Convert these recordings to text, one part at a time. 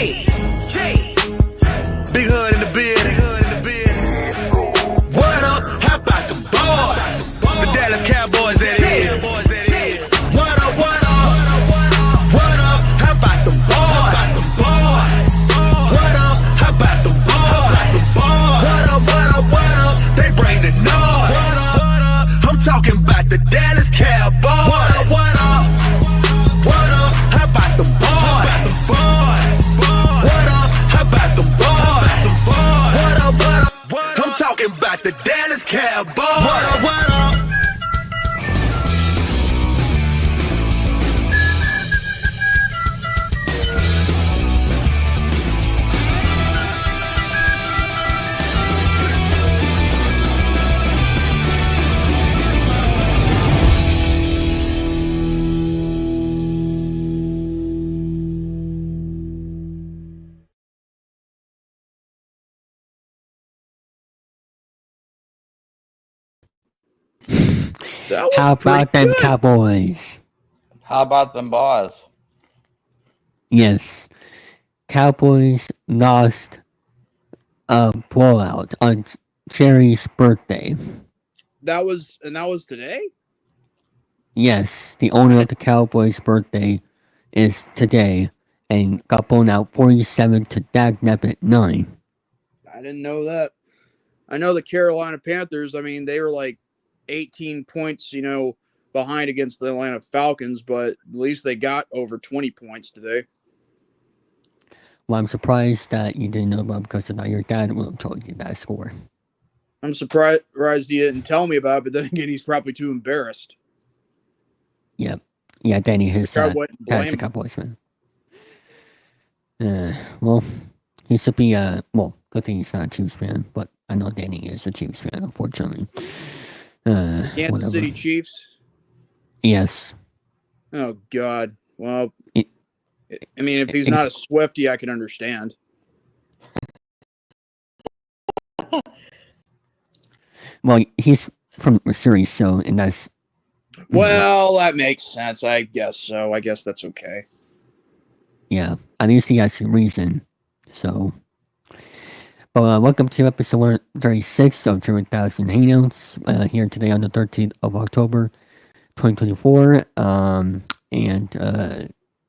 Big hood in the building. What up? How about the boys? The Dallas Cowboys, that is. What up? What up? What up? How about the boys? What up? How about the boys? What up? What up? What up? They bring the noise. What up? I'm talking about the Dallas Cowboys. What up? What up? What up? How about the boys? What up? How about the boys? What up? What up? I'm talking about the Dallas Cowboys. What up? What up? How about them Cowboys? How about them boys? Yes. Cowboys lost a blowout on Cherry's birthday. That was today? Yes, the owner of the Cowboys' birthday is today and got blown out 47 to Dagnabbit 9. I didn't know that. I know the Carolina Panthers, I mean, they were like 18 points, behind against the Atlanta Falcons, but at least they got over 20 points today. Well, I'm surprised that you didn't know about because of your dad would have told you that score. I'm surprised he didn't tell me about it, but then again, he's probably too embarrassed. Yep. Yeah, Danny, his dad's blame a Cowboys fan. Well, he should be, good thing he's not a Chiefs fan, but I know Danny is a Chiefs fan, unfortunately. Kansas City Chiefs? Yes. Oh, God. Well, I mean, if he's not a Swiftie, I can understand. Well, he's from Missouri, so, and that's... Well, that makes sense. I guess so. I guess that's okay. Yeah, at least he has a reason, so... But welcome to episode 136 of Chilling3000 Hangouts, here today on the 13th of October, 2024, and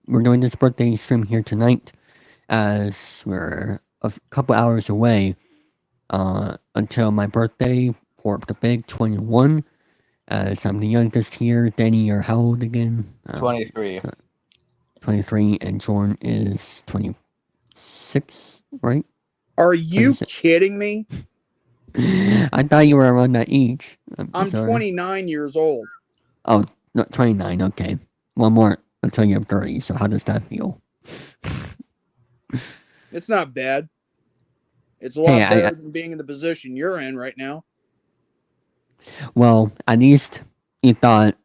we're doing this birthday stream here tonight, as we're a couple hours away, until my birthday for the big 21, as I'm the youngest here. Danny, you're how old again? 23. 23, and Jordan is 26, right? Are you kidding me? I thought you were around that age. I'm 29 years old. Oh, no, 29, okay. One more until you're 30, so how does that feel? It's not bad. It's a lot better than being in the position you're in right now. Well, at least you thought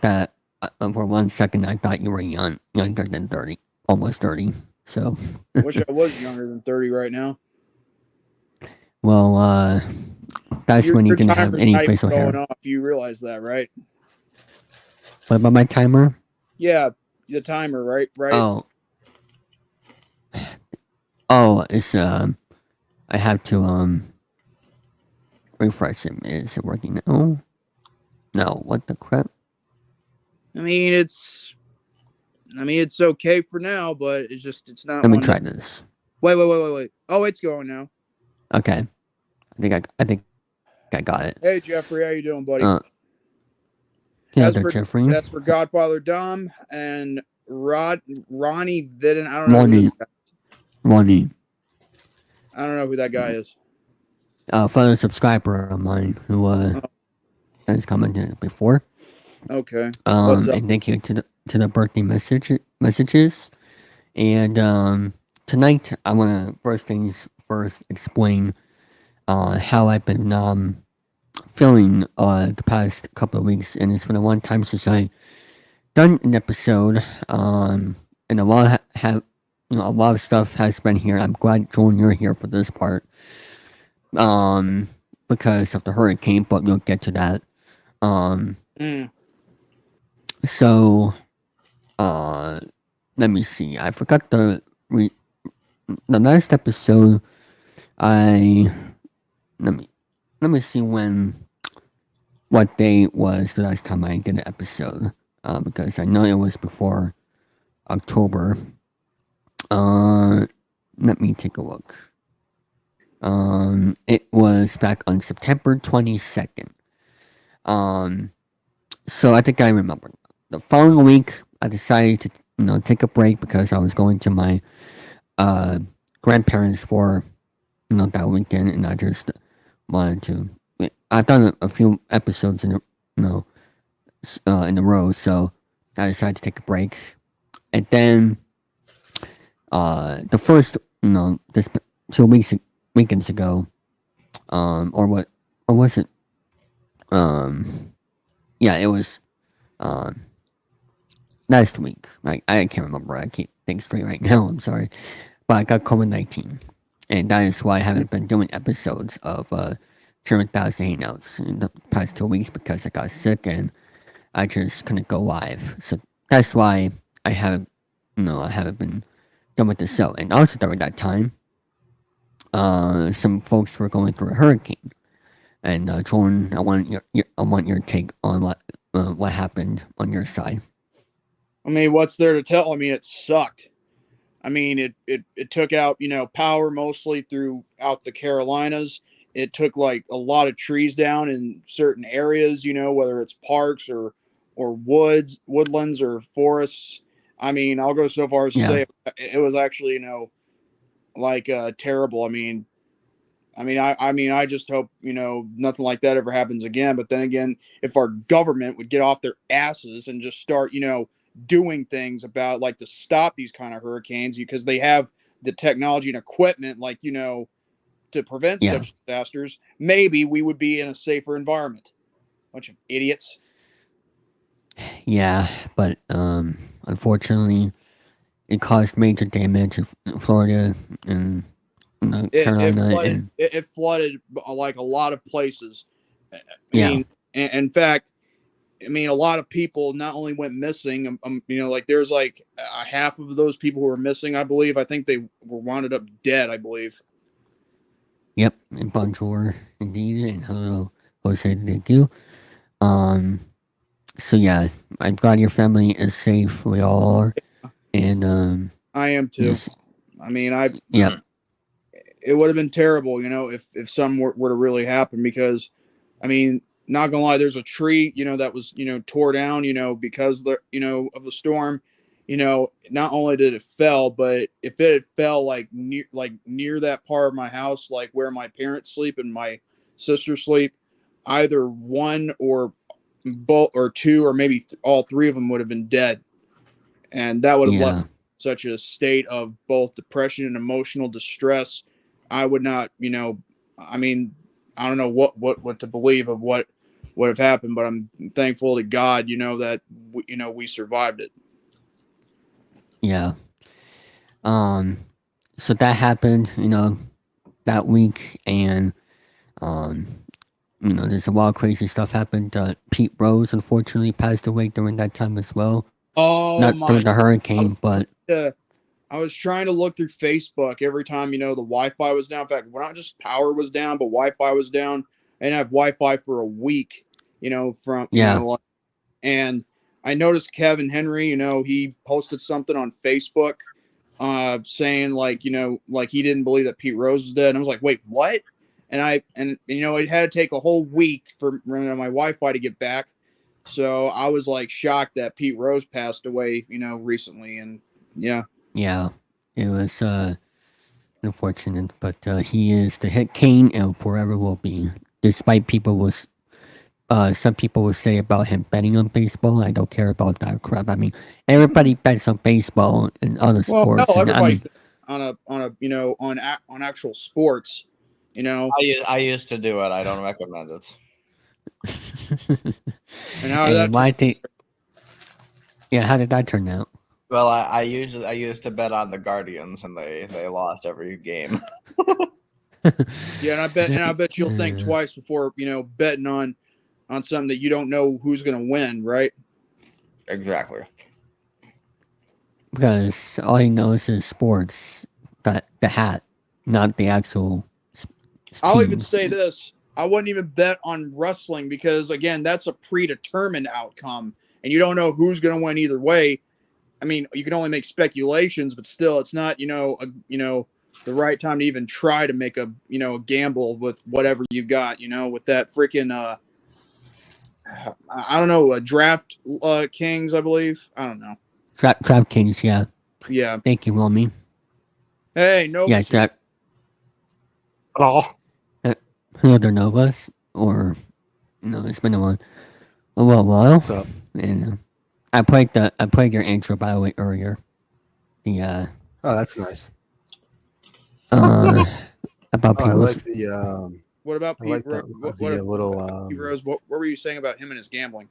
that, for 1 second, I thought you were younger than 30, almost 30, so. Wish I was younger than 30 right now. Well, that's when you didn't have any facial hair. Going off. You realize that, right? What about my timer? Yeah, the timer, right? Oh, it's I have to refresh it. Is it working now? No, what the crap? I mean, it's okay for now, but it's not. Let me try this. Wait. Oh, it's going now. Okay, I think I got it. Hey Jeffrey, how you doing, buddy? Yeah, Jeffrey. That's for Godfather Dom and Ronnie Vidden. I don't know who this guy is. Ronnie. I don't know who that guy is. Fellow subscriber of mine who has commented before. Okay. What's up? And thank you to the birthday messages. And tonight I want to first explain how I've been feeling the past couple of weeks, and it's been a long time since I done an episode. And a lot of stuff has been here. I'm glad, Jordan, you're here for this part. Because of the hurricane, but we'll get to that. So, let me see. I forgot to the last episode, I let me let me see what day was the last time I did an episode. Because I know it was before October. Let me take a look. It was back on September 22nd. So I think I remember. The following week, I decided to take a break because I was going to my grandparents for that weekend, and I just wanted to. I've done a few episodes in a row, so I decided to take a break, and then the first this 2 weekends ago, or was it yeah, it was last week. I can't remember. I can't think straight right now. I'm sorry, but I got COVID-19, and that is why I haven't been doing episodes of Chilling3000 Hangouts in the past 2 weeks because I got sick and I just couldn't go live. So that's why I haven't been done with the show. And also during that time, some folks were going through a hurricane. And Jordan, I want your take on what happened on your side. I mean, what's there to tell? I mean, it sucked. I mean, it took out, power mostly throughout the Carolinas. It took like a lot of trees down in certain areas, whether it's parks or woodlands or forests. I mean, I'll go so far as to Yeah. say it was actually, like terrible. I just hope, nothing like that ever happens again. But then again, if our government would get off their asses and just start, doing things about like to stop these kind of hurricanes because they have the technology and equipment, like, to prevent Yeah. such disasters, maybe we would be in a safer environment. Bunch of idiots. Yeah, but unfortunately, it caused major damage in Florida and Carolina, and It flooded like a lot of places. I yeah, mean, in fact, a lot of people not only went missing, like there's like a half of those people who were missing, I believe. I think they were wounded up dead, I believe. yep, and bonjour indeed, and hello, Jose, thank you. Um, so yeah, I'm glad your family is safe. We all are, and I am too. yes, I mean, yep, it would have been terrible, if some were to really happen because, not gonna lie, there's a tree, that was, tore down, because of the storm, not only did it fell, but if it had fell like near that part of my house, like where my parents sleep and my sister sleep, either one or both or two or maybe all three of them would have been dead, and that would have left yeah, such a state of both depression and emotional distress. I would not, I mean, I don't know what to believe of what would have happened, but I'm thankful to God, that we survived it. yeah. So that happened, that week, and um, there's a lot of crazy stuff happened. Pete Rose unfortunately passed away during that time as well. Oh Not my! during the hurricane, but I was trying to look through Facebook every time the Wi-Fi was down. In fact, not just power was down, but Wi-Fi was down. I didn't have Wi-Fi for a week. From yeah, and I noticed Kevin Henry. He posted something on Facebook, saying like he didn't believe that Pete Rose was dead. And I was like, wait, what? And it had to take a whole week for my Wi-Fi to get back. So I was like shocked that Pete Rose passed away, recently. And yeah. yeah. It was unfortunate, but he is the head king and forever will be. Despite some people will say about him betting on baseball. I don't care about that crap. Everybody bets on baseball and other Well, sports. hell, And everybody on actual sports. I used to do it. I don't recommend it. And how did that and why think? Yeah, how did that turn out? Well, I used to bet on the Guardians, and they lost every game. Yeah, and I bet you'll think twice before betting on something that you don't know who's going to win, right? Exactly. Because all he knows is sports. the hat, not the actual. I'll even teams. say this: I wouldn't even bet on wrestling because, again, that's a predetermined outcome, and you don't know who's going to win either way. I mean, you can only make speculations, but still, it's not the right time to even try to make a gamble with whatever you've got. With that freaking I don't know, draft kings, I believe. I don't know. Trap Kings, yeah. Yeah. Thank you, Romy. Hey, no. Yeah, Trap. Hello. Hello, Novas, or it's been a while. What's up? And I played your intro by the way earlier. The Oh, that's nice. about I people. like the What about I Pete? like the little Pete Rose? What were you saying about him and his gambling?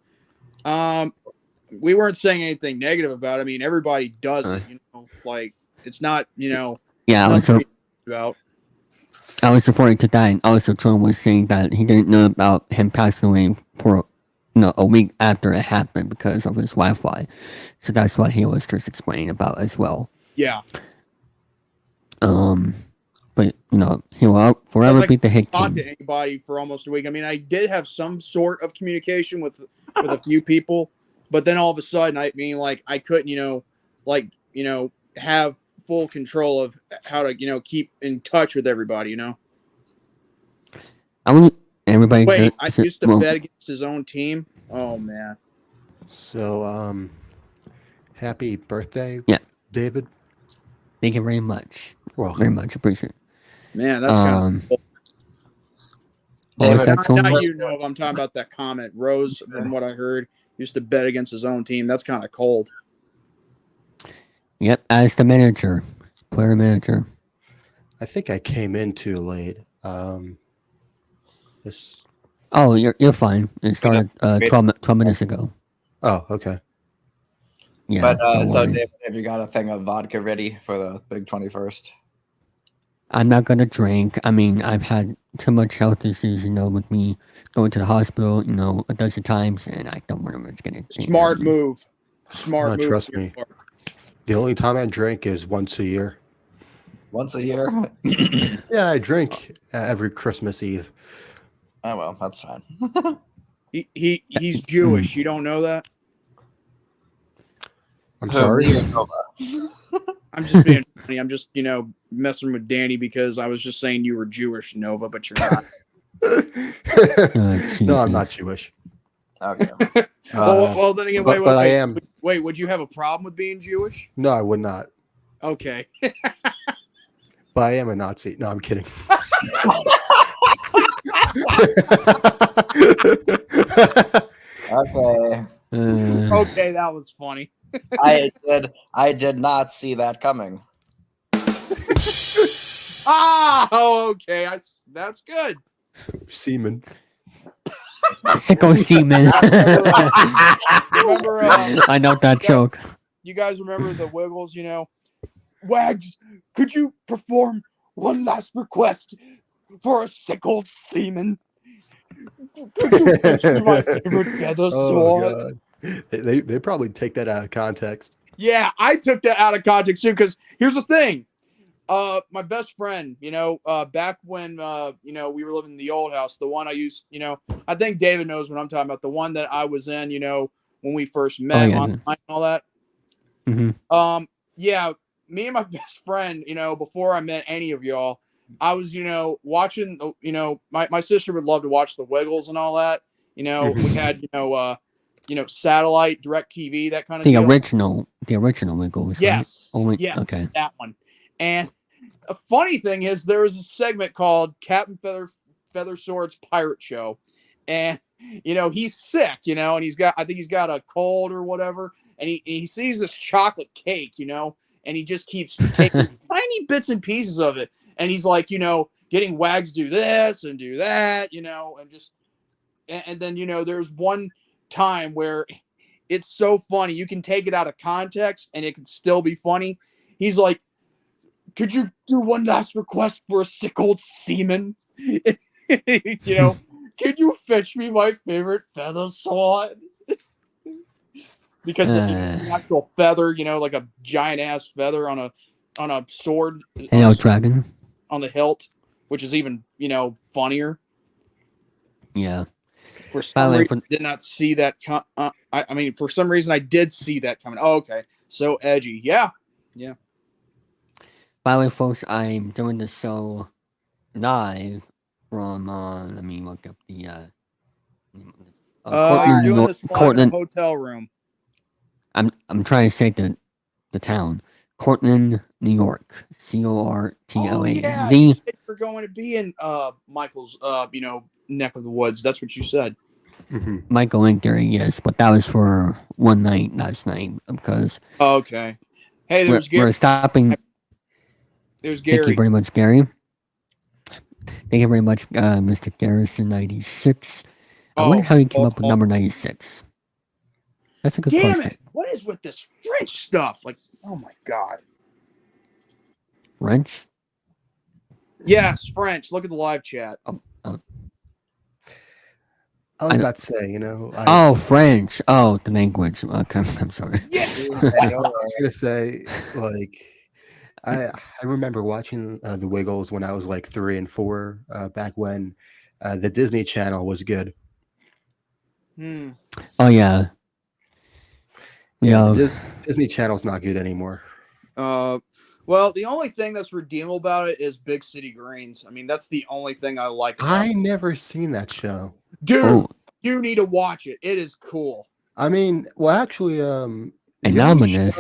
We weren't saying anything negative about it. I mean, everybody does it. Like it's not. Yeah, about. I was referring to that, and also Tron was saying that he didn't know about him passing away for a week after it happened because of his Wi-Fi. So that's what he was just explaining about as well. Yeah. But he will forever be the hit Talk king. to anybody for almost a week. I mean, I did have some sort of communication with a few people, but then all of a sudden, I couldn't, have full control of how to, keep in touch with everybody. I wouldn't. Everybody. Wait, I used to bet against his own team. Oh man. So happy birthday, Yeah. David. Thank you very much. Welcome. Very much appreciate it. Man, that's kind of cool. David, Not I'm talking about that comment. Rose, from what I heard, used to bet against his own team. That's kind of cold. Yep, as the manager, player manager. I think I came in too late. This. Oh, you're fine. It started 12 minutes ago. Oh, okay. Yeah. But don't so worry. David, have you got a thing of vodka ready for the big 21st? I'm not gonna drink. I mean, I've had too much health issues, with me going to the hospital, a dozen times, and I don't remember it's gonna. Smart move. Smart move. Trust me. The only time I drink is once a year. Once a year? Yeah, I drink every Christmas Eve. Oh well, that's fine. He's Jewish. You don't know that? I'm sorry. I'm just being funny. I'm just messing with Danny because I was just saying you were Jewish, Nova, but you're not. No, I'm not Jewish. Okay. Well, then again, but I am. Wait, would you have a problem with being Jewish? No, I would not. Okay. But I am a Nazi. No, I'm kidding. Okay. Okay, that was funny. I did not see that coming. Okay. That's good. Semen. Sicko semen. Remember, I know that joke. you guys remember the Wiggles? Wags, could you perform one last request for a sick old seaman? Could you fetch me my favorite feather sword? God. They probably take that out of context. Yeah, I took that out of context too. Because here's the thing, my best friend, back when we were living in the old house, the one I used, I think David knows what I'm talking about. The one that I was in, when we first met online and all that. Mm-hmm. Yeah, me and my best friend, before I met any of y'all, I was, watching, my sister would love to watch the Wiggles and all that. We had, satellite, direct TV, that kind of The deal. original Wiggles. Yes. Right? Yes. Okay. That one. And a funny thing is there was a segment called Captain Feather Sword's Pirate Show. And, he's sick, and I think he's got a cold or whatever. And he sees this chocolate cake, and he just keeps taking tiny bits and pieces of it. And he's like, getting Wags do this and do that, and just, and then, there's one time where it's so funny. You can take it out of context and it can still be funny. He's like, could you do one last request for a sick old seaman? Could you fetch me my favorite feather sword? Because it's an actual feather, like a giant ass feather on a sword Hello, Dragon. on the hilt, which is even funnier. Yeah. For some reason, I did not see that. I mean, for some reason, I did see that coming. Oh, okay, so edgy. Yeah. By the way, folks, I'm doing the show live from. Let me look up the. You're doing this live in a hotel room. I'm trying to say the town, Cortland, New York. Cortland. Oh yeah, you said you're going to be in Michael's neck of the woods. That's what you said. Mm-hmm. Michael and Gary, yes, but that was for one night last night because. Oh, okay. Hey, there's Gary. We're stopping. There's Gary. Thank you very much, Gary. Thank you very much, Mr. Garrison 96. I wonder how he came up with number 96. That's a good question. Damn it! What is with this French stuff? Like, oh my god. French? Yes, French. Look at the live chat. I was about to say, French. Oh, the language. Okay, I'm sorry. Yeah. I was gonna say, like, I remember watching The Wiggles when I was like 3 and 4, back when the Disney Channel was good. Oh yeah. Yeah. Disney Channel's not good anymore. Well, the only thing that's redeemable about it is Big City Greens. I mean, that's the only thing I like about I never seen that show. Dude, you need to watch it. It is cool. I mean, well, actually, Anonymous.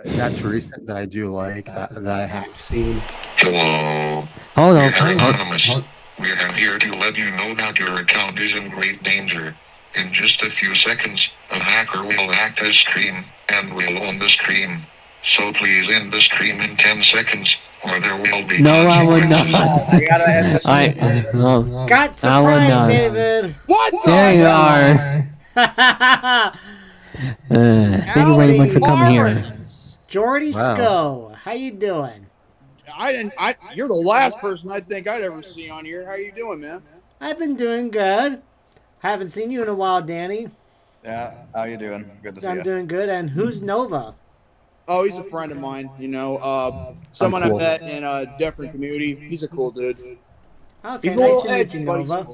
That's recent that I do like that I have seen. Hello. Hold on. Anonymous. We are here to let you know that your account is in great danger. In just a few seconds, a hacker will act as stream and will own the stream. So please end the stream in 10 seconds, or there will be No, I would not. I gotta end this. Got surprised, David. What? There you are. Thank you very much for coming here. Jordy Sco, how you doing? You're the last person I think I'd ever see on here. How you doing, man? I've been doing good. Haven't seen you in a while, Danny. Yeah, how you doing? Good to see you. I'm doing good. And who's Nova? Oh, he's a friend of mine. Someone I met in a different community. He's a cool dude. Okay, He's nice to meet you, Nova.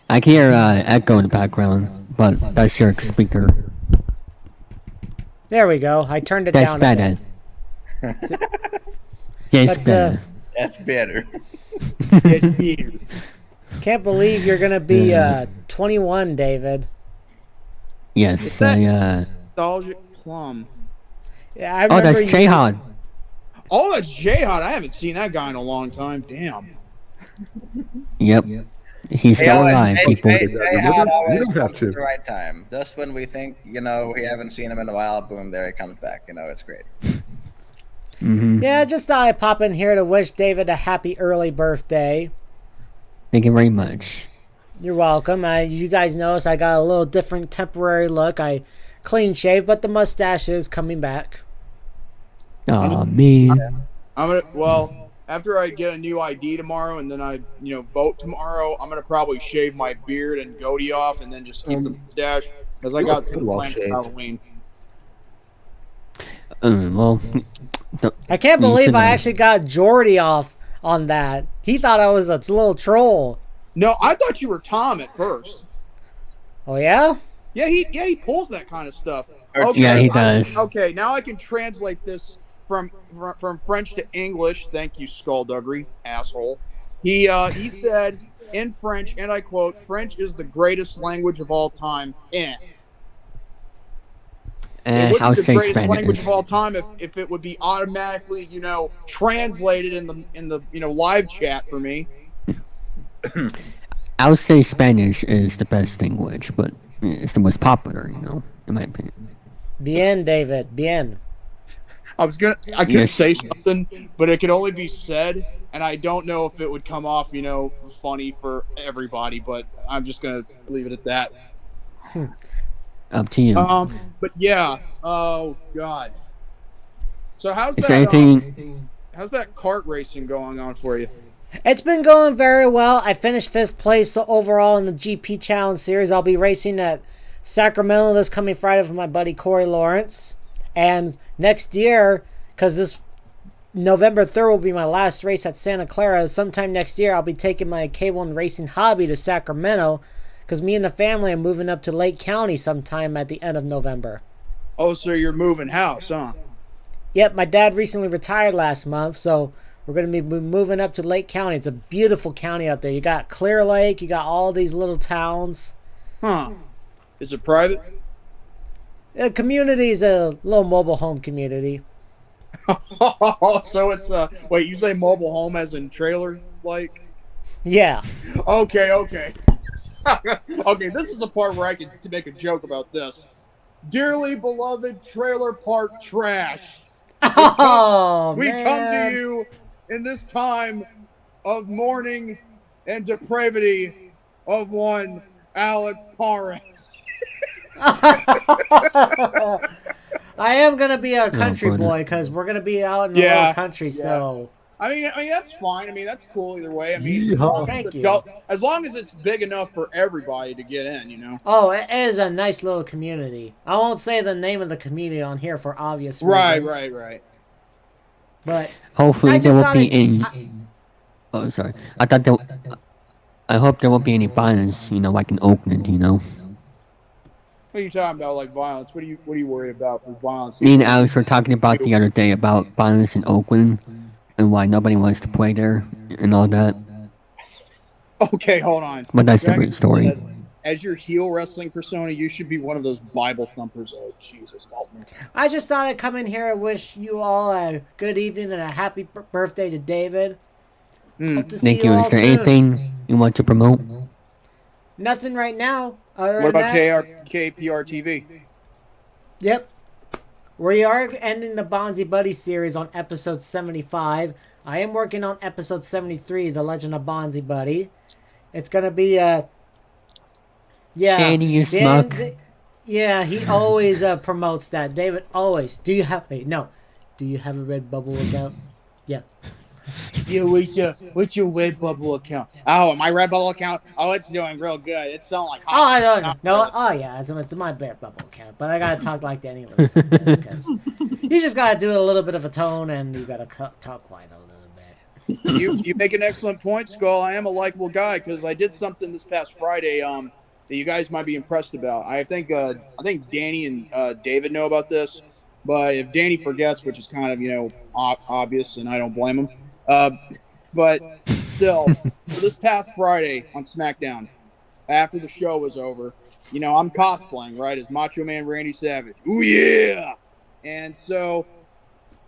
I can hear echo in the background, but that's your speaker. There we go. I turned it That's down better. Yes, better. That's better. Can't believe you're going to be 21, David. Yes, Nostalgic Plum. Yeah, I remember that's Jayhan. Oh, that's Jayhan. I haven't seen that guy in a long time. Damn. Yep. He's still alive, people. Jayhan always don't have comes to. at the right time. Just when we think, we haven't seen him in a while, boom, there he comes back. It's great. Mm-hmm. Yeah, just thought I'd pop in here to wish David a happy early birthday. Thank you very much. You're welcome. You guys notice I got a little different temporary look. I clean shaved, but the mustache is coming back. Aw, man. After I get a new ID tomorrow and then I, vote tomorrow, I'm gonna probably shave my beard and goatee off and then just keep the mustache because I got some plans for Halloween. I can't believe I actually got Jordy off on that. He thought I was a little troll. No, I thought you were Tom at first. Oh yeah? Yeah, he pulls that kind of stuff. Okay, yeah, he does. Okay, now I can translate this from French to English. Thank you, Skullduggery, asshole. He said in French, and I quote, "French is the greatest language of all time." It would be the greatest language of all time if it would be automatically, translated in the live chat for me. I would say Spanish is the best language, but it's the most popular, in my opinion. Bien, David, bien. I could say something, but it could only be said, and I don't know if it would come off, funny for everybody, but I'm just going to leave it at that. Up to you. But yeah. Oh God. So how's that? How's that kart racing going on for you? It's been going very well. I finished 5th place overall in the GP Challenge Series. I'll be racing at Sacramento this coming Friday with my buddy Corey Lawrence. And next year, because this November 3rd will be my last race at Santa Clara. Sometime next year, I'll be taking my K1 racing hobby to Sacramento because me and the family are moving up to Lake County sometime at the end of November. Oh, so you're moving house, huh? Yep, my dad recently retired last month, so we're going to be moving up to Lake County. It's a beautiful county out there. You got Clear Lake, you got all these little towns. Huh. Is it private? The community is a little mobile home community. So it's wait, you say mobile home as in trailer like? Yeah. Okay. Okay, this is the part where I can to make a joke about this. Dearly beloved trailer park trash. We come to you in this time of mourning and depravity of one Alex Parras. I am gonna be a country boy because we're gonna be out in the little country. So I mean that's fine. I mean that's cool either way. I mean, thank you. As long as it's big enough for everybody to get in, you know. Oh, it is a nice little community. I won't say the name of the community on here for obvious reasons. Right. But hopefully there won't be any. Oh, sorry. I hope there won't be any violence. Like in Oakland. What are you talking about, like violence? What are you worried about with violence? Me and Alex were talking about the other day about violence in Oakland and why nobody wants to play there and all that. Okay, hold on. But that's a great story. As your heel wrestling persona, you should be one of those Bible thumpers. Oh, Jesus, help me. I just thought I'd come in here and wish you all a good evening and a happy birthday to David. Hope to see Thank you. all Is there soon. anything you want to promote? Nothing right now. What about KPR TV? Yep. We are ending the Bonzi Buddy series on episode 75. I am working on episode 73, The Legend of Bonzi Buddy. It's going to be Danny, you smuck. Yeah, he always promotes that. David always. Do you have a Redbubble account? Yeah. Yeah, what's your Redbubble account? Oh, my Redbubble account? Oh, it's doing real good. It's selling like hot. Oh, I don't know. Oh, yeah, it's my Redbubble account. But I gotta talk like Danny Lewis because you just gotta do a little bit of a tone and you gotta talk quite a little bit. You make an excellent point, Skull. I am a likable guy because I did something this past Friday that you guys might be impressed about. I think Danny and David know about this, but if Danny forgets, which is kind of obvious, and I don't blame him. But still, so this past Friday on SmackDown, after the show was over, I'm cosplaying, right, as Macho Man Randy Savage. Ooh, yeah! And so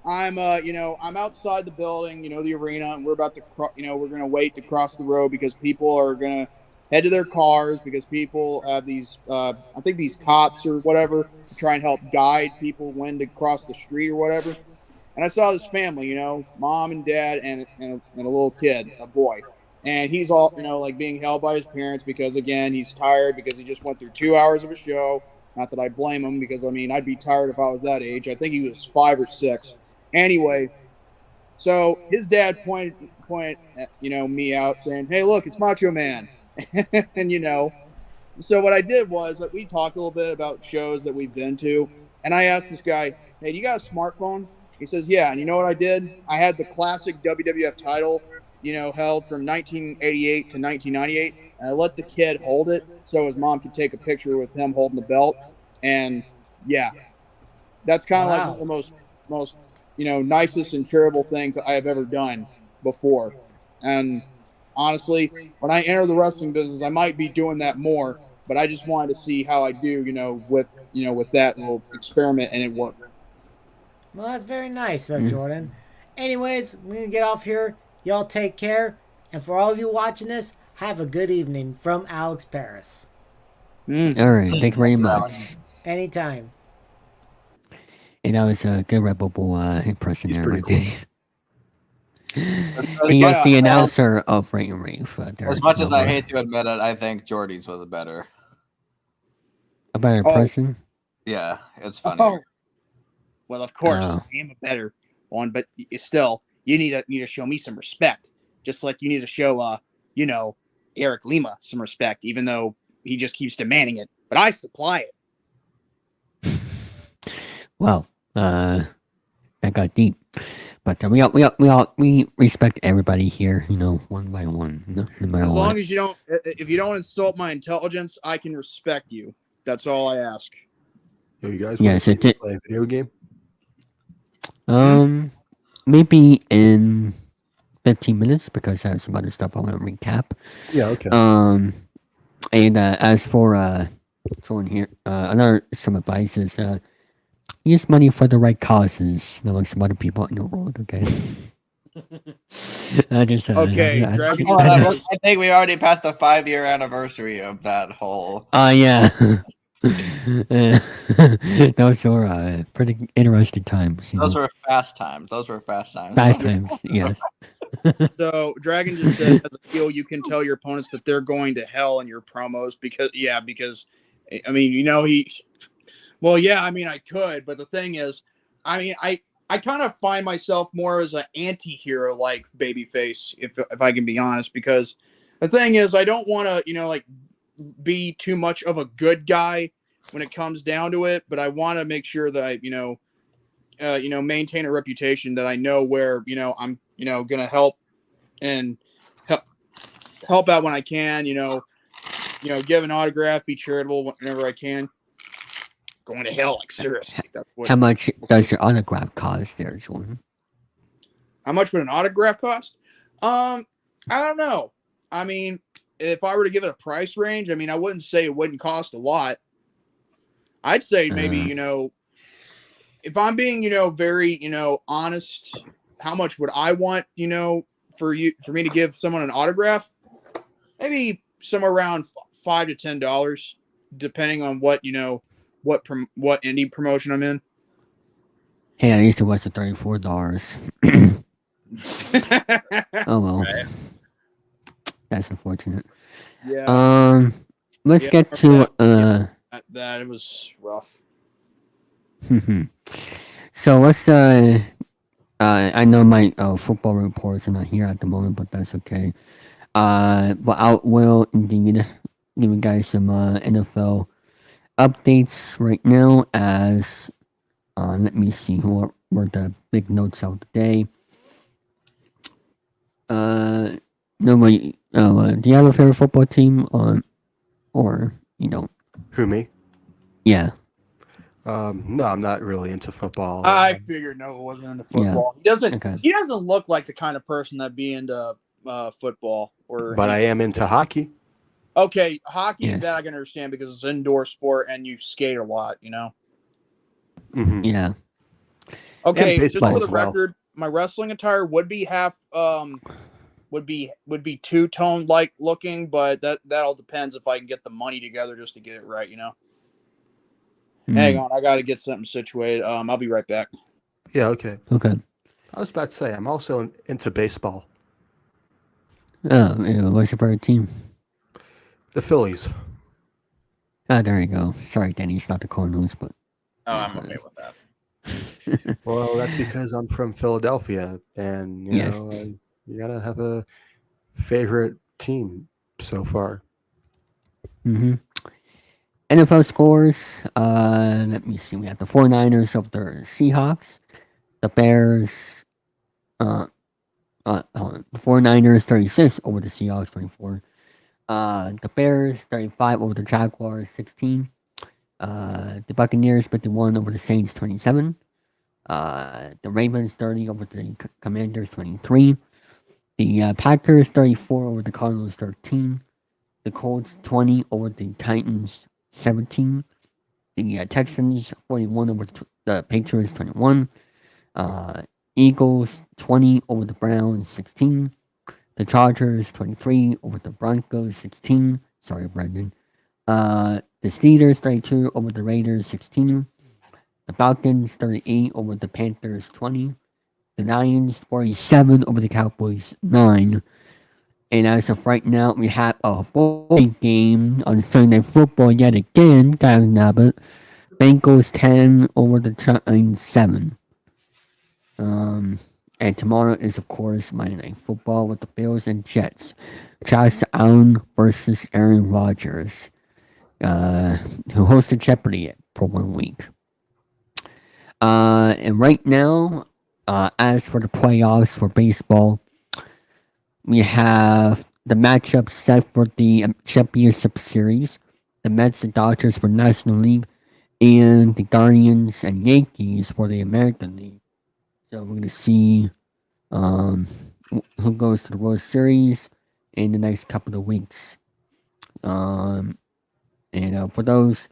I'm outside the building, the arena, and we're about to, we're going to wait to cross the road because people are going to head to their cars because people have these, I think these cops or whatever, try and help guide people when to cross the street or whatever. And I saw this family, mom and dad and a little kid, a boy. And he's all, like being held by his parents because, again, he's tired because he just went through 2 hours of a show. Not that I blame him because, I'd be tired if I was that age. I think he was 5 or 6. Anyway, so his dad pointed at, me out saying, hey, look, it's Macho Man. And, so what I did was we talked a little bit about shows that we've been to. And I asked this guy, hey, do you got a smartphone? He says, yeah. And you know what I did? I had the classic WWF title, held from 1988 to 1998. And I let the kid hold it so his mom could take a picture with him holding the belt. And, yeah, that's kind of like one of the most nicest and charitable things that I have ever done before. And honestly, when I enter the wrestling business, I might be doing that more. But I just wanted to see how I do, with that little experiment, and it worked. Well, that's very nice, Jordan. Anyways, we're going to get off here. Y'all take care. And for all of you watching this, have a good evening from Alex Parras. All right. Thank you very much. Anytime. And that was a good Redbubble impression there, right cool. He is the announcer of Ray and Rave. As much as I hate to admit it, I think Jordy's was better. A better person? Yeah, it's funny. Oh. Well, of course, I am a better one, but still, you need to show me some respect, just like you need to show, Eric Lima some respect, even though he just keeps demanding it. But I supply it. Well, that that got deep. But we respect everybody here, one by one, no matter As what. long as if you don't insult my intelligence, I can respect you. That's all I ask. Yo, you guys Yes, want to it did. play a video game? Maybe in 15 minutes because I have some other stuff I want to recap. Yeah, okay. And as for going here, another some advice is use money for the right causes, like some other people in the world. Okay. I just Okay, I Dragon Hold on, Ball. I think we already passed the 5-year anniversary of that whole. yeah. Those were pretty interesting times. Those were fast times. Those were fast times. Fast times, yes. So Dragon just said, as a heel, you can tell your opponents that they're going to hell in your promos because I mean, well, yeah, I mean, I could, but the thing is, I mean, I kind of find myself more as an anti-hero like babyface, if I can be honest, because the thing is, I don't want to, like, be too much of a good guy when it comes down to it, but I want to make sure that I, maintain a reputation that I know where, I'm, going to help and help out when I can, give an autograph, be charitable whenever I can. Going to hell, like seriously. How much does your autograph cost there, Jordan? How much would an autograph cost? I don't know. I mean, if I were to give it a price range, I mean, I wouldn't say it wouldn't cost a lot. I'd say maybe, if I'm being, very, honest, how much would I want, for me to give someone an autograph? Maybe somewhere around $5 to $10, depending on what, what indie promotion I'm in. Hey, I used to watch the $34. Oh well. Right. That's unfortunate. Yeah. Let's get to that it was rough. So let's I know my football reports are not here at the moment, but that's okay. But I will indeed give you guys some NFL updates right now as let me see who were the big notes of the day. Nobody. Do you have a favorite football team, or you don't? Who, me? Yeah. No, I'm not really into football. I figured Noah wasn't into football. Yeah. He doesn't look like the kind of person that'd be into football But I am into hockey. Okay, hockey, yes. That I can understand because it's an indoor sport and you skate a lot, Mm-hmm. Yeah. Okay, just for the record, my wrestling attire would be would be two-tone like looking, but that all depends if I can get the money together just to get it right, Hang on, I gotta get something situated. I'll be right back. Yeah, okay. Okay. I was about to say, I'm also into baseball. Oh, what's your favorite team? The Phillies. Ah, there you go. Sorry, Danny, it's not the Cardinals, but I'm okay with that. Well, that's because I'm from Philadelphia, and you Yes. know, you gotta have a favorite team so far. Mm-hmm. NFL scores. Let me see. We have the 49ers over the Seahawks. The Bears. Hold on. The 49ers 36 over the Seahawks 24. The Bears 35 over the Jaguars 16. The Buccaneers 51 over the Saints 27. The Ravens 30 over the Commanders 23. The Packers 34 over the Cardinals 13. The Colts 20 over the Titans 17. The Texans 41 over the Patriots 21. Eagles 20 over the Browns 16. The Chargers 23 over the Broncos 16. Sorry, Brendan. The Steelers 32 over the Raiders 16. The Falcons 38 over the Panthers 20. The Lions 47 over the Cowboys 9. And as of right now, we have a bowling game on Sunday Football yet again. Bengals 10 over the Giants 7. And tomorrow is, of course, Monday Night Football with the Bills and Jets. Josh Allen versus Aaron Rodgers, who hosted Jeopardy for 1 week. And right now, As for the playoffs for baseball, we have the matchup set for the championship series. The Mets and Dodgers for National League, and the Guardians and Yankees for the American League. So we're gonna see who goes to the World Series in the next couple of weeks. And for those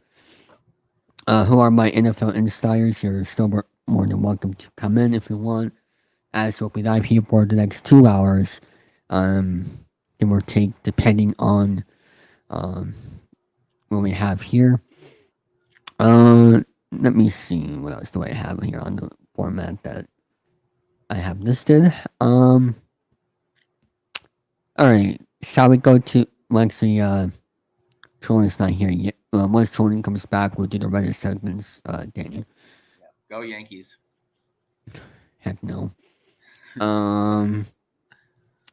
who are my NFL insiders, you're still more than welcome to come in if you want. As we'll be live here for the next 2 hours, give or take, depending on what we have here. Let me see what else do I have here on the format that I have listed. All right, shall we go to? Well, actually, Jordan's not here yet. Once Jordan comes back, we'll do the Reddit segments. Daniel. Go Yankees. Heck no.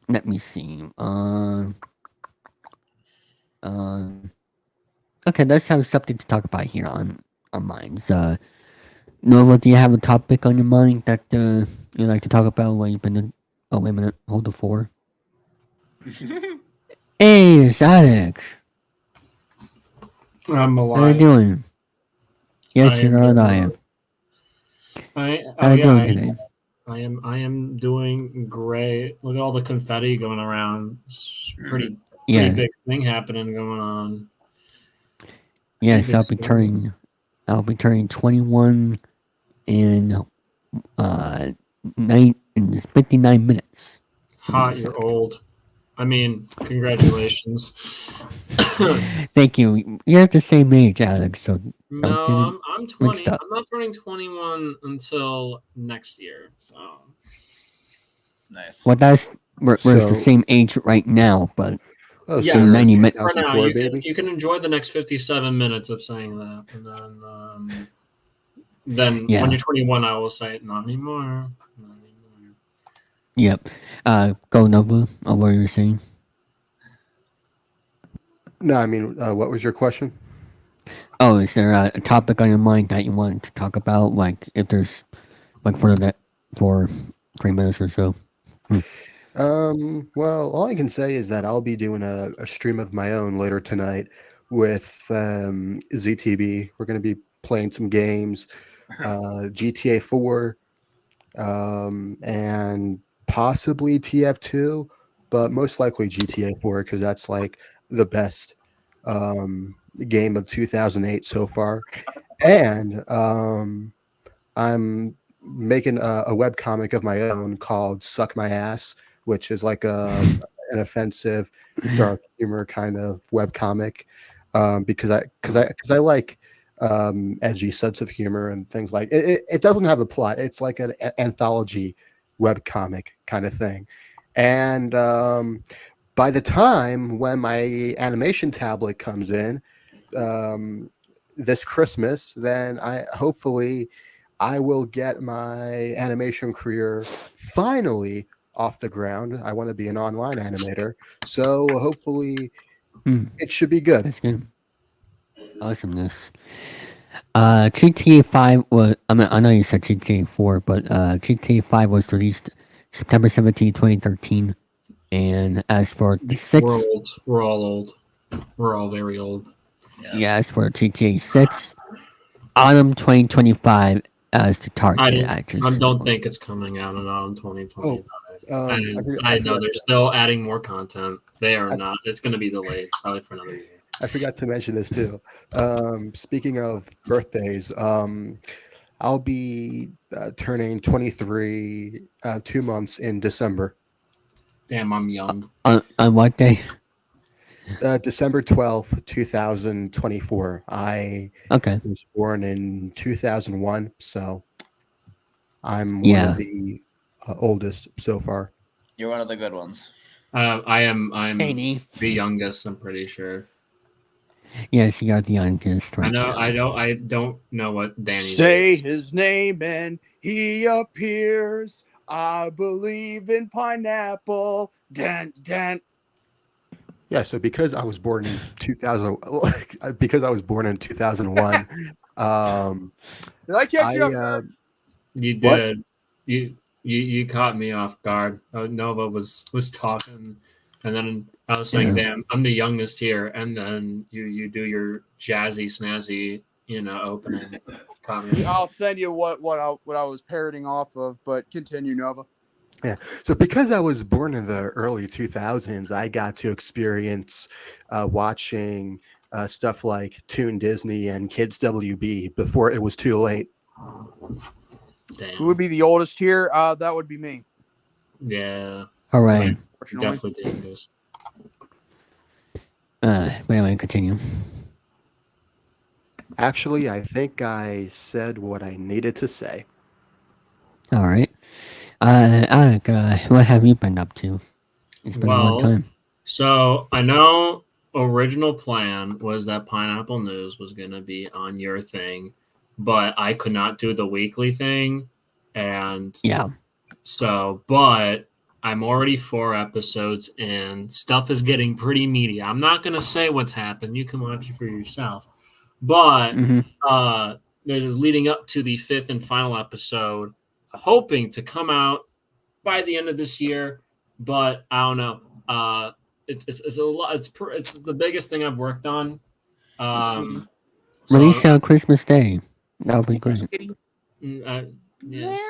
Let me see. Okay, let's have something to talk about here on minds. Nova, do you have a topic on your mind that you like to talk about while you've been in? Oh, wait a minute. Hold the four. Hey, it's Alec. I'm How you alive. doing? Yes, you're doing alive. well. How you doing today? I am doing great. Look at all the confetti going around. It's pretty Yeah. big thing happening going on. Yes, Keep excited. I'll be turning 21 in 59 minutes. Hot, you're old. I mean, congratulations. Thank you. You're at the same age, Alex. So No, I'm 20. mixed up. I'm not turning 21 until next year. So Nice. well, we're the So- same age right now, but Oh, Yeah, so so 90 minutes. for now, 2004, you baby. you can enjoy the next 57 minutes of saying that, and then Yeah. when you're 21, I will say not anymore. Not anymore. Yep. Go Nova. What were you saying? No, I mean, what was your question? Oh, is there a topic on your mind that you want to talk about? Like, if there's like for 3 minutes or so. Well, all I can say is that I'll be doing a stream of my own later tonight with ZTB. We're going to be playing some games, GTA 4, and possibly TF2, but most likely GTA 4 because that's like the best game of 2008 so far. And I'm making a webcomic of my own called Suck My Ass, which is like an offensive, dark humor kind of webcomic, because I like edgy sense of humor and things like it. It doesn't have a plot. It's like an anthology webcomic kind of thing. And by the time when my animation tablet comes in this Christmas, then hopefully I will get my animation career finally off the ground. I want to be an online animator, so hopefully it should be good. That's good. Awesomeness. GTA 5 was. I mean, I know you said GTA 4, but GTA 5 was released September 17, 2013. And as for the 6, We're old. We're all old. We're all very old. yeah, as for GTA 6, autumn 2025 as the target. I don't think it's coming out in autumn 2025. I know they're still adding more content. They are not. It's going to be delayed probably for another year. I forgot to mention this too. Speaking of birthdays, I'll be turning 23 2 months in December. Damn, I'm young. On what day? December 12th, 2024. I was born in 2001, so I'm one of the oldest so far. You're one of the good ones. I'm Haney. the youngest, I'm pretty sure. Yes, you got the youngest right now. I don't know what Danny Say his name and he appears. I believe in pineapple. Dun, dun. Yeah, so because I was born in 2000, because I was born in 2001, Did I catch you up? You What? did. You caught me off guard. Nova was talking, and then I was saying, "Damn, I'm the youngest here," and then you do your jazzy snazzy, opening. I'll send you what I was parroting off of, but continue, Nova. Yeah. So because I was born in the early 2000s, I got to experience watching stuff like Toon Disney and Kids WB before it was too late. Damn. Who would be the oldest here? That would be me. Yeah. All right. Definitely doing this. Wait, continue. Actually, I think I said what I needed to say. All right. Alec, what have you been up to? It's been a long time. So I know original plan was that Pineapple News was going to be on your thing, but I could not do the weekly thing. And yeah. So, but I'm already 4 episodes in. Stuff is getting pretty meaty. I'm not going to say what's happened. You can watch it for yourself. But there's leading up to the 5th and final episode, hoping to come out by the end of this year. But I don't know. It's a lot. It's the biggest thing I've worked on. Release on Christmas Day. That'll be great.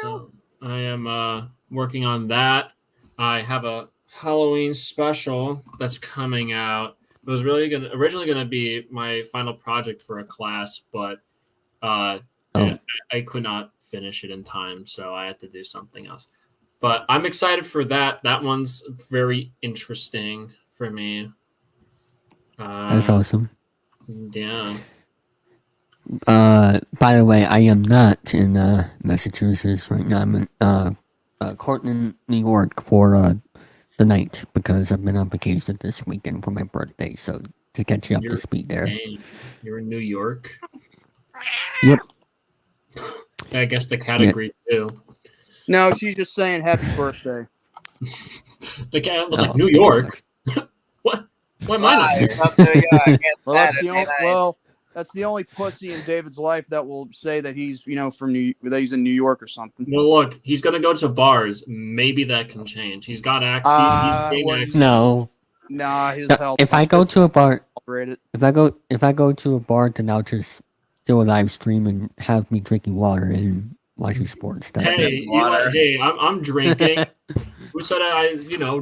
So I am working on that. I have a Halloween special that's coming out. It was originally gonna be my final project for a class, but I could not finish it in time, so I had to do something else. But I'm excited for that. That one's very interesting for me. That's awesome. Yeah. By the way, I am not in Massachusetts right now. I'm in Cortland, New York for the night because I've been on vacation this weekend for my birthday. So to catch you up to speed there. You're in New York? Yep. I guess the category too. No, she's just saying happy birthday. The cat was like, New York? What? Why am I not Well, that's the only pussy in David's life that will say that he's, that he's in New York or something. Well, look, he's gonna go to bars. Maybe that can change. He's got access. Access. No. Nah, his health. If I go to a bar, if I go to a bar, then I'll just do a live stream and have me drinking water and watching sports. Hey, I'm drinking. Who said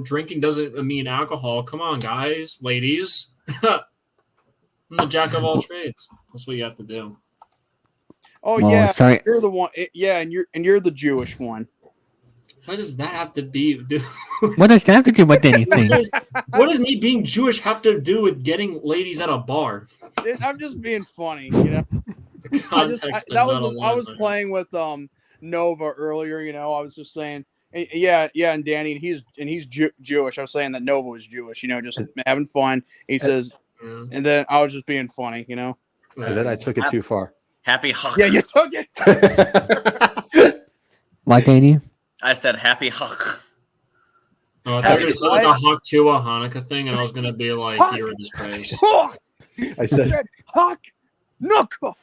drinking doesn't mean alcohol? Come on, guys, ladies. I'm the jack of all trades. That's what you have to do. Oh yeah, sorry. You're the one. Yeah, and you're the Jewish one. What does that have to be? What does that have to do with anything? What does me being Jewish have to do with getting ladies at a bar? I'm just being funny, I was playing with Nova earlier. I was just saying, yeah, and Danny, and he's Jewish. I was saying that Nova was Jewish. Just having fun. He says. And then I was just being funny, And then I took it too far. Happy Huck. Yeah, you took it. What, Danny? I said happy Huck. Oh, I thought you said like a Huck to a Hanukkah thing, and I was going to be like, Huck. You're a disgrace. I said Huck. Nuka.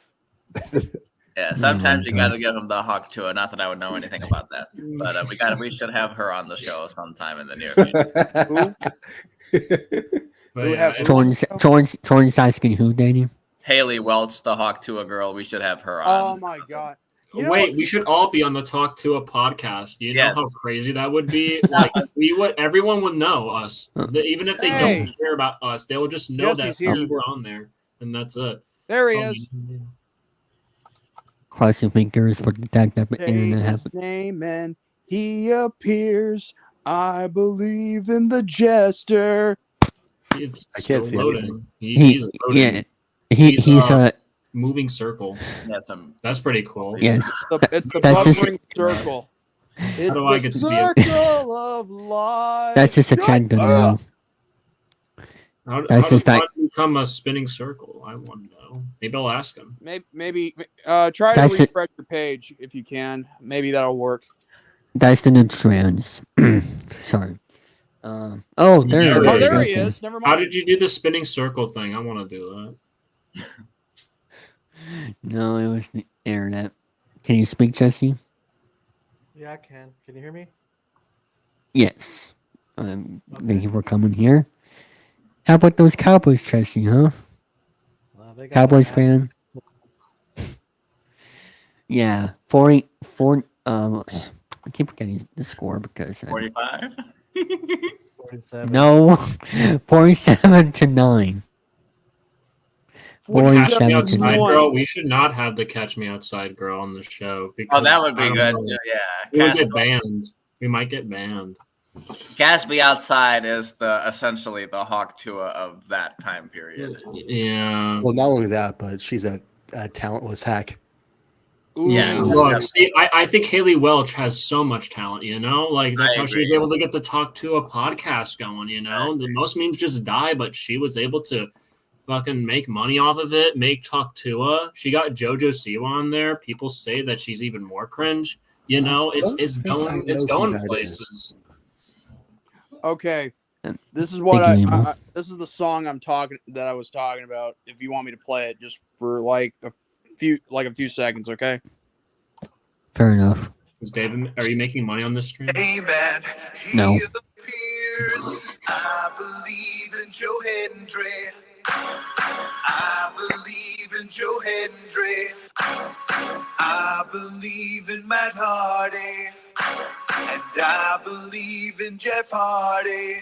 Yeah, sometimes you got to give him the Huck to it. Not that I would know anything about that, but we should have her on the show sometime in the near future. Torrance asking who, Danny? Haley Welch, the Hawk to a girl. We should have her on. Oh my god! Wait, we should all be on the Talk to a podcast. You know how crazy that would be? Like everyone would know us. Even if they don't care about us, they will just know that we were on there, and that's it. There he is. Crossing fingers for the tag that the internet happened. Name and he appears. I believe in the jester. It's I can't see loading. He's loading. He's a moving circle. That's pretty cool. Yes, it's the bubbling circle. It's the circle of life. That's just a tag. How does that become a spinning circle? I want to know. Maybe I'll ask him. Maybe try to refresh your page if you can. Maybe that'll work. That's the new trans. Sorry. There he is. Never mind. How did you do the spinning circle thing? I want to do that. No, it was the internet. Can you speak, Jesse? Yeah, I can. Can you hear me? Yes. Thank you for coming here. How about those Cowboys, Chelsea, huh? They got my Cowboys ass. fan? Yeah. 4 I keep forgetting the score because 45. 47. no 47-9. Catch Me 47-9. Outside Girl. We should not have the Catch Me Outside Girl on the show because Oh, that would I be don't good know. too. Yeah, We would get banned. We might get banned. Gatsby Outside is essentially the Hawk Tua of that time period. Yeah. Well, not only that, but she's a talentless hack. Yeah. Look, see, I think Haley Welch has so much talent, you know? Like, that's I how she was agree. able to get the Talk to a podcast going, you know? The most memes just die, but she was able to fucking make money off of it, make Talk Tua. She got JoJo Siwa on there. People say that she's even more cringe. You know, it's going places. Okay, this is Thank what you, Emo. this is the song I was talking about. If you want me to play it, just for like a few seconds, okay? Fair enough. Is David, are you making money on this stream? Amen. No. He appears. I believe in Joe Hendry. I believe in Joe Hendry. I believe in Matt Hardy. And I believe in Jeff Hardy.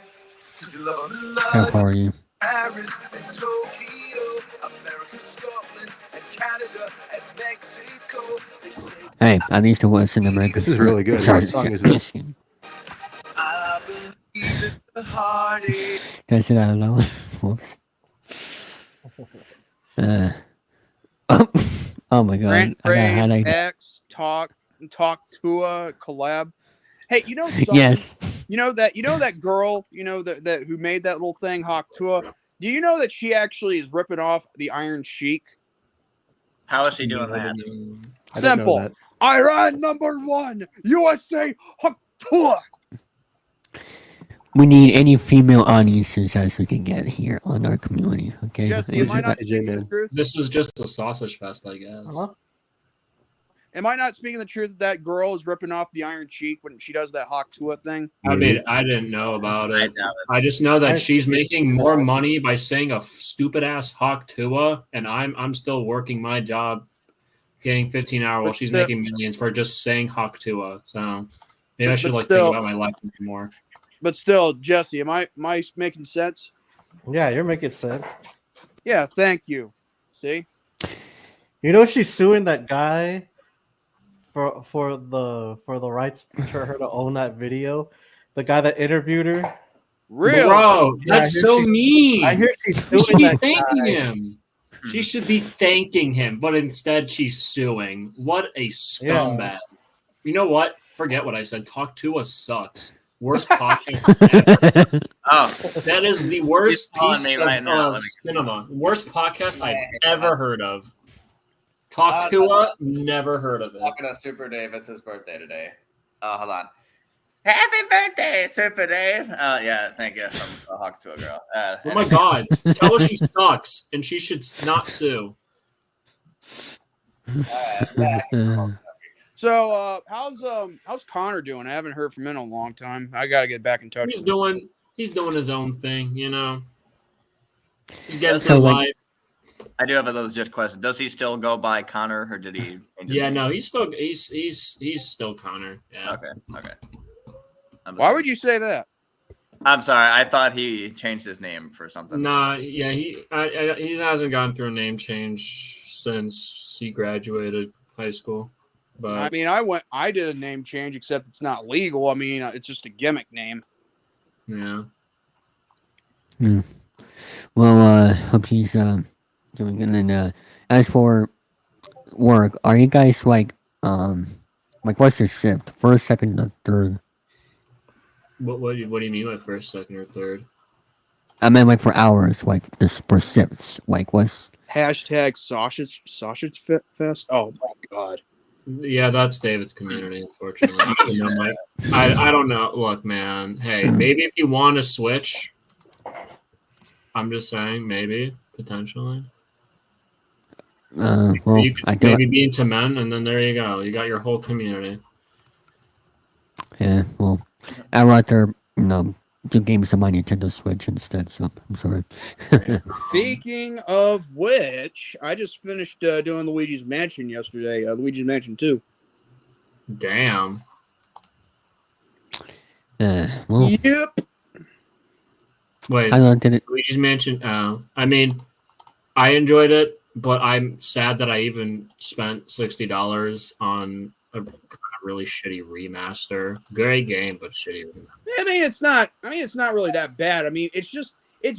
How far are you? Paris and Tokyo, America, Scotland, and Canada, and Mexico. They say Hey, I used to listen to American. This is really good. Sorry, What song is this? I believe in the Hardy. Did I say that alone? Whoops. Oh my god. Grant I got a Ray, headache. X, Talk to a collab. Hey, you know something? Yes. You know that girl, that who made that little thing, Hawk Tua. Do you know that she actually is ripping off the Iron Sheik? How is she doing that? I didn't know Simple. that. Iran #1, USA Hawk Tua. We need any female audiences as we can get here on our community. Okay. Jesse, am I not AJ, speaking the man. truth? This is just a sausage fest, I guess. Am I not speaking the truth that girl is ripping off the Iron Sheik when she does that Hawk Tua thing? I mean, I didn't know about it. doubt it. I just know that she's making more money by saying a stupid ass Hawk Tua, and I'm still working my job, getting 15 hours while she's making millions for just saying Hawk Tua. So maybe I should think about my life more. But still, Jesse, am I making sense? Yeah, you're making sense. Yeah, thank you. See? You know she's suing that guy for the rights for her to own that video. The guy that interviewed her. Really? Bro, Yeah, that's so mean. I hear she's She should suing be that thanking guy. him. She should be thanking him, but instead she's suing. What a scumbag. You know what? Forget what I said. Talk to us sucks. Worst podcast ever. Oh, That is the worst He's calling piece me of, right now. of cinema. Worst podcast I've ever heard of. Talk to us, never heard of it. talking to Super Dave. It's his birthday today. Hold on. Happy birthday, Super Dave. Yeah, thank you from the Hawk to a girl. Oh my god. Tell her she sucks and she should not sue. So, how's Connor doing? I haven't heard from him in a long time. I got to get back in touch. He's with him. doing his own thing, you know. He's getting So, his like- life. I do have a legit question. Does he still go by Connor, or did he? change his Yeah, name? no, he's still Connor. Yeah. Okay. Why would you say that? I'm sorry. I thought he changed his name for something. Nah, yeah, he hasn't gone through a name change since he graduated high school. But I mean, I did a name change, except it's not legal. I mean, it's just a gimmick name. yeah. Well, hope he's doing good. And then, as for work, are you guys like what's your shift? First, second, or third? What do you mean by first, second, or third? I meant like for hours, like this for shifts. Like what's Hashtag sausage fest. Oh my god. Yeah, that's David's community, unfortunately. I don't know. Look, man. Hey, maybe if you want to switch, I'm just saying, maybe potentially. well, You could I do. maybe be into men, and then there you go. You got your whole community. Yeah, well, I'd rather, do games on my Nintendo Switch instead, so I'm sorry. Speaking of which, I just finished doing Luigi's Mansion yesterday. Luigi's Mansion 2. Damn. Well, Yep. Wait, how long did it? Luigi's Mansion. I mean, I enjoyed it, but I'm sad that I even spent $60 on a kind of really shitty remaster. Great game, but shitty remaster. I mean, it's not. It's not really that bad. I mean, it's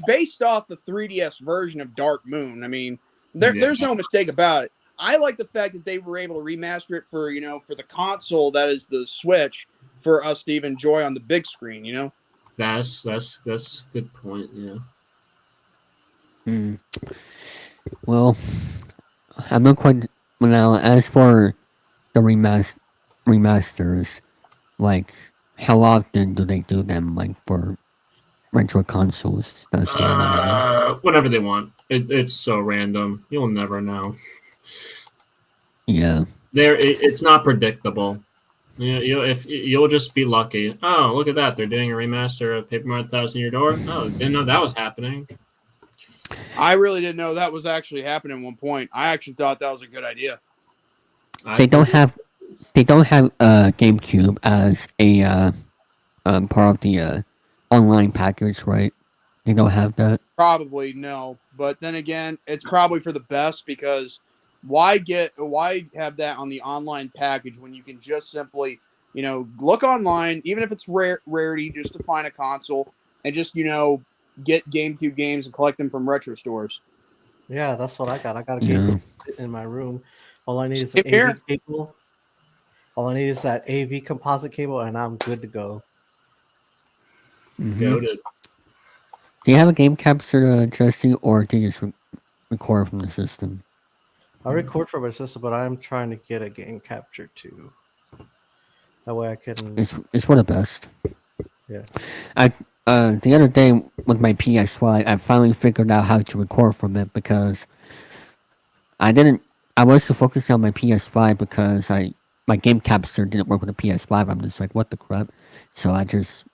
based off the 3DS version of Dark Moon. I mean, there's no mistake about it. I like the fact that they were able to remaster it for for the console that is the Switch for us to even enjoy on the big screen. That's a good point. Yeah. Well, I'm not quite. Well, now, as for the remasters, like, how often do they do them? Like, for retro consoles? That's what I want to know. Whenever they want. It's so random. You'll never know. Yeah. It's not predictable. If you'll just be lucky. Oh, look at that! They're doing a remaster of Paper Mario 1000 Year Door. Oh, didn't know that was happening. I really didn't know that was actually happening at one point. I actually thought that was a good idea. They don't have GameCube as a part of the online package, right? They don't have that. Probably no, but then again, it's probably for the best because why have that on the online package when you can just simply look online, even if it's rarity, just to find a console and just get GameCube games and collect them from retro stores. Yeah, that's what I got. I got a game sitting in my room. All I need is an AV cable. All I need is that AV composite cable, and I'm good to go. Goated. Do you have a game capture, Jesse, or do you just record from the system? I record from my system, but I'm trying to get a game capture too. That way I can. It's for the best. Yeah. The other day with my PS5, I finally figured out how to record from it because I was to focus on my PS5 because my game capture didn't work with the PS5. I'm just like, what the crap? So I just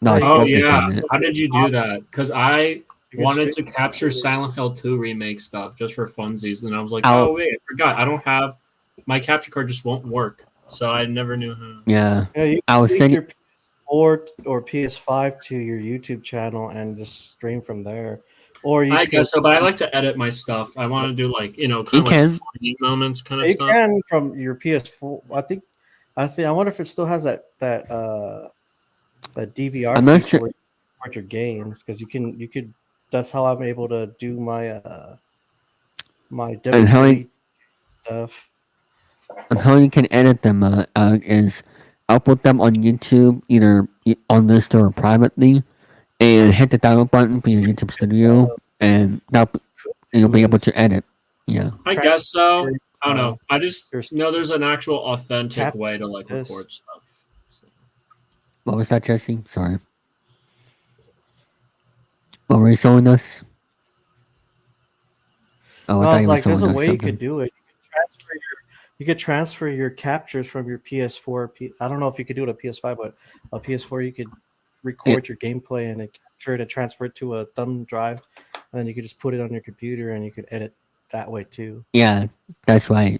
on it. How did you do that? Because I wanted to capture Silent Hill 2 remake stuff just for funsies, and I was like, oh wait, I forgot. I don't have my capture card, just won't work. So I never knew how. Yeah, I was thinking your PS4 or PS5 to your YouTube channel and just stream from there. Or I guess so, but I like to edit my stuff. I want to do kind of like funny moments kind of stuff. You can from your PS4. I wonder if it still has that DVR feature where you record your games, because you could. That's how I'm able to do my my WWE stuff. And how you can edit them is upload them on YouTube, either on list or privately, and hit the download button for your YouTube Studio, and you'll be able to edit. Yeah, I guess so. I don't know. I just know there's an actual authentic way to record stuff. So. What was that, Jesse? Sorry. What were you showing us? Oh, I was like, there's a way you could do it. You could transfer your captures from your PS4. I don't know if you could do it on PS5, but on PS4 you could record your gameplay and capture it and transfer it to a thumb drive, and then you could just put it on your computer and you could edit that way too. Yeah, that's what I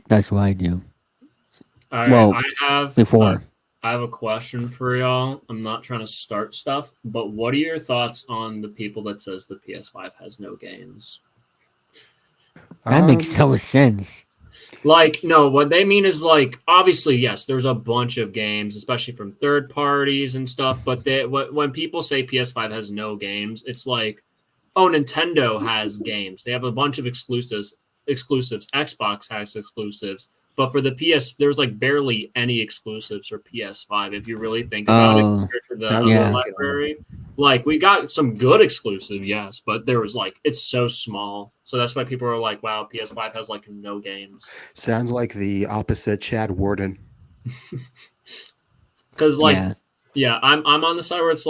do. I have a question for y'all. I'm not trying to start stuff, but what are your thoughts on the people that says the PS5 has no games? That makes no sense. No, what they mean is obviously, yes, there's a bunch of games, especially from third parties and stuff. But when people say PS5 has no games, it's like, oh, Nintendo has games. They have a bunch of exclusives. Xbox has exclusives. But for the PS, there's barely any exclusives for PS5 if you really think about it compared to the other library. We got some good exclusives, yes, but there was it's so small. So that's why people are like, wow, PS5 has no games. Sounds like the opposite Chad Warden. Because I'm on the side where it's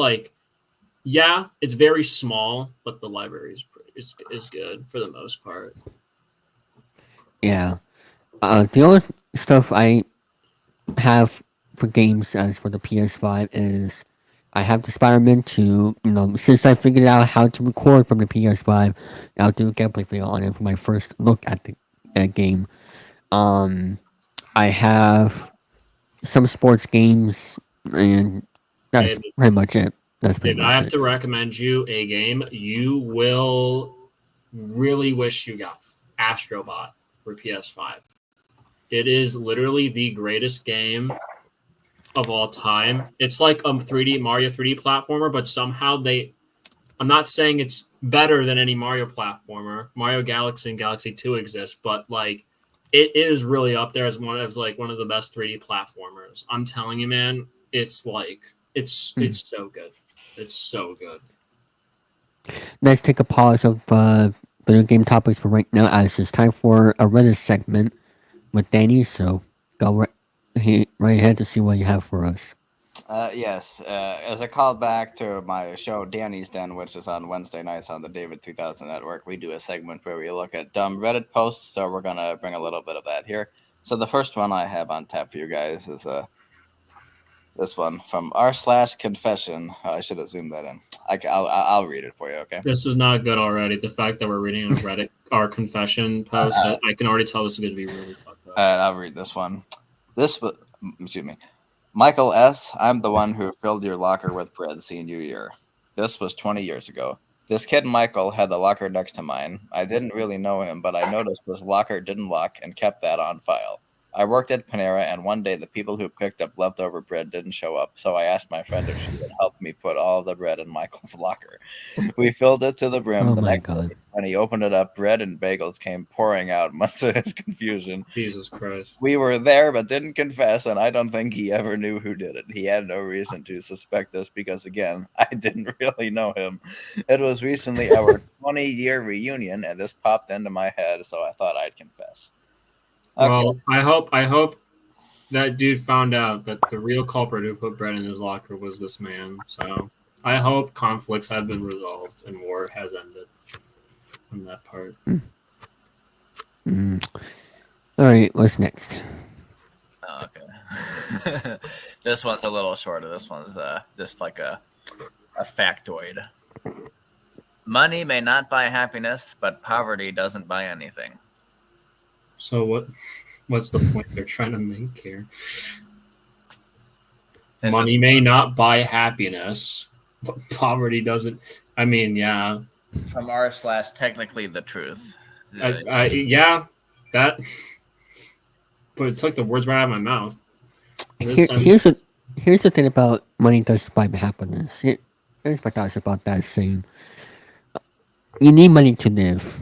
it's very small, but the library is good for the most part. Yeah. The only stuff I have for games as for the PS5 is I have the Spider-Man 2. Since I figured out how to record from the PS5, I'll do a gameplay video on it for my first look at the game. I have some sports games, and that's David, pretty much it. I have to recommend you a game you will really wish you got. Astrobot for PS5. It is literally the greatest game of all time. It's like 3D Mario 3D platformer, but somehow I'm not saying it's better than any Mario platformer. Mario Galaxy and Galaxy 2 exist, but like it is really up there as one of the best 3D platformers. I'm telling you, man, it's like it's so good. It's so good. Let's take a pause of video game topics for right now, as it's time for a Reddit segment with Danny. So go right ahead to see what you have for us. Yes. As a callback to my show Danny's Den, which is on Wednesday nights on the David 2000 Network, we do a segment where we look at dumb Reddit posts. So we're gonna bring a little bit of that here. So the first one I have on tap for you guys is this one from r/confession. I should have zoomed that in. I'll read it for you. Okay. This is not good already. The fact that we're reading a Reddit our confession post, I can already tell this is going to be really fucked up. I'll read this one. Excuse me. Michael S., I'm the one who filled your locker with bread senior year. This was 20 years ago. This kid Michael had the locker next to mine. I didn't really know him, but I noticed his locker didn't lock and kept that on file. I worked at Panera, and one day the people who picked up leftover bread didn't show up, so I asked my friend if she would help me put all the bread in Michael's locker. We filled it to the brim. Oh the my next God. day, when he opened it up, bread and bagels came pouring out, much to his confusion. Jesus Christ. We were there but didn't confess, and I don't think he ever knew who did it. He had no reason to suspect us because, again, I didn't really know him. It was recently our 20-year reunion, and this popped into my head, so I thought I'd confess. Okay. Well, I hope that dude found out that the real culprit who put bread in his locker was this man. So I hope conflicts have been resolved and war has ended on that part. All right, what's next? Okay. This one's a little shorter. This one's just like a factoid. Money may not buy happiness, but poverty doesn't buy anything. So what's the point they're trying to make here? Money may not buy happiness, but poverty doesn't. I mean, yeah. From r/technically the truth. Yeah, that. But it took the words right out of my mouth. Here's the thing about money does buy happiness. Here's my thoughts about that saying. You need money to live,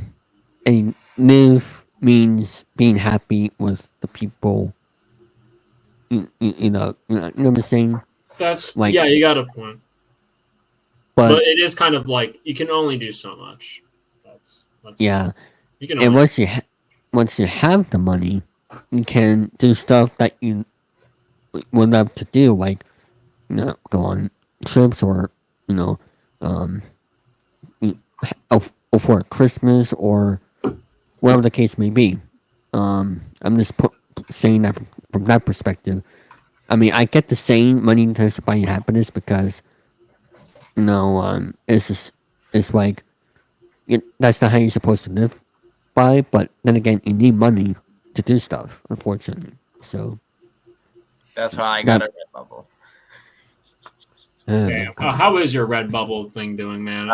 and live means being happy with the people. You know what I'm saying? That's like, yeah, you got a point. But it is kind of like you can only do so much. That's yeah. You can and once you have the money, you can do stuff that you would love to do, like go on trips or for Christmas or whatever the case may be. I'm just saying that from that perspective. I mean, I get the saying money does buy you happiness because it's like that's not how you're supposed to live by. But then again, you need money to do stuff, unfortunately. So that's why I got a Redbubble. Damn. How is your Redbubble thing doing, man?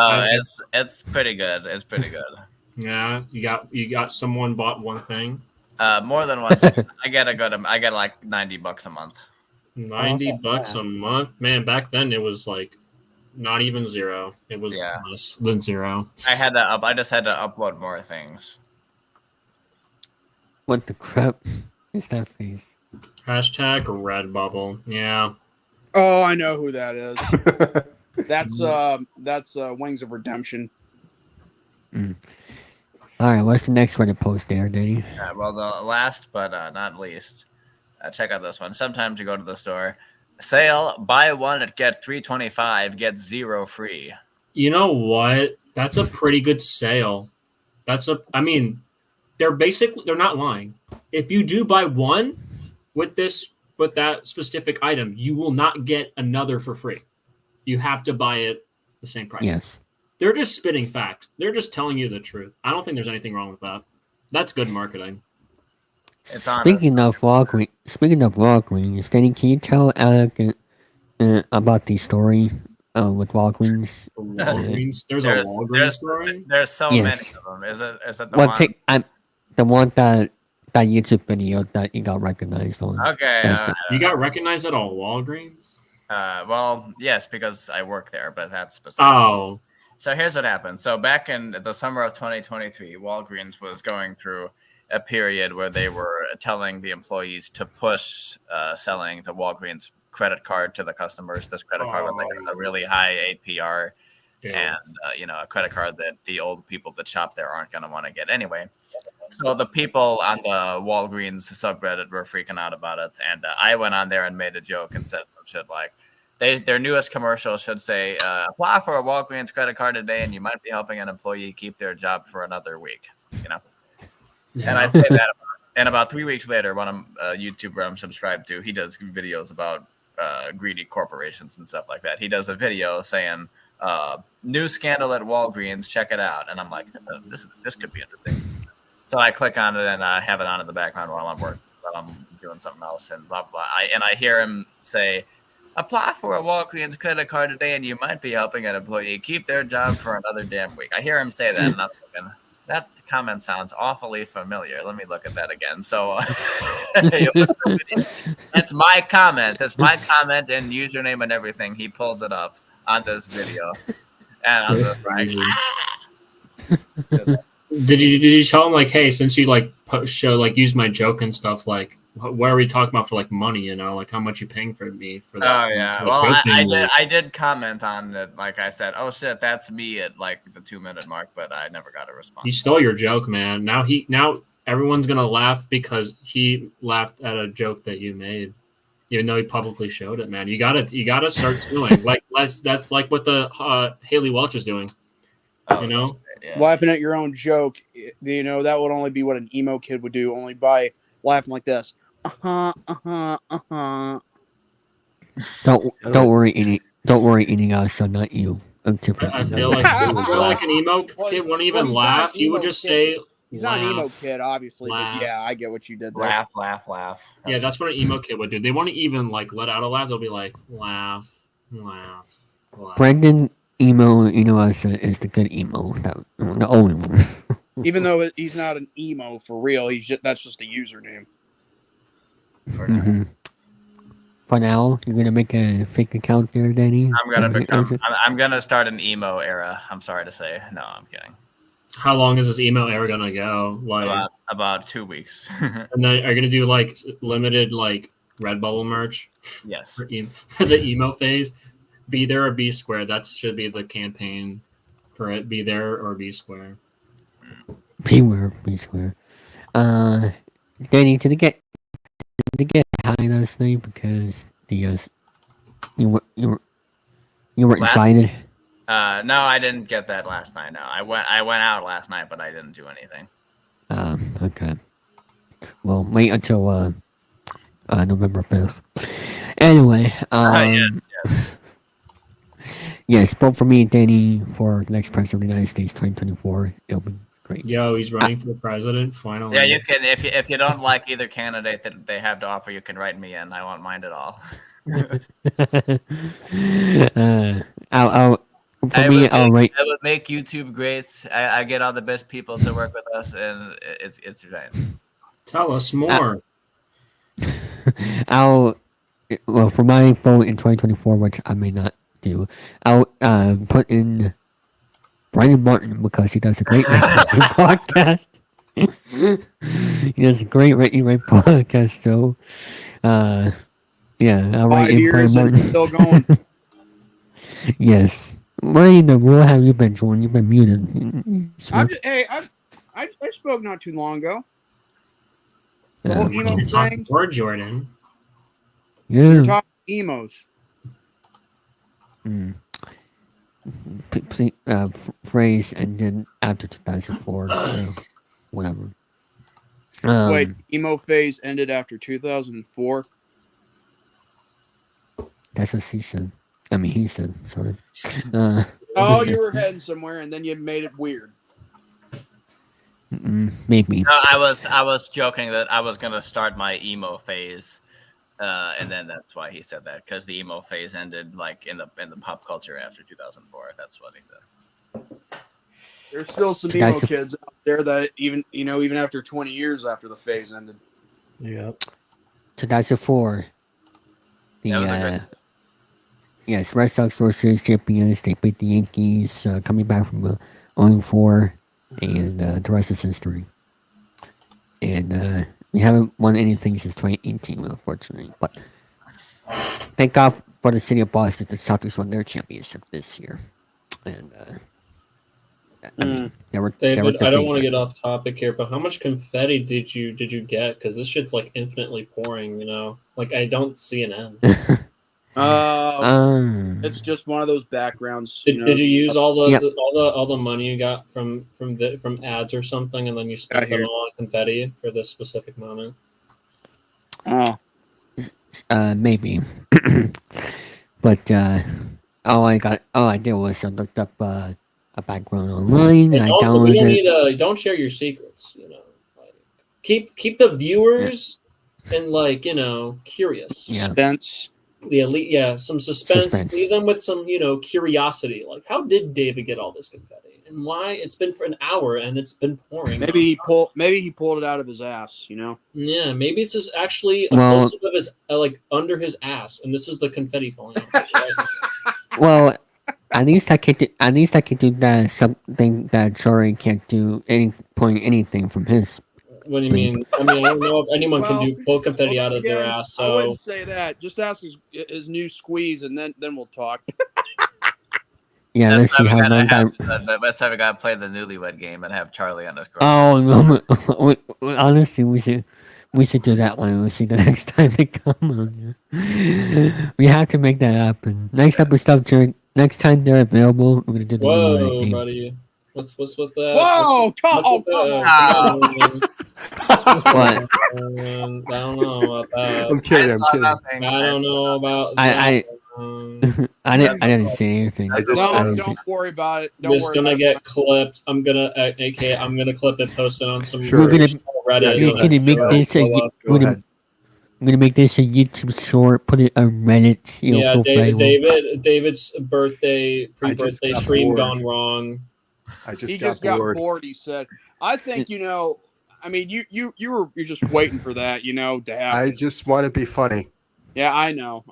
It's pretty good. It's pretty good. Yeah, you got someone bought one thing. More than one thing. I get like $90 a month. $90 a month, man. Back then it was like not even zero. It was less than zero. I just had to upload more things. What the crap is that face? Hashtag Redbubble. Yeah. Oh, I know who that is. That's Wings of Redemption. All right, what's the next Reddit post there, Danny? Well, the last but not least, check out this one. Sometimes you go to the store, sale, buy one and get $3.25, get 0 free. You know what? That's a pretty good sale. I mean, they're not lying. If you do buy one with this but that specific item, you will not get another for free. You have to buy it the same price. Yes. They're just spitting facts. They're just telling you the truth. I don't think there's anything wrong with that. That's good marketing. Speaking of Walgreens, Danny, can you tell Alec about the story with Walgreens? Walgreens? There's a Walgreens story? There's so Yes. many of them. Is it the Well, one? the one that YouTube video that you got recognized on. Okay. You got recognized at all Walgreens? Well, yes, because I work there, but that's beside. Oh. So here's what happened. So back in the summer of 2023, Walgreens was going through a period where they were telling the employees to push selling the Walgreens credit card to the customers. This credit card was like a really high APR, and a credit card that the old people that shop there aren't going to want to get anyway. So the people on the Walgreens subreddit were freaking out about it, and I went on there and made a joke and said some shit like, their newest commercial should say, apply for a Walgreens credit card today and you might be helping an employee keep their job for another week, Yeah. And I say that, and about 3 weeks later, one of YouTuber I'm subscribed to, he does videos about greedy corporations and stuff like that. He does a video saying, new scandal at Walgreens, check it out. And I'm like, this could be interesting. So I click on it and I have it on in the background while I'm doing something else and blah, blah. I hear him say, apply for a Walgreens credit card today and you might be helping an employee keep their job for another damn week. I hear him say that and I'm thinking, that comment sounds awfully familiar. Let me look at that again. So it's my comment. It's my comment and username and everything. He pulls it up on this video. And I'm just like, Did you tell him like, hey, since you like use my joke and stuff, like what are we talking about for like money, like how much you paying for me for that? Oh yeah. Well, I did comment on it. Like I said, oh shit, that's me at like the 2-minute mark, but I never got a response. You stole your joke, man. Now everyone's gonna laugh because he laughed at a joke that you made, even though he publicly showed it, man. You gotta start stealing. That's like what the Haley Welch is doing. Yeah. Laughing at your own joke, that would only be what an emo kid would do, only by laughing like this. Don't worry, Inigo, not you. I feel like an emo kid wouldn't even laugh. He would just say, he's not an emo kid, obviously, but yeah, I get what you did there. Laugh. Yeah, that's what an emo kid would do. They won't even like let out a laugh. They'll be like, laugh. Brendan emo is the good emo, the only one. Even though he's not an emo for real, that's just a username. Mm-hmm. For now, you're gonna make a fake account there, Danny. I'm gonna start an emo era. I'm sorry to say. No, I'm kidding. How long is this emo era gonna go? Like about 2 weeks. And then are you gonna do like limited like Redbubble merch? Yes. For the emo phase. Be there or be square. That should be the campaign for it. Be there or be square. Beware, be square. Danny, did it get high last night because you were invited? No, I didn't get that last night. No, I went out last night, but I didn't do anything. Okay. Well, wait until November 5th. Anyway, yes, vote for me, Danny, for the next president of the United States, 2024. It'll be great. Yo, he's running for president finally. Yeah, you can. If you don't like either candidate that they have to offer, you can write me in. I won't mind at all. I'll write. I would make YouTube great. I get all the best people to work with us, and it's fine. Tell us more. For my vote in 2024, which I may not do, I'll put in Brian Martin because he does a great podcast. He does a great Rating Right podcast. So, yeah, I'll write in Brian Martin. Still going. Yes. Where have you been, Jordan? You've been muted. I spoke not too long ago. The whole emo thing. Or Jordan. Yeah. You're talking emos. Phrase ended after 2004. So whatever. Wait, emo phase ended after 2004? That's what she said. I mean, he said. Sorry. Oh, you were heading somewhere, and then you made it weird. Maybe. No, I was joking that I was gonna start my emo phase, and then that's why he said that, because the emo phase ended like in the pop culture after 2004. That's what he said. There's still some emo kids out there that even after 20 years after the phase ended. Yep. 2004. Yes, Red Sox World Series champions. They beat the Yankees, coming back from 0-4, and the rest is history. And we haven't won anything since 2018, unfortunately. But thank God for the city of Boston, the Celtics won their championship this year. And I mean, David, I don't want to get off topic here, but how much confetti did you get? Because this shit's like infinitely pouring. Like I don't see an end. It's just one of those backgrounds. Did you use all the money you got from ads or something, and then you spent it all on confetti for this specific moment? Maybe. But all I did was I looked up a background online. And I downloaded it. Don't share your secrets. Like, keep the viewers and curious. Yeah. Suspense. The elite, some suspense. Leave them with some, curiosity. Like, how did David get all this confetti, and why? It's been for an hour and it's been pouring. Maybe he pulled it out of his ass. Yeah, maybe it's just actually a close-up of his under his ass, and this is the confetti falling out. Well, at least I could do that. Something that Jory can't do. Anything from his. What do you mean? I don't know if anyone can pull confetti out of their ass. So I wouldn't say that. Just ask his new squeeze, and then we'll talk. Yeah, let's see how long time. That's how we gotta play the Newlywed Game and have Charlie on his. Oh no! Honestly, we should do that one. We'll see the next time they come on. We have to make that happen. Next episode, next time they're available, we're gonna do the Newlywed Game. Buddy. What's with that? Whoa! Come on! What? I don't know about that. I'm kidding. I don't know about that. I didn't say anything. Don't worry about it. It's gonna get clipped. I'm gonna clip it, post it on some. We're gonna Reddit. I'm gonna make this a YouTube short. Put it on Reddit. David's pre-birthday stream gone wrong. He just got bored. He said, "I think you're just waiting for that, to happen." I just want to be funny. Yeah, I know.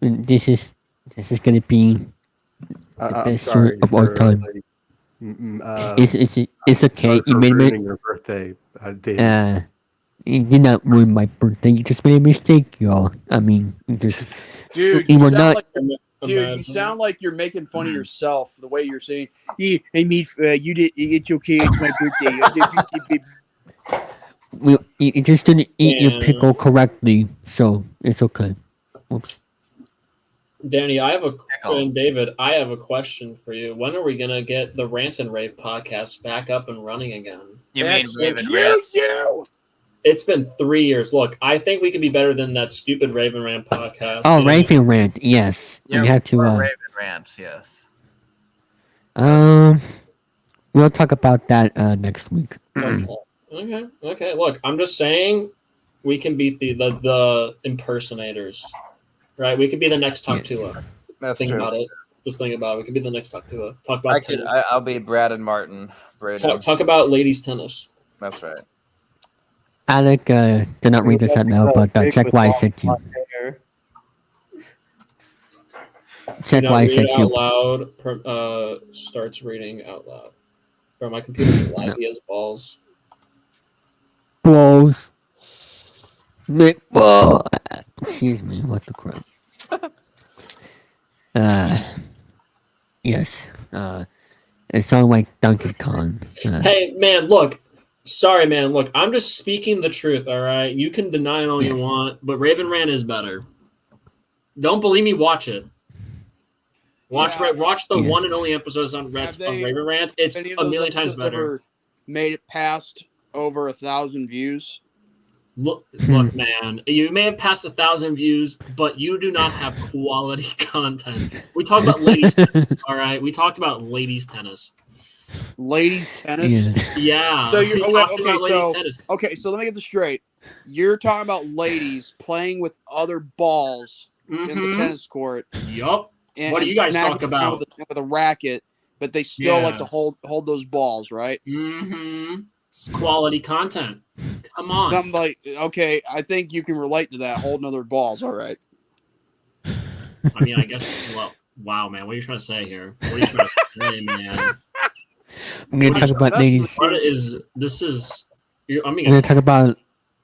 And this is gonna be the best short of all time. It's okay. You made it. Your birthday, David. You did not ruin my birthday. You just made a mistake, y'all. I mean, you sound like you're making fun of yourself the way you're saying. You did. It's okay. It's my birthday. You just didn't eat your pickle correctly, so it's okay. Oops. Danny, and David, I have a question for you. When are we gonna get the Rant and Rave podcast back up and running again? You mean Rave and Rant? It's been 3 years. Look, I think we can be better than that stupid Rave and Rant podcast. Oh, Rave and Rant, yes. Yeah, we have to. Rave and Rant, yes. We'll talk about that next week. Okay. Look, I'm just saying, we can beat the impersonators, right? We could be the next Talk Tua. Think about it. Just think about it. We could be the next Talk Tua. Talk about. I'll be Brad and Martin. Talk about ladies tennis. That's right. Alec did not read this out now, but check why I sent you. Check why I sent you. Out loud starts reading out loud. Bro, my computer's laggy as balls. Balls. Excuse me, what the crap. Yes. It sounded like Donkey Kong. Hey, man, look. Sorry, man. Look, I'm just speaking the truth, all right? You can deny it all you want, but Raven Rant is better. Don't believe me? Watch it. Watch the one and only episodes on Raven Rant. It's a million times better. Ever made it past over 1,000 views? Look, man, you may have passed 1,000 views, but you do not have quality content. We talked about ladies tennis, all right? We talked about ladies tennis. Ladies tennis? Yeah. So you're tennis. Okay, so let me get this straight. You're talking about ladies playing with other balls in the tennis court. Yup. And, what do you guys talk about? With a racket, but they still like to hold those balls, right? Mm-hmm. It's quality content. Come on. Something like, okay, I think you can relate to that, holding other balls, all right. I mean, I guess, well, wow, man, what are you trying to say here? What are you trying to say, man? I'm going to talk about ladies. What is, this is, I'm going to talk about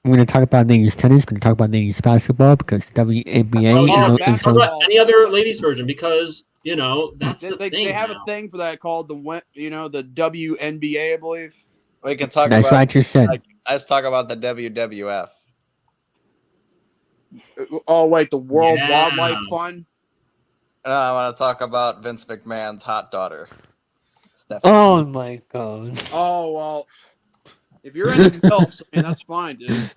We're going to talk about ladies tennis. We're going to talk about ladies basketball because WNBA is talk about any other ladies version because you know that's the thing. They have a thing for that called the WNBA, I believe. We can talk. That's about, what I just said. Let's talk about the WWF. Oh wait, the World Wildlife Fund. I want to talk about Vince McMahon's hot daughter. Stephanie. Oh my god. Oh well. If you're into MILFs, I mean, that's fine, dude.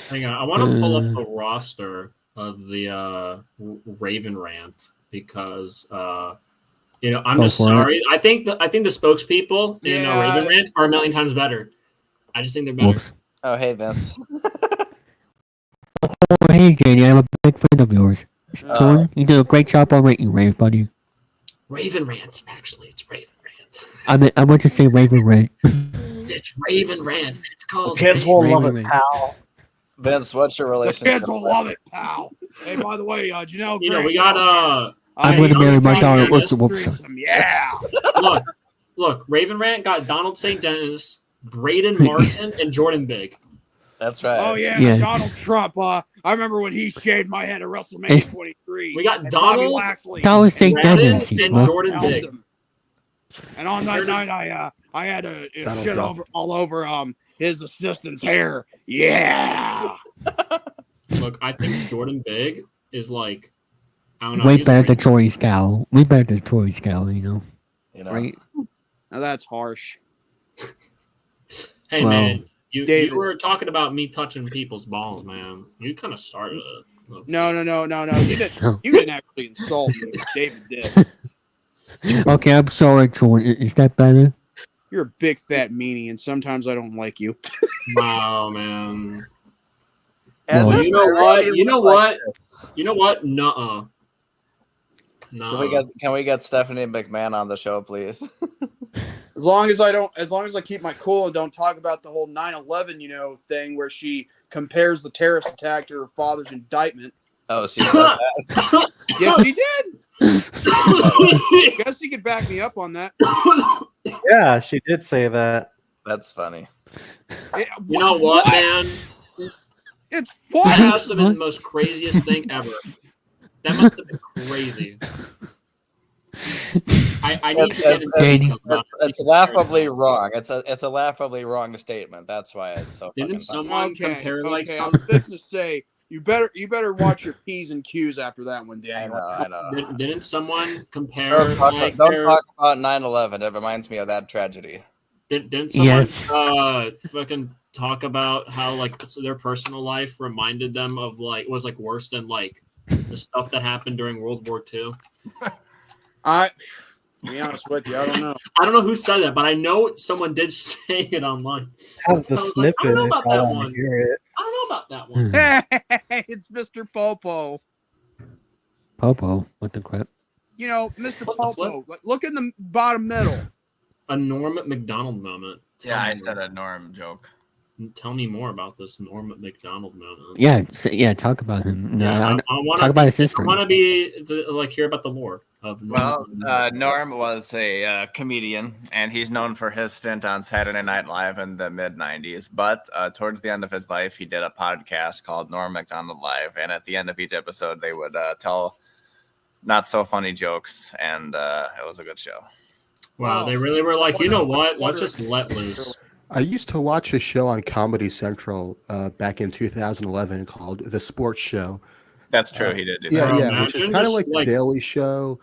Hang on, I want to pull up the roster of the Raven Rant because you know I'm just sorry. I think the spokespeople in Raven Rant are a million times better. I just think they're better. Whoops. Oh hey Vince. Oh hey JD, I'm a big fan of yours. You did a great job on rating, Rave, buddy. Raven Rant, actually, it's Raven Rant. I want to say Raven Rant. It's Raven Rant. It's called. The kids will love it, pal. Vince, what's your relationship? The kids will love it, pal. Hey, by the way, Janelle, you know we got I'm going to marry my daughter. Yeah. Look, Raven Rant got Donald St. Dennis, Braden Martin, and Jordan Big. That's right. Oh yeah. Donald Trump. I remember when he shaved my head at WrestleMania 23. We got Donald St. Dennis and Jordan Big. And on that night, I had to shit all over his assistant's hair. Yeah. Look, I think Jordan Big is like, I don't know. Way better than Tori Scowl. Way better than Tori Scowl, you know. Right? Now that's harsh. Hey man, you were talking about me touching people's balls, man. You kind of started it. No. You didn't actually insult me. David did. Okay, I'm sorry, Jordan. Is that better? You're a big fat meanie, and sometimes I don't like you. Wow, man. Well, you know what? Nuh-uh. Can we get Stephanie McMahon on the show, please? As long as I keep my cool and don't talk about the whole 9/11, thing where she compares the terrorist attack to her father's indictment. Oh, she did that? Yes, she did. Guess you could back me up on that. Yeah, she did say that. That's funny. You know what, man? It's funny. That must have been the most craziest thing ever. That must have been crazy. I need to get it's laughably wrong. It's a laughably wrong statement. That's why it's so. Didn't someone compare like? I was fixing to say you better watch your P's and Q's after that one, Daniel. I know. Didn't someone compare? Don't talk about 9/11. It reminds me of that tragedy. Didn't someone fucking talk about how like their personal life reminded them of was worse than the stuff that happened during World War II? To be honest with you, I don't know. I don't know who said that, but I know someone did say it online. Have the snippet. I don't know about that one. I don't know about that one. Hey, it's Mr. Popo. Popo? What the crap? Mr. Popo. Look in the bottom middle. A Norm McDonald moment. I said a Norm joke. Tell me more about this Norm McDonald moment. Yeah, talk about him. I talk about his history. I want to hear about the lore of Norm. Norm was a comedian, and he's known for his stint on Saturday Night Live in the mid-'90s. But towards the end of his life, he did a podcast called Norm McDonald Live, and at the end of each episode, they would tell not so funny jokes, and it was a good show. Wow, they really were like, you know what? Let's just let loose. I used to watch a show on Comedy Central back in 2011 called The Sports Show. That's true. He did do that. Yeah, which is kind of like The Daily Show,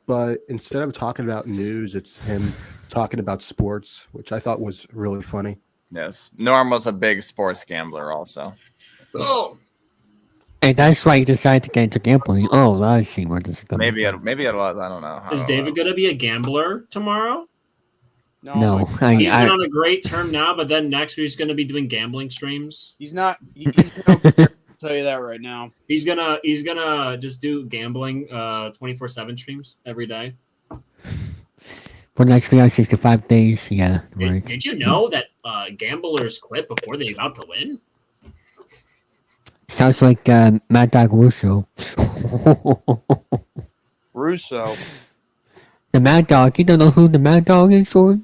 but instead of talking about news, it's him talking about sports, which I thought was really funny. Yes, Norm was a big sports gambler also. Oh, And that's why you decided to get into gambling. Oh, I see where this is coming Maybe from. it was. I don't know. is David going to be a gambler tomorrow? No, He's been on a great term now, but then next week he's going to be doing gambling streams. He's not. He's no good. I'll tell you that right now. He's gonna just do gambling 24/7 streams every day. For the next 365 days, yeah. Right. Did you know that gamblers quit before they're about to win? Sounds like Mad Dog Russo. Russo. The Mad Dog. You don't know who the Mad Dog is, or?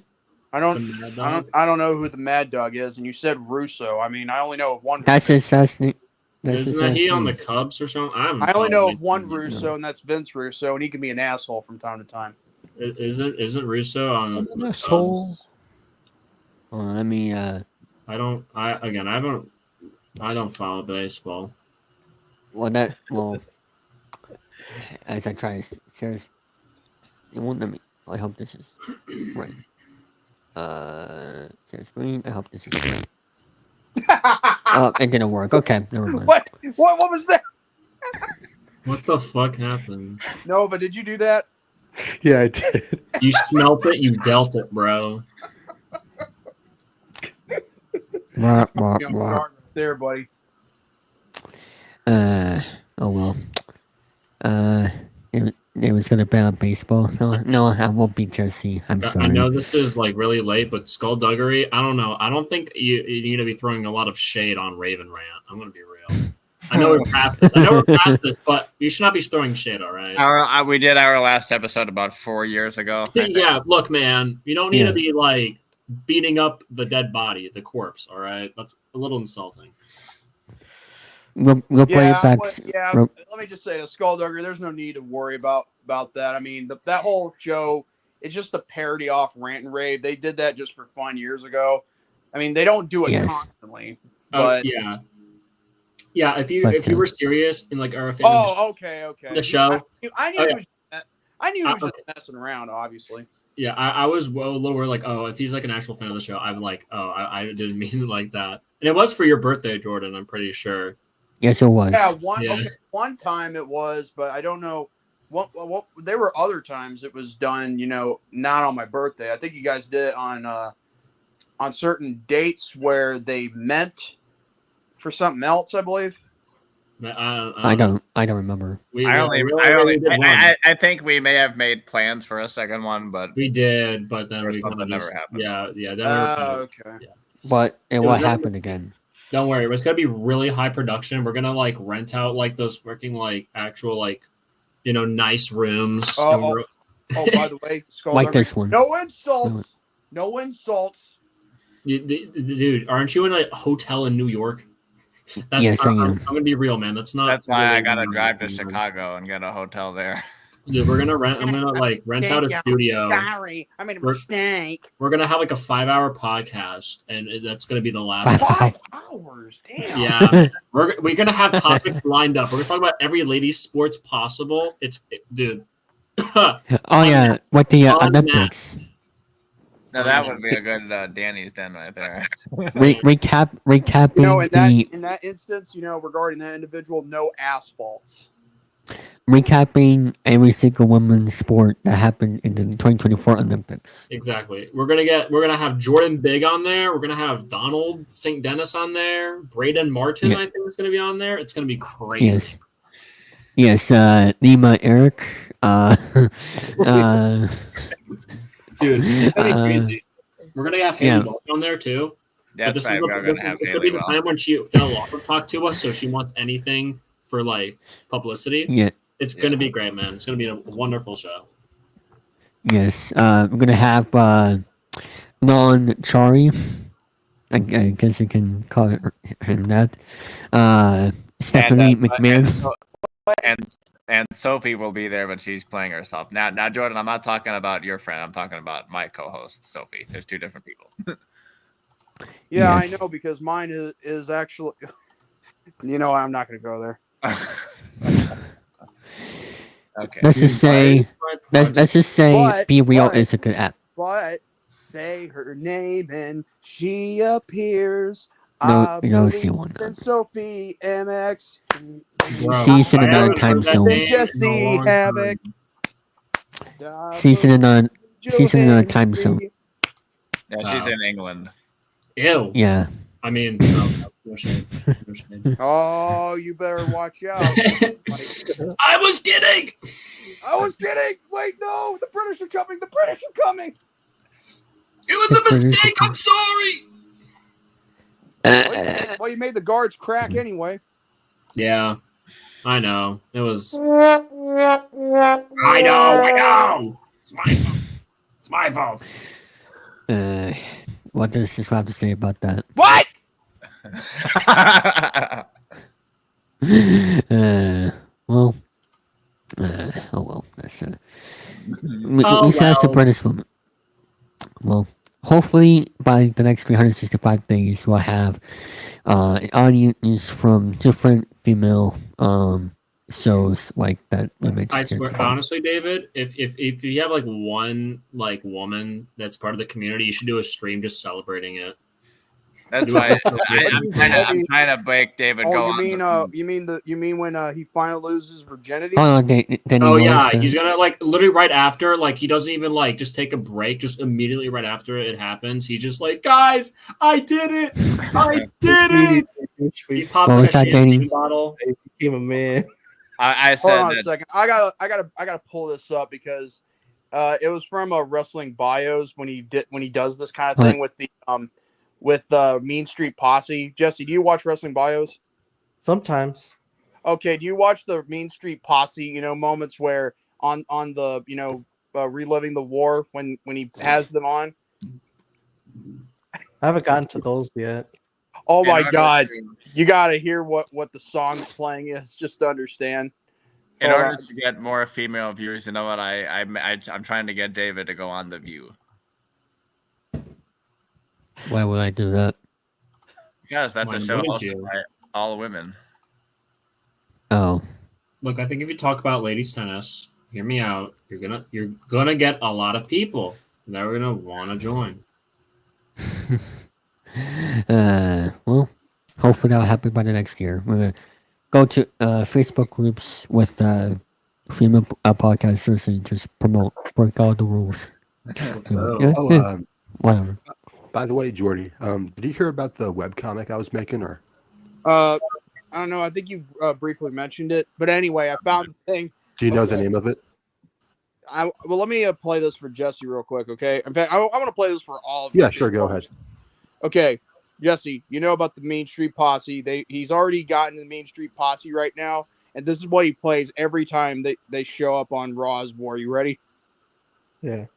I don't know who the Mad Dog is, and you said Russo. I mean, I only know of one. That's his last name. Isn't he on the Cubs or something? I only know of one Russo, and that's Vince Russo, and he can be an asshole from time to time. Isn't Russo on the asshole? Cubs? Well, let me. I don't follow baseball. Well, as I try to share this, it won't let me. I hope this is right. Share screen. I hope this is right. Oh, it didn't work. Okay, never mind. What was that? What the fuck happened? No, but did you do that? Yeah, I did. You smelt it. You dealt it, bro. There, buddy. Oh well. It was gonna be on baseball. No, I won't be Jesse. I'm sorry. I know this is like really late, but skullduggery. I don't know. I don't think you need to be throwing a lot of shade on Raven Rant. I'm gonna be real. I know we're past this. But you should not be throwing shade. All right. We did our last episode about 4 years ago. Yeah. Look, man, you don't need to be like beating up the dead body, the corpse. All right, that's a little insulting. We'll play it back. Let me just say, the Skulldugger, there's no need to worry about that. I mean, that whole show is just a parody off Rant and Rave. They did that just for fun years ago. I mean, they don't do it constantly. But yeah. If you were serious in like our okay. The show, I knew he was just messing around. Obviously. Yeah, I was lower. Like, if he's like an actual fan of the show, I'm like, I didn't mean it like that. And it was for your birthday, Jordan. I'm pretty sure. Yes, it was. Yeah, one time it was, but I don't know. What there were other times it was done. Not on my birthday. I think you guys did it on certain dates where they meant for something else. I believe. I don't remember. I think we may have made plans for a second one, but we did. But then something never happened. Yeah. Okay. Yeah. But what happened again? Don't worry, it's gonna be really high production. We're gonna like rent out like those freaking like actual like nice rooms. By the way, like this one. No insults. No insults. Dude, aren't you in a hotel in New York? Yes, I am. I'm gonna be real, man. That's why I gotta drive to Chicago and get a hotel there. Dude, I'm gonna rent out a studio. Sorry, I made a mistake. We're gonna have like a 5-hour podcast, and that's gonna be the last 5 hours. Damn. Yeah, we're gonna have topics lined up. We're gonna talk about every ladies' sports possible. Dude. Oh yeah, what the Olympics? No, that would be a good Danny's Den right there. Recapping. In that instance, regarding that individual, no asphalts. Recapping every single women's sport that happened in the 2024 Olympics. Exactly. We're gonna have Jordan Big on there. We're gonna have Donald St. Dennis on there. Braden Martin, I think, is gonna be on there. It's gonna be crazy. Yes. Lima Eric. Dude, it's gonna be crazy. We're gonna have Haley Welch on there too. That's right. We're gonna have Haley Welch. The time when she fell off and talked to us, so she wants anything for like publicity. Yeah. It's gonna be great, man. It's gonna be a wonderful show. Yes. We're gonna have Non Chari. I guess you can call him that. Stephanie McMahon. And Sophie will be there, but she's playing herself. Now, Jordan, I'm not talking about your friend. I'm talking about my co-host, Sophie. There's two different people. Yeah, yes. I know, because mine is actually. I'm not going to go there. Okay. Let's just say, Be Real is a good app. But say her name and she appears. No, I no, she believe won't. in Sophie MX. Bro, Season I of nine haven't time heard that zone. name in a Jesse long Havoc. time. Season of nine. Season of nine time zone. Yeah, she's in England. Ew. Yeah. I mean, no shade. No shade. Oh, you better watch out. I was kidding. I was kidding. Wait, no, the British are coming. The British are coming. It was a mistake. I'm sorry. Well, you made the guards crack anyway. Yeah, I know. It was. I know. It's my fault. What does this have to say about that? What? Well, oh well, that's we still have the British woman. Well, hopefully by the next 365 days, we'll have an audience from different female shows like that we mentioned. I swear, honestly, David, if you have like one like woman that's part of the community, you should do a stream just celebrating it. That's why I'm trying to break David. Oh, you mean when he finally loses virginity? Oh, he's gonna like literally right after, like he doesn't even like just take a break, just immediately right after it happens, he's just like, guys, I did it, I did it. He popped a champagne bottle. He became a man. I said. Hold on a second. I gotta pull this up because it was from Wrestling Bios when he does this kind of thing with the Mean Street Posse. Jesse, do you watch Wrestling Bios? Sometimes. Okay, do you watch the Mean Street Posse? Moments where on the reliving the war when he has them on. I haven't gotten to those yet. Oh my God! You got to hear what the song's playing is just to understand. In order to get more female viewers, you know what? I'm trying to get David to go on The View. Why would I do that? Because that's a show hosted by all women. Oh. Look, I think if you talk about ladies tennis, hear me out. You're gonna get a lot of people that are gonna want to join. Well, hopefully that'll happen by the next year. We're gonna go to Facebook groups with female podcasters and just break all the rules. So, whatever. By the way, Jordy, did you hear about the webcomic I was making? Or I don't know. I think you briefly mentioned it, but anyway, I found the thing. Do you know the name of it? Well, let me play this for Jesse real quick, okay? In fact, I want to play this for all of you. Yeah, sure. Go ahead. Okay, Jesse, you know about the Mean Street Posse. He's already gotten the Mean Street Posse right now, and this is what he plays every time they show up on Raw's War. You ready? Yeah.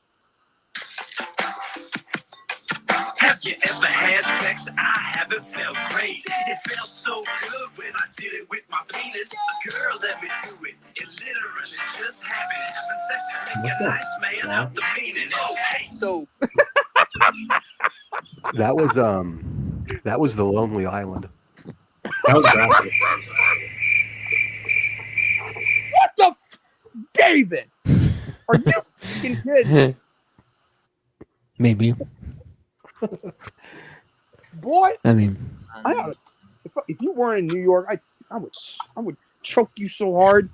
Have you ever had sex? I haven't felt great. It felt so good when I did it with my penis. A girl let me do it. It literally just happened. Having sex to make a nice man out the meaning. Okay, so that was the Lonely Island. That was graphic. What the David? Are you fucking kidding? Maybe. Boy, I mean, if you weren't in New York, I would choke you so hard.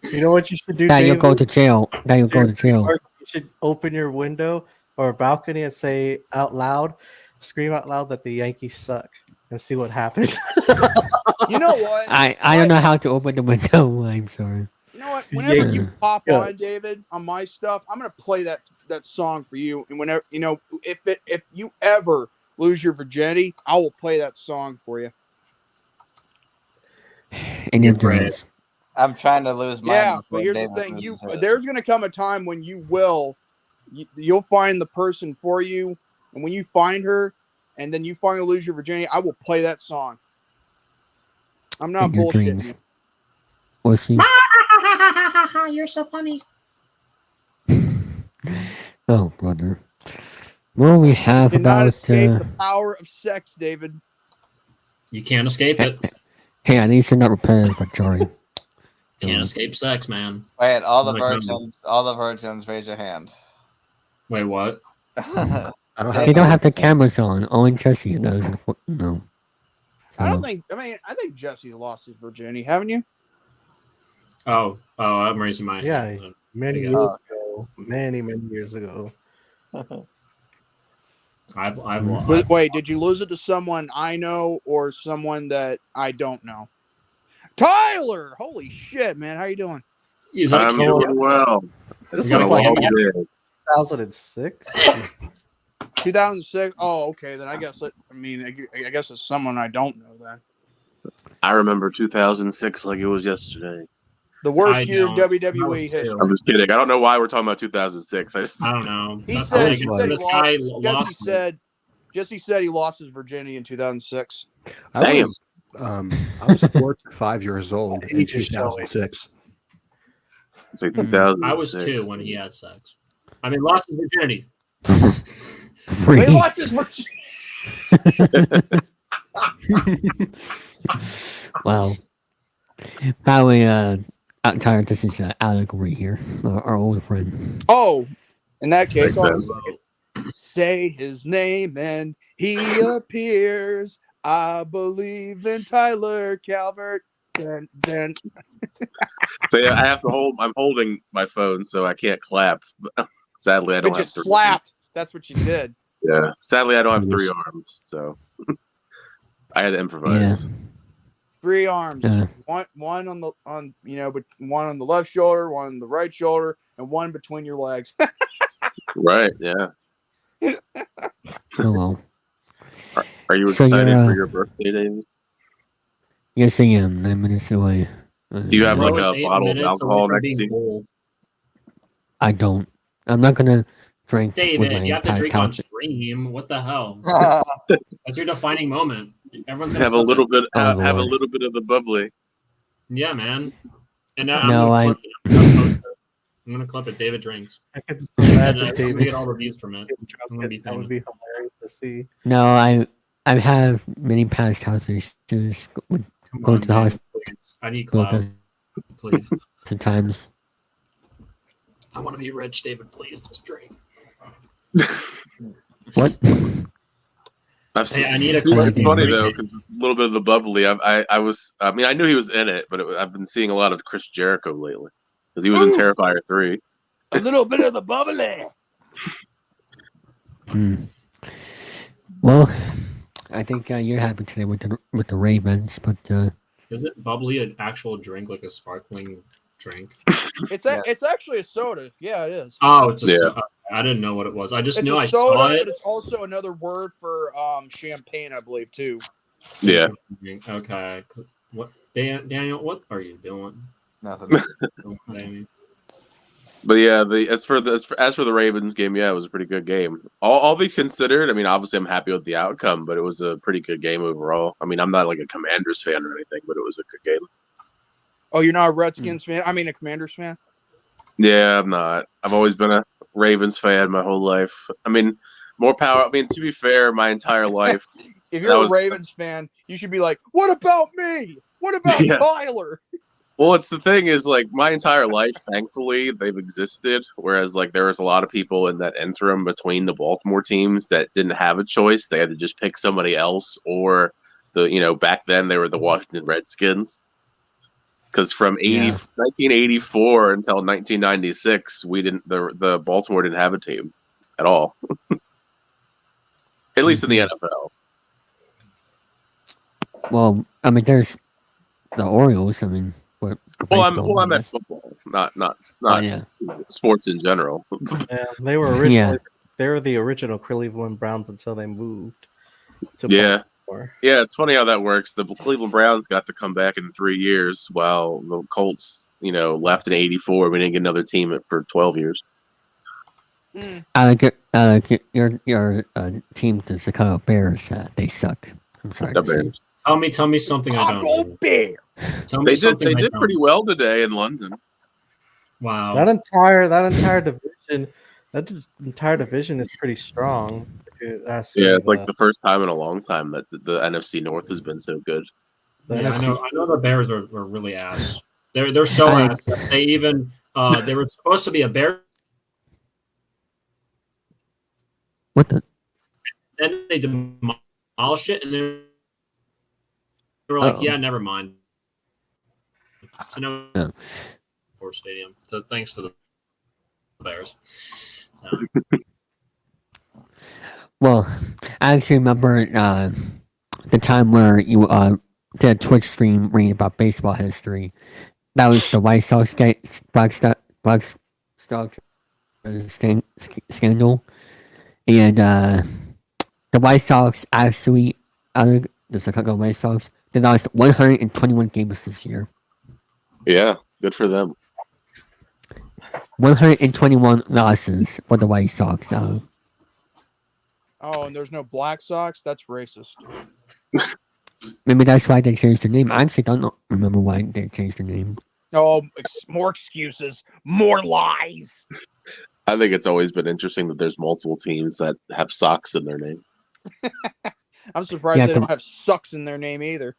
You know what you should do? Now you'll David? go to jail. Now you'll go to jail. You should open your window or balcony and say out loud, scream out loud that the Yankees suck, and see what happens. You know what? I don't know how to open the window. I'm sorry. You know what? Whenever you pop on, David, on my stuff, I'm gonna play that song for you. And whenever if you ever lose your virginity, I will play that song for you. And your dreams. I'm trying to lose mine. Yeah, but here's the thing: there's gonna come a time when you'll find the person for you, and when you find her, and then you finally lose your virginity, I will play that song. I'm not bullshitting you. We'll see. You're so funny. Oh, brother. Well, we have you cannot about escape the power of sex, David. You can't escape it. Hey, at least you're not repetitive, but Jory. Can't escape sex, man. Wait, all the virgins, raise your hand. Wait, what? They don't have the cameras on. Only Jesse does. No. So, I think Jesse lost his virginity, haven't you? Oh, I'm raising my Yeah, hand. many years ago. Many years ago. I've Wait, did you lose it to someone I know or someone that I don't know? Tyler! Holy shit, man. How you doing? Is that a I'm kid? doing well. This It's been is a like long back day. in 2006. 2006? Oh, okay. Then I guess I guess it's someone I don't know then. I remember 2006 like it was yesterday. The worst I year in don't. WWE history. I'm just kidding. I don't know why we're talking about 2006. I don't know. He That's said, like, he said he this guy lost. lost it. Jesse said he lost his virginity in 2006. Damn. I was 4 to 5 years old in He's just showing. 2006. Say 2006. I was 2 when he had sex. I mean, lost his virginity. He lost his virginity. Wow. By the way, Tyler, this is Allegory here, our old friend. Oh, in that case, Makes I was like, say his name and he appears. I believe in Tyler Calvert. Then. So yeah, I have to hold. I'm holding my phone, so I can't clap. Sadly, I don't But you have 3 slapped. That's what you did. Yeah. Sadly, I don't have 3 arms, so I had to improvise. Yeah. 3 arms. One on the but one on the left shoulder, one on the right shoulder, and one between your legs. Right. Yeah. Oh well. Are you So excited you're, for your birthday, David? Yes, I am. 9 minutes away. Do you have Bro, like it's a 8 bottle of minutes away alcohol from next being to you? old. I don't. I'm not gonna drink with David, my you have to past drink on house. stream. What the hell? That's your defining moment. Everyone's gonna Have a clip little it. bit. Oh, Have a Lord. little bit of the bubbly. Yeah, man. And No, I'm gonna clip it. I'm gonna clip it. David drinks. I can just And imagine I'm gonna David get all reviews from it. I'm gonna be that would famous. be hilarious to see. No, I have many past house issues. Come Go on, to the man, hospital please. I need clout, please. sometimes. I want to be rich, David. Please, just drink. What? Hey, I need a It's clip. funny though, because a little bit of the bubbly. I was. I mean, I knew he was in it, but I've been seeing a lot of Chris Jericho lately because he was in Terrifier 3. A little bit of the bubbly. Well, I think you're happy today with the Ravens, but Is it bubbly an actual drink, like a sparkling drink? It's actually a soda. Yeah, it is. Oh, it's a Yeah. soda. I didn't know what it was. I just It's knew a I soda, saw it. but it's also another word for champagne, I believe, too. Yeah. Okay. What, Daniel? What are you doing? Nothing. But yeah, as for the Ravens game, yeah, it was a pretty good game. All things considered, I mean, obviously I'm happy with the outcome, but it was a pretty good game overall. I mean, I'm not like a Commanders fan or anything, but it was a good game. Oh, you're not a Redskins fan? I mean, a Commanders fan? Yeah, I'm not. I've always been a Ravens fan my whole life. I mean, more power. I mean, to be fair, my entire life. If you're a Ravens fan, you should be like, what about me? What about Yeah. Tyler? Well, it's the thing is, like, my entire life, thankfully, they've existed. Whereas, like, there was a lot of people in that interim between the Baltimore teams that didn't have a choice. They had to just pick somebody else, or back then they were the Washington Redskins. Because from 1984 until 1996, the Baltimore didn't have a team at all. At least in the NFL. well, I mean, there's the Orioles. I mean, Well, baseball, I'm I at guess. football, not yeah. sports in general. Yeah, they were originally they were the original Cleveland Browns until they moved to Baltimore. Yeah, it's funny how that works. The Cleveland Browns got to come back in 3 years, while the Colts, left in '84. We didn't get another team for 12 years. Alec, your team, the Chicago Bears, they suck. I'm sorry to say. Tell me something I don't know. Bear. Tell me something They I did don't pretty well today in London. Wow. That entire division is pretty strong. Yeah, it's like the first time in a long time that the NFC North has been so good. Yeah, I know the Bears are really ass. They're so ass. They even they were supposed to be a Bear. What the? then they demolished it, and they were like, "Yeah, never mind." So now, Ford Stadium. So thanks to the Bears. So. Well, I actually remember the time where you did a Twitch stream reading about baseball history. That was the White Sox Black Sox scandal, and the White Sox actually, the Chicago White Sox, they lost 121 games this year. Yeah, good for them. 121 losses for the White Sox. Oh, and there's no Black Sox? That's racist. Maybe that's why they changed the name. I actually don't remember why they changed the name. Oh, more excuses, more lies. I think it's always been interesting that there's multiple teams that have Sox in their name. I'm surprised they don't have sucks in their name either.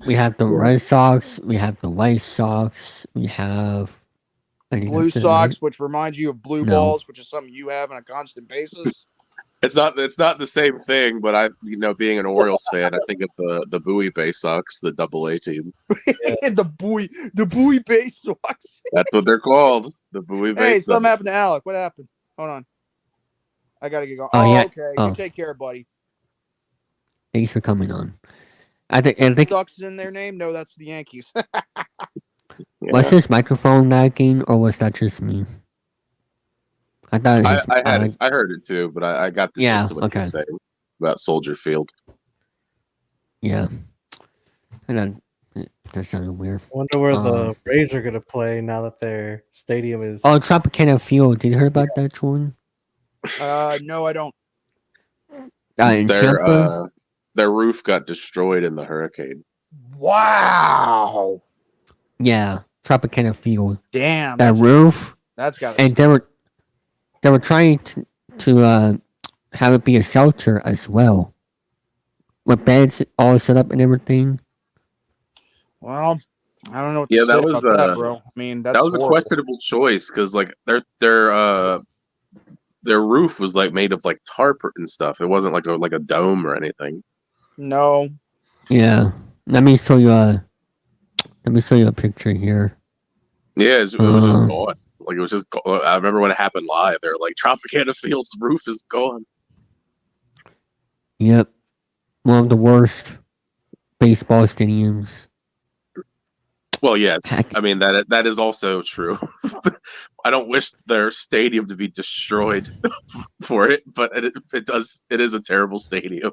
We have the Red Sox. We have the White Sox. We have Blue Sox, which reminds you of blue balls, which is something you have on a constant basis. It's not the same thing, but being an Orioles fan, I think of the Bowie Bay Sox, the AA team. the Bowie Bay Sox. That's what they're called. The Bowie Bay Sox. Hey, something happened to Alec. What happened? Hold on. I gotta get going. Yeah. Okay. You take care, buddy. Thanks for coming on. I think Sox in their name? No, that's the Yankees. Was his microphone lagging, or was that just me? I thought I heard it too, but I got the gist of what you were saying about Soldier Field. Yeah, and that sounded weird. I wonder where the Rays are gonna play now that their stadium is. Oh, Tropicana Field. Did you hear about that, Jordan? No, I don't. In Tampa? Their roof got destroyed in the hurricane. Wow. Yeah, Tropicana Field. Damn. That roof. That's got. And they were trying to have it be a shelter as well, with beds all set up and everything. Well, I don't know what to say about that, bro. I mean, that was a questionable choice because like their roof was like made of like tarp and stuff. It wasn't like a dome or anything. No. Yeah. Let me show you a picture here. Yeah, it was just gone. Like it was just. I remember when it happened live. They're like, Tropicana Field's roof is gone. Yep, one of the worst baseball stadiums. Well, yes. I mean that is also true. I don't wish their stadium to be destroyed for it, but it does. It is a terrible stadium.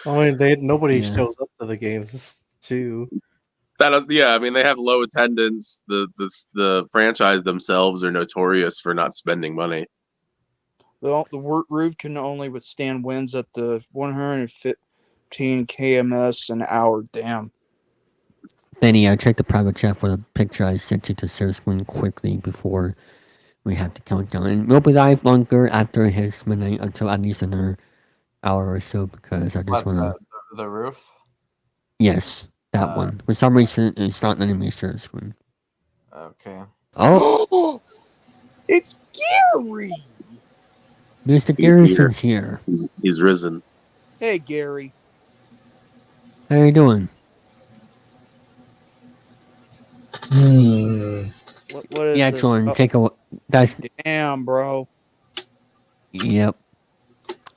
I mean, nobody shows up to the games too. I mean, they have low attendance. The franchise themselves are notorious for not spending money. The roof can only withstand winds at the 115 kms an hour. Damn. Benny, I checked the private chat for the picture I sent you to share screen quickly before we have to count down. And we'll be live longer after it hits midnight until at least another hour or so because I just want to. The roof? Yes, that one. For some reason, it's not letting me share screen. Okay. Oh! It's Gary! Mr. Garrison's here. He's risen. Hey, Gary. How you doing? What is this? Jordan, take a. That's damn, bro. Yep.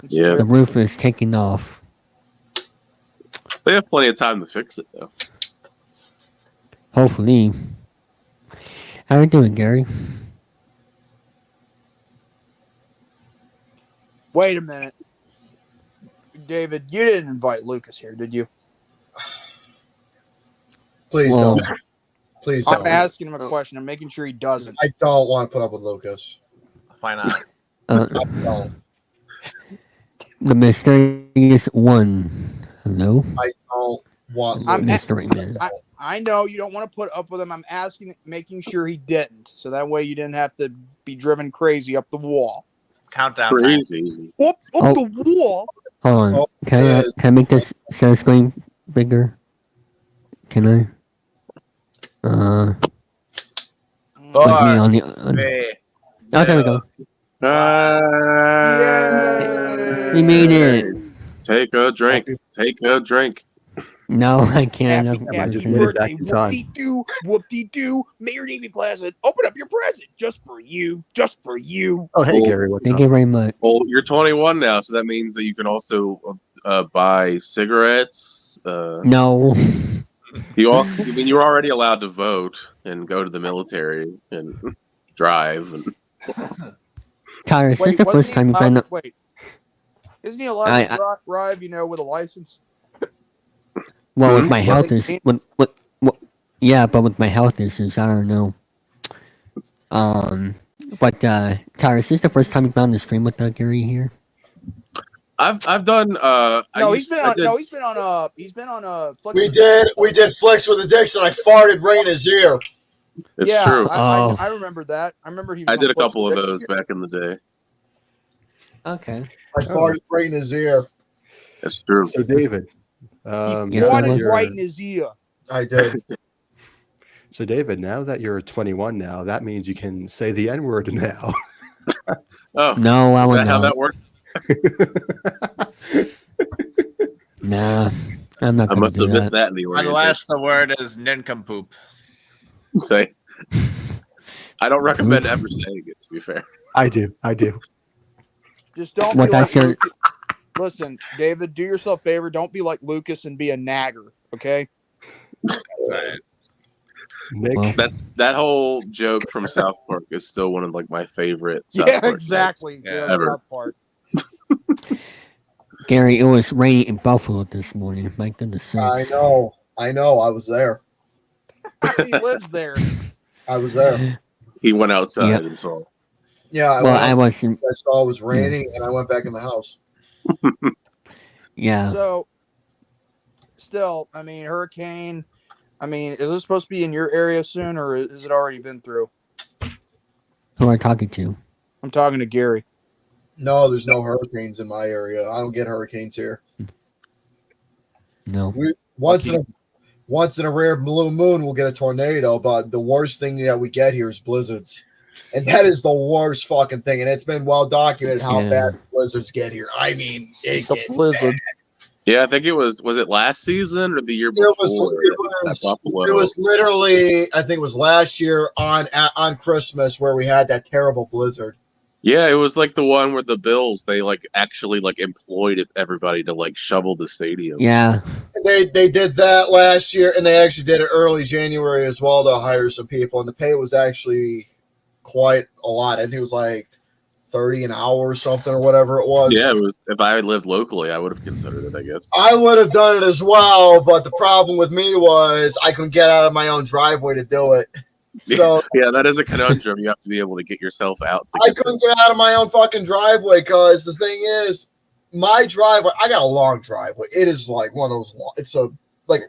Yeah. The roof is taking off. They have plenty of time to fix it, though. Hopefully. How you doing, Gary? Wait a minute. David, you didn't invite Lucas here, did you? Please don't. Please don't. I'm asking him a question. I'm making sure he doesn't. I don't want to put up with Lucas. Why not? I don't. The mysterious one. Hello? I don't want Lucas. Mystery man. I know you don't want to put up with him. I'm making sure he didn't. So that way you didn't have to be driven crazy up the wall. Countdown Crazy. Up the wall? Hold on. Oh, can I make this share screen bigger? Can I? Like me on the. Oh, there we go. Yeah. We made it. Take a drink. Take a drink. No, I can't. Happy birthday, whoop-de-doo, whoop-de-doo. Mayor Davey Pleasant, open up your present just for you, just for you. Oh, hey, Gary, what's Thank up? you very much. Well, you're 21 now, so that means that you can also buy cigarettes. No. You're already allowed to vote and go to the military and drive. And Tyler, is this the first time you've been? Wait, isn't he allowed to drive? With a license. Well, with my health is yeah, but with my health issues, I don't know. But Tyler, is this the first time you've been on the stream with Gary here? I've done. He's been on. We did Flex with a Dixon. I farted right in his ear. It's true. I remember that. I remember he. I did a couple of those back in the day. Okay. I farted right in his ear. That's true. So, David. He farted right in his ear. I did. So, David, now that you're 21 now, that means you can say the N-word now. Oh. No, I would not. Is that how that works? Nah. I'm not. I must have missed that in the orientation. Unless the word is nincompoop. Say. I don't recommend ever saying it, to be fair. I do. Just don't be like Lucas. Listen, David, do yourself a favor. Don't be like Lucas and be a nagger, okay? Right. Nick. That whole joke from South Park is still one of my favorite South Park exactly. ever. South Park. Gary, it was raining in Buffalo this morning. My goodness sakes. I know. I was there. He lives there. I was there. He went outside and saw. Yeah. I saw it was raining, and I went back in the house. Yeah. So, still, hurricane. Is this supposed to be in your area soon, or has it already been through? Who am I talking to? I'm talking to Gary. No, there's no hurricanes in my area. I don't get hurricanes here. No. Once in a rare blue moon, we'll get a tornado, but the worst thing that we get here is blizzards. And that is the worst fucking thing. And it's been well documented how bad blizzards get here. It gets blizzard. Bad. Yeah, I think it was it last season or the year before? It was literally, I think it was last year on Christmas where we had that terrible blizzard. Yeah, it was like the one where the Bills, they actually employed everybody to shovel the stadium. Yeah. They did that last year, and they actually did it early January as well to hire some people, and the pay was actually quite a lot. I think it was $30 an hour or something or whatever it was. Yeah, it was. If I had lived locally, I would have considered it, I guess. I would have done it as well, but the problem with me was I couldn't get out of my own driveway to do it. So yeah, that is a conundrum. You have to be able to get yourself out. I couldn't get out of my own fucking driveway because the thing is, my driveway, I got a long driveway. It is one of those long, it's a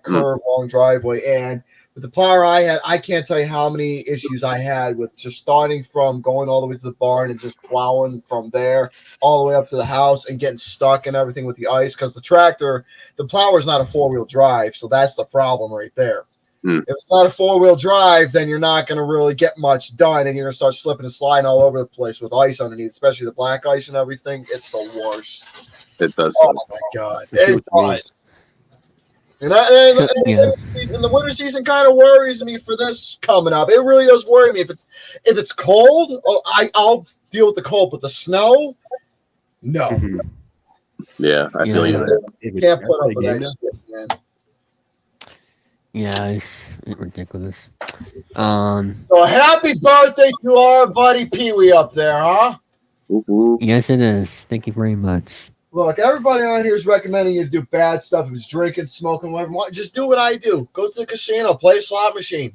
curved long driveway. And with the plower I had, I can't tell you how many issues I had with just starting from going all the way to the barn and just plowing from there all the way up to the house and getting stuck and everything with the ice. Because the plower is not a 4-wheel drive. So that's the problem right there. If it's not a 4-wheel drive, then you're not going to really get much done, and you're going to start slipping and sliding all over the place with ice underneath, especially the black ice and everything. It's the worst. It does. Oh my god, it does. And the winter season kind of worries me for this coming up. It really does worry me. If it's cold, I'll deal with the cold, but the snow, no. Mm-hmm. Yeah, I feel you. Can't put up with that shit, man. Yeah, it's ridiculous. So happy birthday to our buddy Pee Wee up there, huh? Yes, it is. Thank you very much. Look, everybody on here is recommending you to do bad stuff. If it's drinking, smoking, whatever. Just do what I do. Go to the casino, play a slot machine.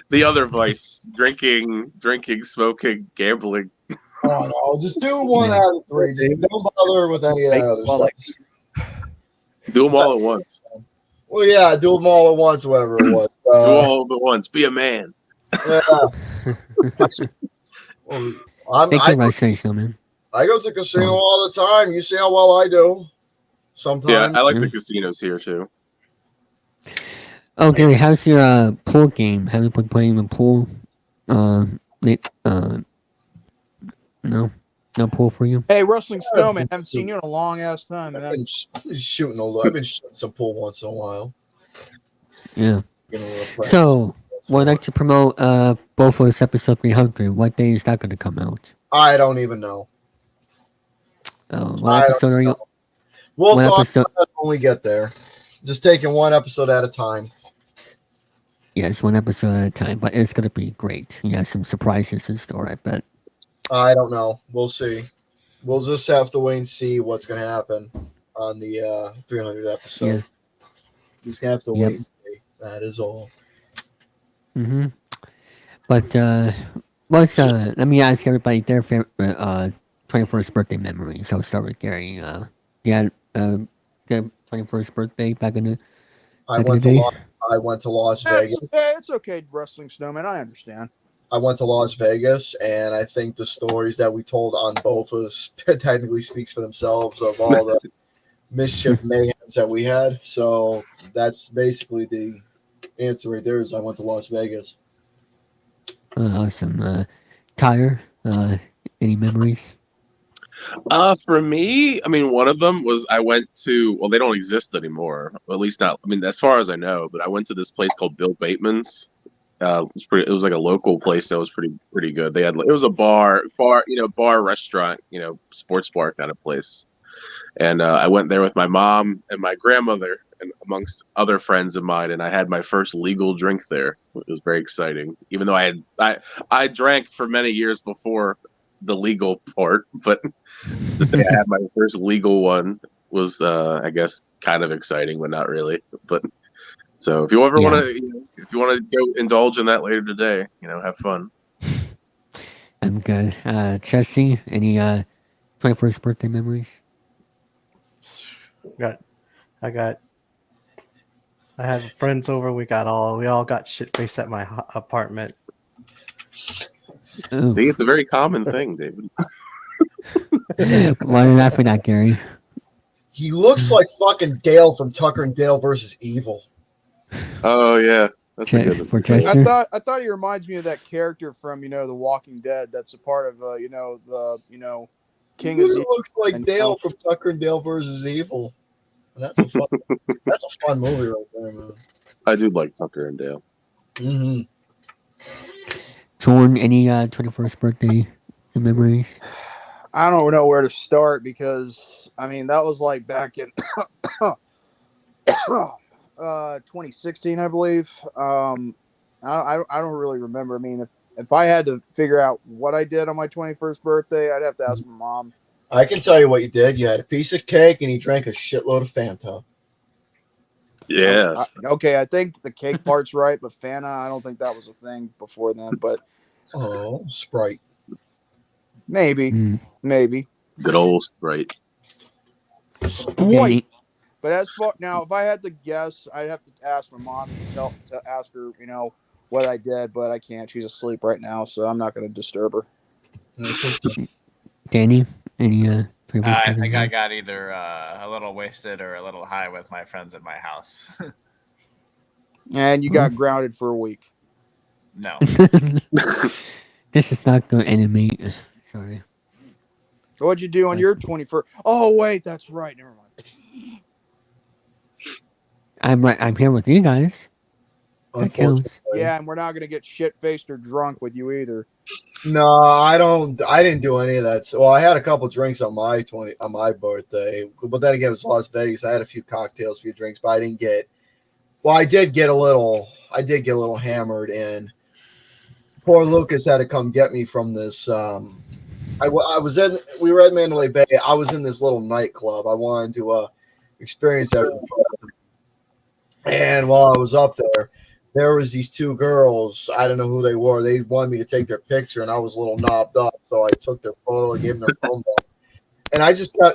The other vice: drinking, smoking, gambling. Oh no, just do one out of 3. Just don't bother with any of that other stuff. Do them all at once. Well, yeah, do them all at once, whatever it was. Do all at once. Be a man. Yeah. Thank you, say so, man. I go to the casino all the time. You see how well I do. Sometimes. Yeah, I like the casinos here too. Oh, Gary, how's your pool game? Have you been playing the pool? No. No pool for you? Hey, Wrestling Snowman, haven't seen you in a long ass time, man. I've been shooting a little. I've been shooting some pool once in a while. Yeah. Getting a little practice. So, would like to promote both of us episode 300. What day is that going to come out? I don't even know. What episode are you? We'll what talk episode? about that when we get there. Just taking one episode at a time. Yeah, it's one episode at a time, but it's going to be great. Yeah, some surprises in store, I bet. I don't know. We'll see. We'll just have to wait and see what's going to happen on the 300 episode. Yeah. Just gonna have to wait and see. That is all. Mm-hmm. But what's let me ask everybody their favorite 21st birthday memories. I'll start with Gary. Yeah, the 21st birthday back in the I went to Las Vegas. It's okay, Wrestling Snowman. I understand. I went to Las Vegas, and I think the stories that we told on both of us technically speaks for themselves of all the mischief mayhems that we had. So that's basically the answer right there. Is I went to Las Vegas. Awesome. Tyler, any memories? For me, I mean, one of them was I went to. Well, they don't exist anymore. At least not. I mean, as far as I know. But I went to this place called Bill Bateman's. It was like a local place that was pretty good. They had it was a bar, restaurant, sports bar kind of place. And I went there with my mom and my grandmother, and amongst other friends of mine. And I had my first legal drink there. It was very exciting, even though I drank for many years before the legal part. But to say I had my first legal one was, I guess, kind of exciting, but not really. But so if you ever want to go indulge in that later today, have fun. I'm good. Chessie, any 21st birthday memories? I had friends over. We all got shit faced at my apartment. Ooh. See, it's a very common thing, David. Why are you laughing at Gary? He looks like fucking Dale from Tucker and Dale versus Evil. Oh yeah, that's a good one. I thought he reminds me of that character from The Walking Dead. That's a part of the King. He looks like Dale from Tucker and Dale versus Evil. And that's a fun movie right there, man. I do like Tucker and Dale. Mm-hmm. Torn, any 21st birthday memories? I don't know where to start because that was like back in 2016, I believe. I don't really remember. I mean, if I had to figure out what I did on my 21st birthday, I'd have to ask my mom. I can tell you what you did. You had a piece of cake and you drank a shitload of Fanta. Yeah. Okay, I think the cake part's right, but Fanta, I don't think that was a thing before then. But Sprite. Maybe. Good old Sprite. Sprite. But as far now, if I had to guess, I'd have to ask my mom to ask her, what I did, but I can't. She's asleep right now, so I'm not going to disturb her. Danny, any I think I got either a little wasted or a little high with my friends at my house. And you got grounded for a week. No. This is not going to animate. Sorry. What'd you do on your 21st? Oh, wait, that's right. Never mind. I'm here with you guys. That counts. Yeah, and we're not going to get shit-faced or drunk with you either. No, I didn't do any of that. So, I had a couple drinks on my birthday, but then again, it was Las Vegas. I had a few cocktails, a few drinks, but I didn't get. Well, I did get a little hammered, and poor Lucas had to come get me from this. We were at Mandalay Bay. I was in this little nightclub. I wanted to experience everything. And while I was up there was these two girls. I don't know who they were. They wanted me to take their picture, and I was a little knobbed up. So I took their photo and gave them their phone back. And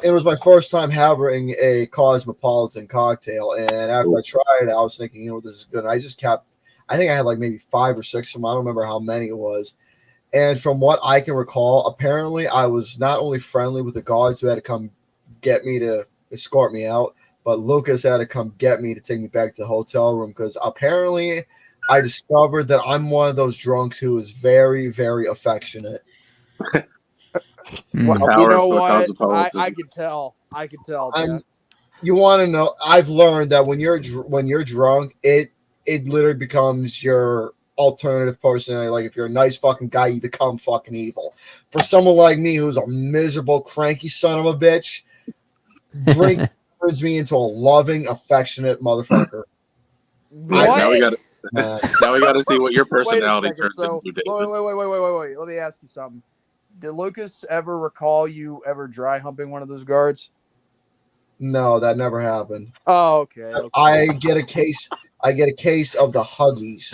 it was my first time having a cosmopolitan cocktail. And after I tried it, I was thinking, this is good. And I just kept, I think I had like maybe 5 or 6 of them. I don't remember how many it was. And from what I can recall, apparently I was not only friendly with the guards who had to come get me to escort me out, but Lucas had to come get me to take me back to the hotel room because apparently I discovered that I'm one of those drunks who is very, very affectionate. Well, The you power know of what? I cosmopolitans. could tell. I could tell. I'm. Pat. You want to know? I've learned that when you're drunk, it literally becomes your alternative personality. Like if you're a nice fucking guy, you become fucking evil. For someone like me who's a miserable, cranky son of a bitch, drink turns me into a loving, affectionate motherfucker. Right, What? now we got now we got to see what your Wait a personality second. turns So, into, David. wait. Let me ask you something. Did Lucas ever recall you ever dry humping one of those guards? No, that never happened. Oh, okay. I get a case. I get a case of the Huggies.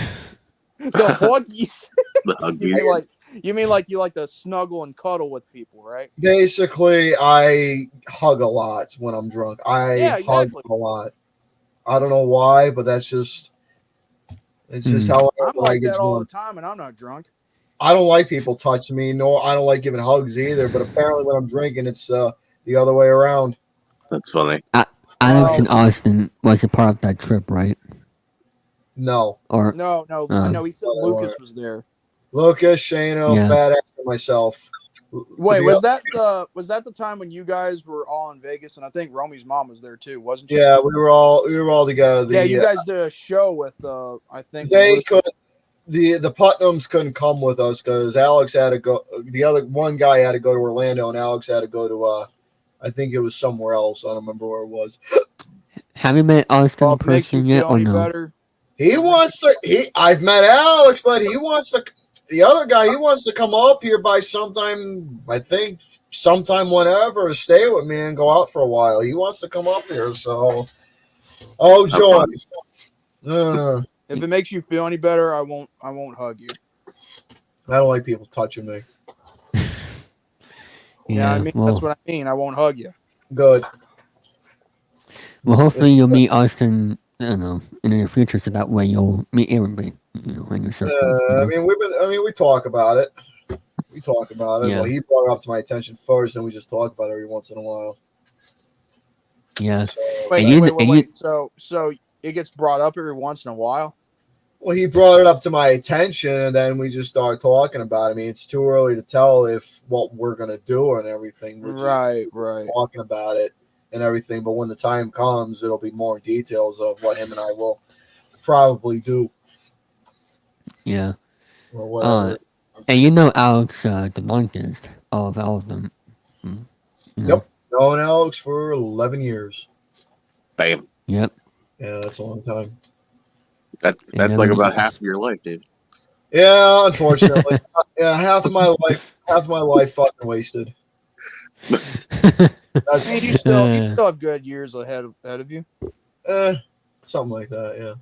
The Huggies. The You Huggies. mean like you like to snuggle and cuddle with people, right? Basically, I hug a lot when I'm drunk. Yeah, hug exactly. a lot. I don't know why, but it's just how I'm I like get that all the drunk. time, and I'm not drunk. I don't like people touching me, nor I don't like giving hugs either. But apparently, when I'm drinking, it's the other way around. That's funny. Alex and Austin was a part of that trip, right? No. Or No. He said Lucas was there. Lucas, Shano, Yeah. Fat Ass, and myself. Wait, was that the time when you guys were all in Vegas, and I think Romy's mom was there too, wasn't she? Yeah, we were all together. Yeah, you guys did a show with I think They Lucas. could. The Putnams couldn't come with us because Alex had to go. The other one guy had to go to Orlando, and Alex had to go to. I think it was somewhere else. I don't remember where it was. Have you met Austin in Well, if it makes you person yet, feel or any no? better. He wants to. I've met Alex, but he wants to. The other guy, he wants to come up here by sometime. I think sometime whenever to stay with me and go out for a while. He wants to come up here, so. Oh joy! If it makes you feel any better, I won't hug you. I don't like people touching me. Yeah, I mean well, that's what I mean. I won't hug you. Good. Well, hopefully you'll meet Austin. I don't know in the future, so that way you'll meet everybody. In your circle. I mean, we talk about it. We talk about it. Yeah. Well, he brought it up to my attention first, and we just talk about it every once in a while. Yeah. So, Wait. So it gets brought up every once in a while. Well, he brought it up to my attention, and then we just started talking about it. I mean, it's too early to tell if what we're gonna do and everything. We're Right. talking about it and everything, but when the time comes, it'll be more details of what him and I will probably do. Yeah. Or whatever. And you know Alex, the longest of all of them. Yep. Known Alex for 11 years. Damn. Yep. Yeah, that's a long time. That's like about half of your life, dude. Yeah, unfortunately. Yeah, half of my life fucking wasted. I mean, you still have good years ahead of you. Something like that,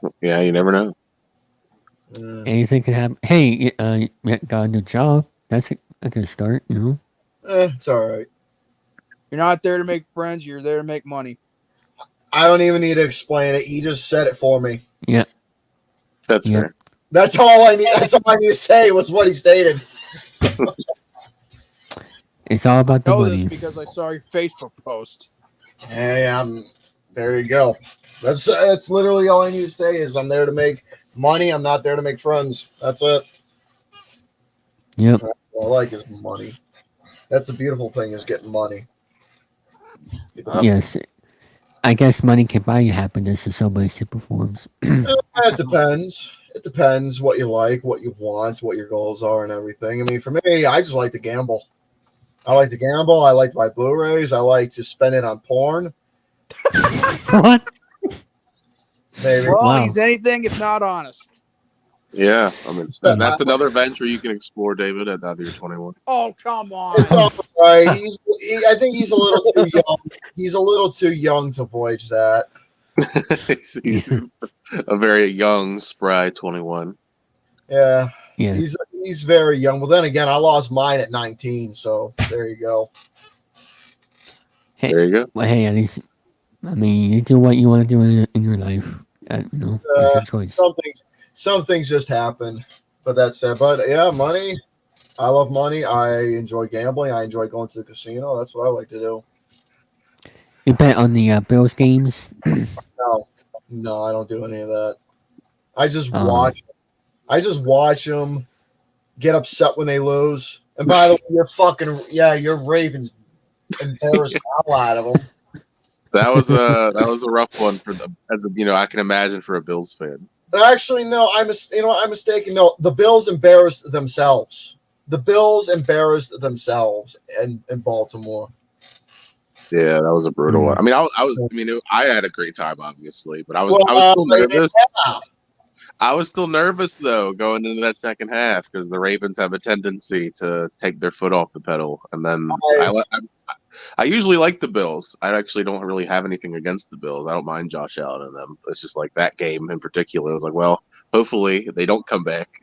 yeah. Yeah, you never know. Anything can happen. Hey, you got a new job. That's a good start, you know. It's all right. You're not there to make friends. You're there to make money. I don't even need to explain it. He just said it for me. Yeah. That's fair. That's all I need. That's all I need to say was what he stated. It's all about the I know money. this because I saw your Facebook post. Hey, there you go. That's literally all I need to say is I'm there to make money. I'm not there to make friends. That's it. Yep. All I like is money. That's the beautiful thing is getting money. Yes. I guess money can buy you happiness in so many simple forms. It depends. It depends what you like, what you want, what your goals are, and everything. I mean, for me, I just like to gamble. I like to gamble. I like to buy Blu-rays. I like to spend it on porn. What? Maybe. Well, he's anything if not honest. Yeah, I mean that's another venture you can explore, David. At now that you're 21. Oh, come on! It's all right. I think he's a little too young. He's a little too young to voyage that. he's a very young, spry 21. Yeah. Yeah. He's very young. Well, then again, I lost mine at 19, so there you go. Hey, there you go. Well, hey, at least, I mean, you do what you want to do in your life. You know, it's your choice. Some things just happen, but that's it. But yeah, money. I love money. I enjoy gambling. I enjoy going to the casino. That's what I like to do. You bet on the Bills games? No, I don't do any of that. I just watch. I just watch them get upset when they lose, And by the way, your Ravens embarrassed the hell out of them. That was a rough one for the I can imagine for a Bills fan. Actually, no, I'm mistaken. No, the Bills embarrassed themselves. The Bills embarrassed themselves in Baltimore. Yeah, that was a brutal one. I mean, I had a great time, obviously, but I was still nervous. Yeah. I was still nervous though going into that second half because the Ravens have a tendency to take their foot off the pedal, and then I usually like the Bills. I actually don't really have anything against the Bills. I don't mind Josh Allen and them. It's just like that game in particular. I was like, well, hopefully they don't come back.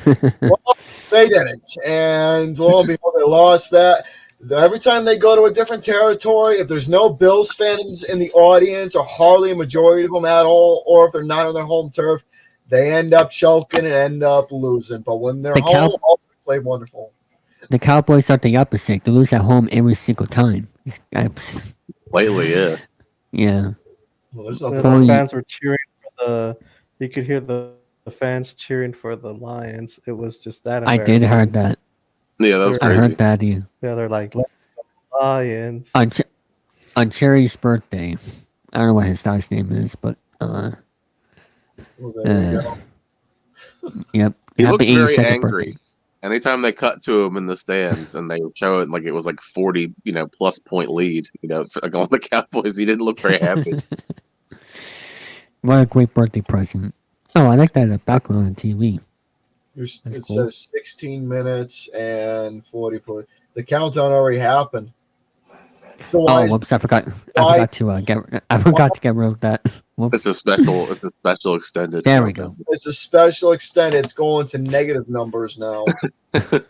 Well, they didn't, and lo and behold, they lost that. Every time they go to a different territory, if there's no Bills fans in the audience, or hardly a majority of them at all, or if they're not on their home turf, they end up choking and end up losing. But when they're home, they play wonderful. The Cowboys are the opposite. They lose at home every single time. Lately, yeah. Yeah. Well, the fans were cheering for you could hear the fans cheering for the Lions. It was just that I did heard that. Yeah, that was crazy. I heard that. Yeah, they're like, let's go Lions. On Cherry's birthday, I don't know what his last name is, but well, there you go. Yep. He looked very angry. Birthday. Anytime they cut to him in the stands and they show it like it was like 40, plus point lead, on the Cowboys, he didn't look very happy. What a great birthday present. Oh, I like that background on TV. It says 16 minutes and 44. The countdown already happened. So whoops! I forgot to get rid of that. Whoops. It's a special extended. There we go. It's a special extended. It's going to negative numbers now. Negative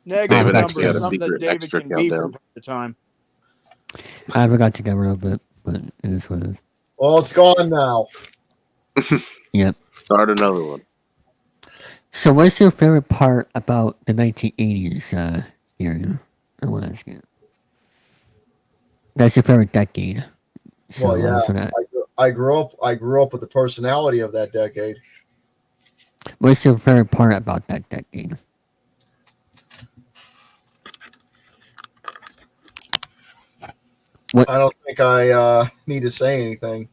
numbers, something that David can be from time to time. I forgot to get rid of it, but it is what it is. Well, it's gone now. Yep. Start another one. So, what's your favorite part about the 1980s? Here, I want to ask you. That's your favorite decade. So, well, yeah, I grew up with the personality of that decade. What's your favorite part about that decade? I don't think I need to say anything.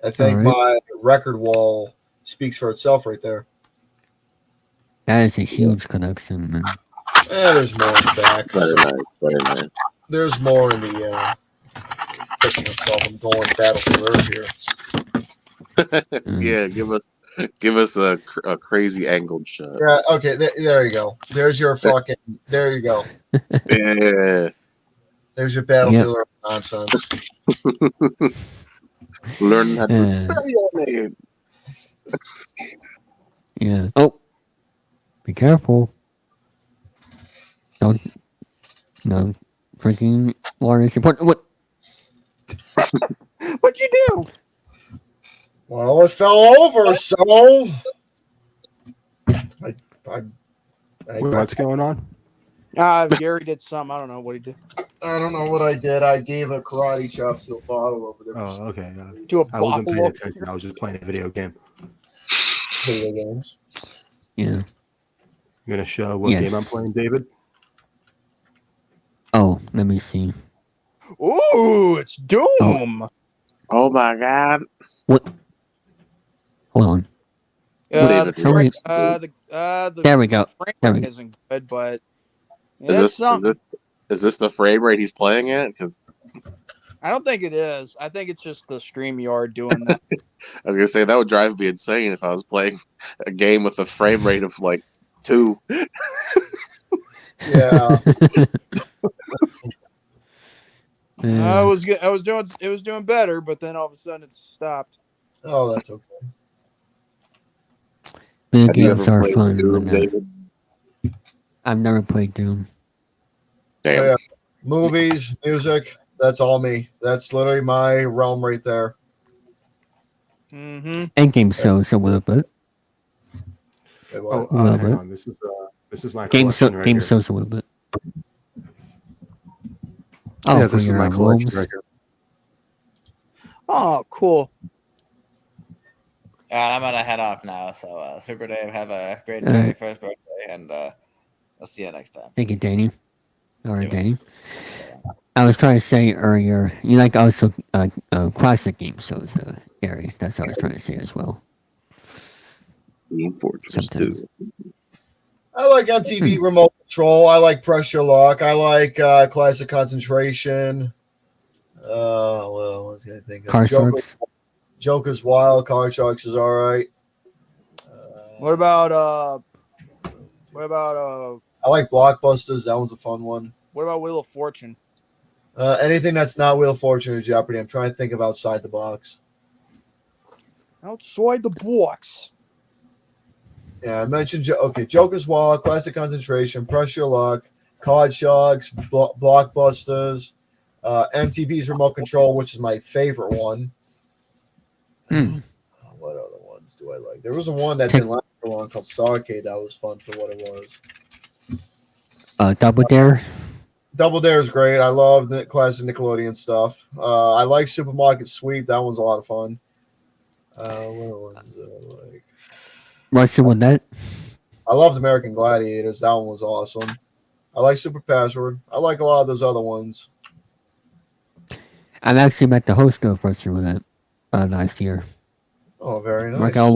I think my record wall speaks for itself right there. That is a huge connection, man. There's more in the back. Very nice. There's more in the fixing myself. I'm going Battlefield Earth here. Yeah, give us a crazy angled shot. Yeah, okay, there you go. There's your fucking. There you go. Yeah. There's your Battlefield Earth nonsense. Learn how to spell your name. Yeah. Oh, be careful. Don't. No, drinking water is important. What? What'd you do? Well, it fell over, so. What's going on? Gary did some. I don't know what he did. I don't know what I did. I gave a karate chop to a bottle over there. Oh, okay. To a I wasn't paying bottle. attention. I was just playing a video game. Video games. Yeah. You're gonna show what game I'm playing, David? Oh, let me see. Ooh, it's Doom. Oh my God. What? Hold on. The there we go. Frame rate isn't good, but is this the frame rate he's playing at? Because I don't think it is. I think it's just the StreamYard doing that. I was gonna say that would drive me insane if I was playing a game with a frame rate of like 2. Yeah. I was doing better, but then all of a sudden it stopped. Oh, that's okay. Video games are fun. Doom, I've never played Doom. Damn. Yeah. Movies, music, that's all me. That's literally my realm right there. Mm-hmm. And game so a little bit. Wait, hang on. This is my game so right game here. so a little bit. Oh, yeah, this is my collection right here. Oh, cool. And I'm gonna head off now. So, Super Dave, have a great 21st birthday, and I'll see you next time. Thank you, Danny. All right, Danny. I was trying to say earlier, you like also classic games, so it's Gary. That's what I was trying to say as well. Team Fortress 2. I like MTV Remote Control. I like Pressure Lock. I like Classic Concentration. Well, what was I think? Car Sharks. Joker's Wild. Car Sharks is all right. What about I like Blockbusters. That one's a fun one. what about Wheel of Fortune? Anything that's not Wheel of Fortune or Jeopardy. I'm trying to think of outside the box. Outside the box. Yeah, I mentioned Joker's Wild, Classic Concentration, Pressure Lock, Card Sharks, Blockbusters, MTV's Remote Control, which is my favorite one. What other ones do I like? There was a one that didn't last for long called Starcade that was fun for what it was. Double Dare. Double Dare is great. I love the classic Nickelodeon stuff. I like Supermarket Sweep. That one's a lot of fun. What ones do I like? Russian with that. I loved American Gladiators. That one was awesome. I like Super Password. I like a lot of those other ones. I've actually met the host of Russian with that last year. Oh, very nice. Mark L.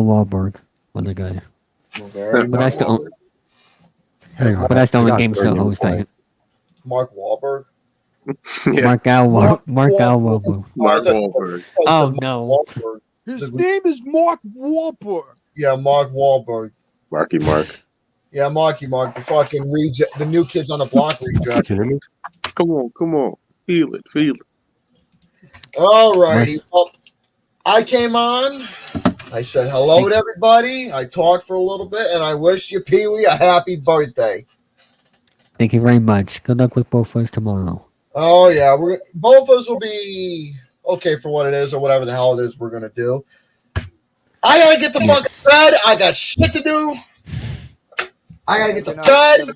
Wahlberg, other guy. Well, very But that's nice. but that's the only game show host I. Mark Wahlberg. Yeah. Mark L. Wahlberg. Mark Wahlberg. Oh no. Wahlberg. His name is Mark Wahlberg. Yeah, Mark Wahlberg. Marky Mark. Yeah, Marky Mark, the fucking reject, the New Kids on the Block reject. Come on. Feel it. All righty. Well, I came on. I said hello to everybody. I talked for a little bit, and I wish you, Pee Wee, a happy birthday. Thank you very much. Good luck with both of us tomorrow. Oh, yeah. Both of us will be okay for what it is or whatever the hell it is we're going to do. I got to get the fuck to bed. I got shit to do. I got to get to bed.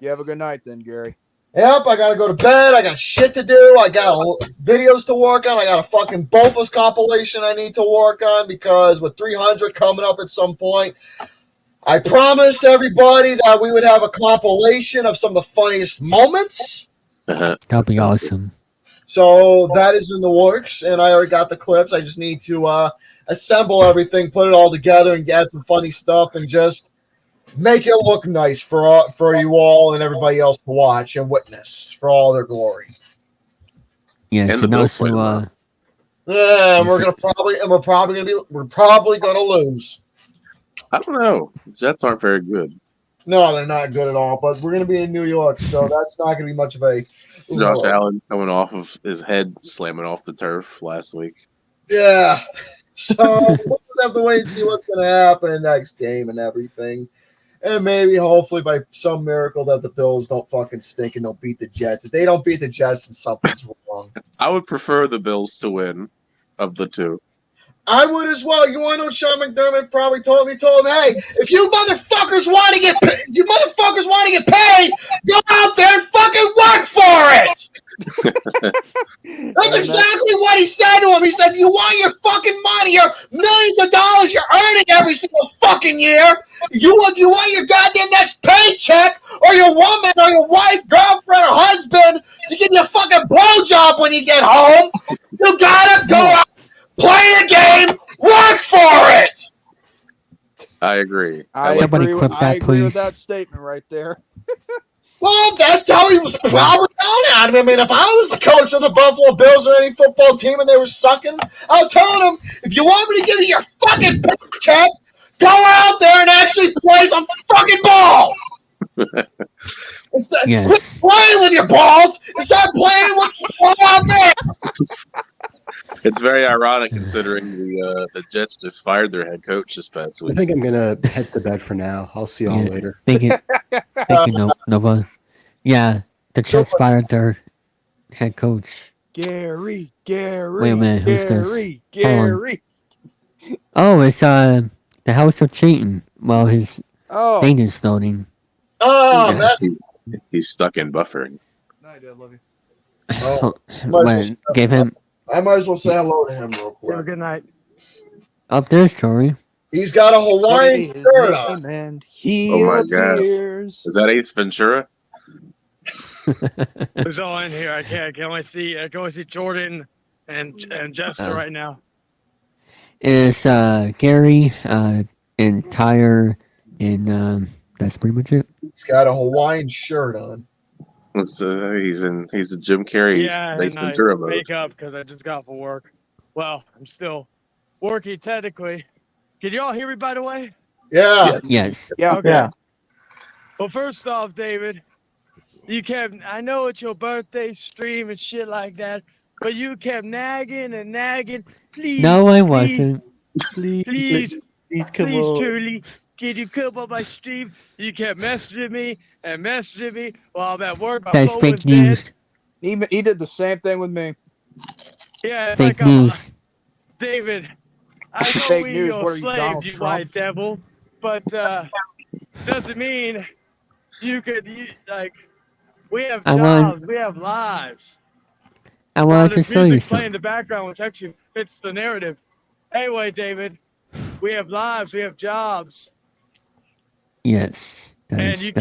You have a good night then, Gary. Yep, I got to go to bed. I got shit to do. I got videos to work on. I got a fucking Bofus compilation I need to work on because with 300 coming up at some point, I promised everybody that we would have a compilation of some of the funniest moments. That'll be awesome. So that is in the works, and I already got the clips. I just need to assemble everything, put it all together, and get some funny stuff, and just make it look nice for you all and everybody else to watch and witness for all their glory. Yes, and also, we're probably gonna lose. I don't know. The Jets aren't very good. No, they're not good at all. But we're gonna be in New York, so that's not gonna be much of a. Josh Allen coming off of his head slamming off the turf last week. Yeah. So we'll just have to wait and see what's going to happen in the next game and everything. And maybe, hopefully, by some miracle that the Bills don't fucking stink and they'll beat the Jets. If they don't beat the Jets, then something's wrong. I would prefer the Bills to win of the two. I would as well. You want to know what Sean McDermott probably told me? He told him, hey, if you motherfuckers want to get paid, go out there and fucking work for it. That's exactly what he said to him. He said, if you want your fucking money, your millions of dollars you're earning every single fucking year, if you want your goddamn next paycheck or your woman or your wife, girlfriend, or husband to give you a fucking blowjob when you get home, you gotta go out, play the game, work for it. I agree. I agree with that statement right there. Well, that's how he was probably down at him. I mean, if I was the coach of the Buffalo Bills or any football team and they were sucking, I was telling them, if you want me to give you your fucking paycheck, go out there and actually play some fucking ball. Quit playing with your balls and start playing with the ball out there. It's very ironic considering the Jets just fired their head coach this past week. I think I'm gonna head to bed for now. I'll see y'all later. Thank you, Nova. Yeah, the Jets fired their head coach. Gary. Wait a minute, who's this? Gary. Oh, it's the House of Cheating. Well, his thing is loading. Oh, he's stuck in buffering. No, I love you. Gave him I might as well say hello to him real Have a quick. good night. Up there's Tori. He's got a Hawaiian His shirt on. name and he Oh my God. appears. Is that Ace Ventura? Who's all in here? I can only see Jordan and Jester right now. It's Gary, and Tyre, and that's pretty much it. He's got a Hawaiian shirt on. He's a Jim Carrey Yeah, Ace and I Ventura mode. wake up because I just got off of work. Well, I'm still working technically. Can you all hear me, by the way? Yeah. Yes. Yeah. Okay. Yeah. Well, first off, David, I know it's your birthday stream and shit like that, but you kept nagging and nagging. Please. No, I please, wasn't. Please, come please, on. Julie, can you come on my stream? You kept messaging me while I'm at work. My That's phone fake was dead. news. He did the same thing with me. Yeah, it's Fake like I'm news. David, I know Fake we news, your what are you, slave, Donald you Trump? white devil, but doesn't mean we have I jobs, want- we have lives. I wanted to This show you music playing in something. the background, which actually fits the narrative. Anyway, David, we have lives, we have jobs, Yes. That and is- we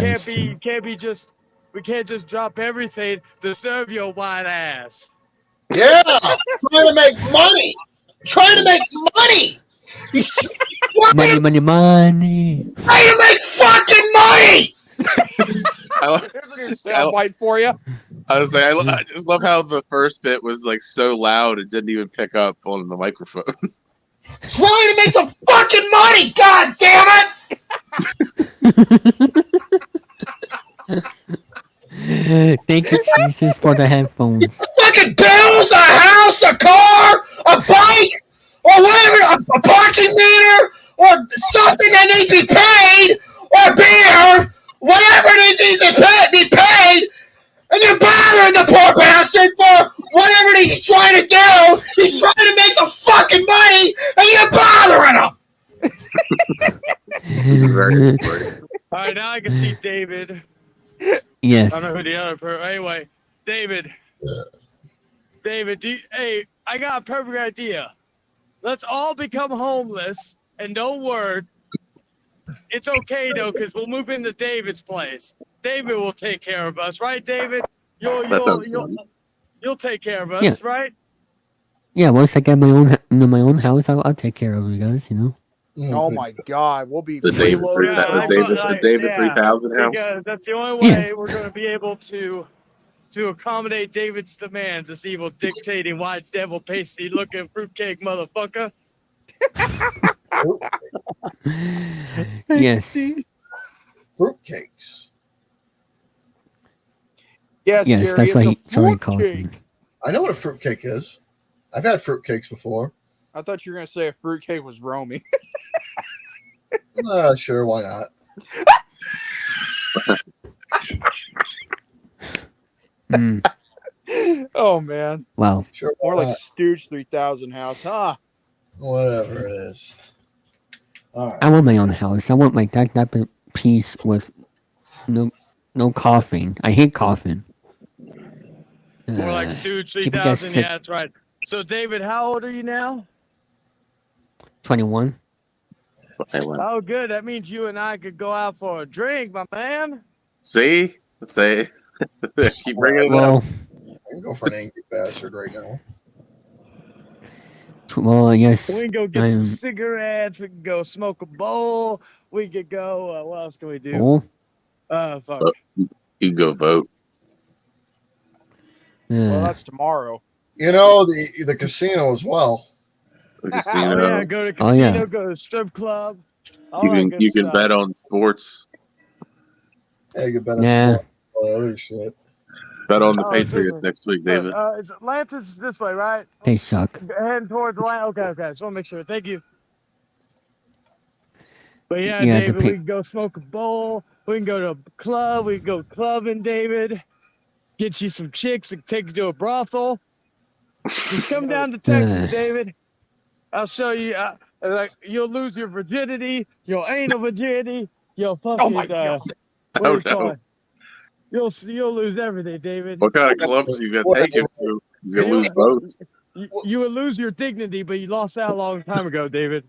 can't just drop everything to serve your white ass. Yeah. Trying to make money. Trying to make money. He's money, money, money. trying to make fucking money. Here's a new soundbite for you. I was like, I just love how the first bit was like so loud it didn't even pick up on the microphone. Trying to make some fucking money. God damn it. Thank you, Jesus, for the headphones. Fucking bills, a house, a car, a bike, or whatever, a parking meter, or something that needs to be paid, or beer, whatever it is needs to be paid, and you're bothering the poor bastard for whatever it is he's trying to do. He's trying to make some fucking money, and you're bothering him. This is very important. All right, now I can see David. Yes. I don't know who the other person. Anyway, David, hey, I got a perfect idea. Let's all become homeless, and don't worry. It's okay though, because we'll move into David's place. David will take care of us, right, David? You'll take care of us, Yeah. right? Yeah, once I get my own house, I'll take care of you guys. You know. Oh my God, we'll be The David, freeloaded. the David 3000 house. Because that's the only way we're going to be able to accommodate David's demands. This evil, dictating, white devil, pasty-looking fruitcake motherfucker. Yes. Fruitcakes. Yes, Yes, Gary, that's what it's a Joey calls me. fruitcake. I know what a fruitcake is. I've had fruitcakes before. I thought you were gonna say a fruitcake was Romy. Sure, why not? Oh man. Wow. Sure, More why like not? Stooge 3000 house, huh? Whatever it is. All right. I want my own house. I want my that type of piece with no coughing. I hate coughing. More like Stooge keep you guys 3000. sick. Yeah, that's right. So, David, how old are you now? 21. Oh, good. That means you and I could go out for a drink, my man. See? Say keep bringing it Well, up. I can go for an angry bastard right now. well, yes. We can go get some cigarettes. We can go smoke a bowl. We could go. What else can we do? Oh, Fuck. You can go vote. Well, that's tomorrow. You know, the casino as well. The Oh, casino. yeah. Go to Oh, casino. yeah. Go to strip club. all You that can good you can stuff. bet on sports. Yeah, you can bet on Nah. all the other shit. Bet on the Oh, Patriots super. next week, David. It's Atlantis is this way, right? They suck. Heading towards Atlanta. Okay. Just want to make sure. Thank you. But yeah, Yeah, the David, pa- we can go smoke a bowl. We can go to a club. We can go clubbing, David. Get you some chicks and take you to a brothel. Just come down to Texas, David. I'll show you. You'll lose your virginity, your anal virginity, your fucking. Oh my God. What do you Oh, call no. it? You'll lose everything, David. What kind of clubs you gonna take him to? He's gonna lose both. You would lose your dignity, but you lost that a long time ago, David.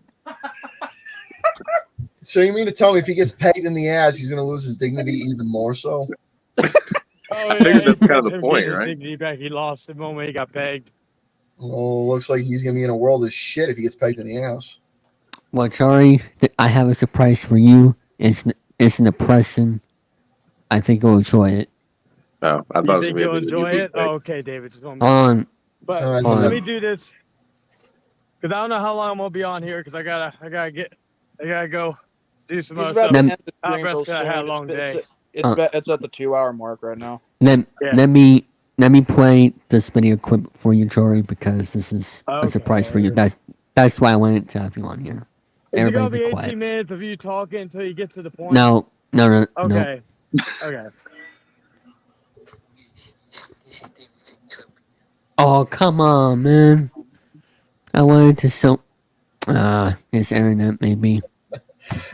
So you mean to tell me if he gets pegged in the ass, he's going to lose his dignity even more so? Oh, I yeah, think that's kind of expect the him point, getting his right? dignity back. He lost the moment he got pegged. Well, looks like he's going to be in a world of shit if he gets pegged in the ass. Well, Charlie, I have a surprise for you. It's an oppression. I think you'll enjoy it. Oh, I You thought think it you'll was enjoy it? Oh, okay, David. Just want to On. But Alright, let on. me do this because I don't know how long I'm gonna be on here because I gotta go do some He's other about stuff. to end the Out stream real because I had a soon. long day. It's at the 2-hour mark right now. Let me play this video clip for you, Jory, because this is a surprise for you. That's why I wanted to have you on here. Is it gonna Everybody be be 18 quiet. minutes of you talking until you get to the point? No. Okay. Okay. Oh, come on, man. I wanted to show. His internet, maybe.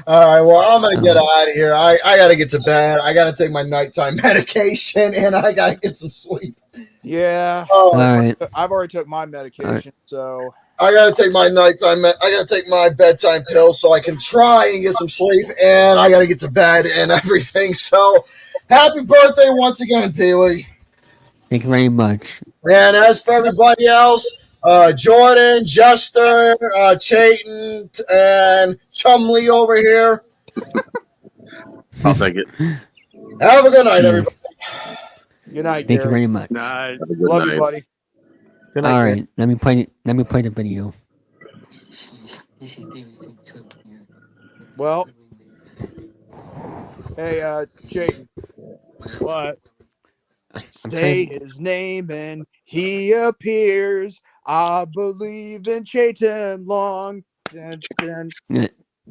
All right, well, I'm going to get out of here. I got to get to bed. I got to take my nighttime medication, and I got to get some sleep. Yeah. Oh, All right. I've already took my medication, so I got to take my nighttime. I got to take my bedtime pill so I can try and get some sleep, and I got to get to bed and everything. So, happy birthday once again, Pee-wee. Thank you very much. And as for everybody else, Jordan, Jester, Chayton, and Chumley over here. I'll take it. Have a good night, everybody. Good night, Thank you Gary. very much. Night. Love you, buddy. Good night, All Gary. right, let me play the video. Well, hey, Chayton. What? Say his name and he appears. I believe in Chayton Long. Dun,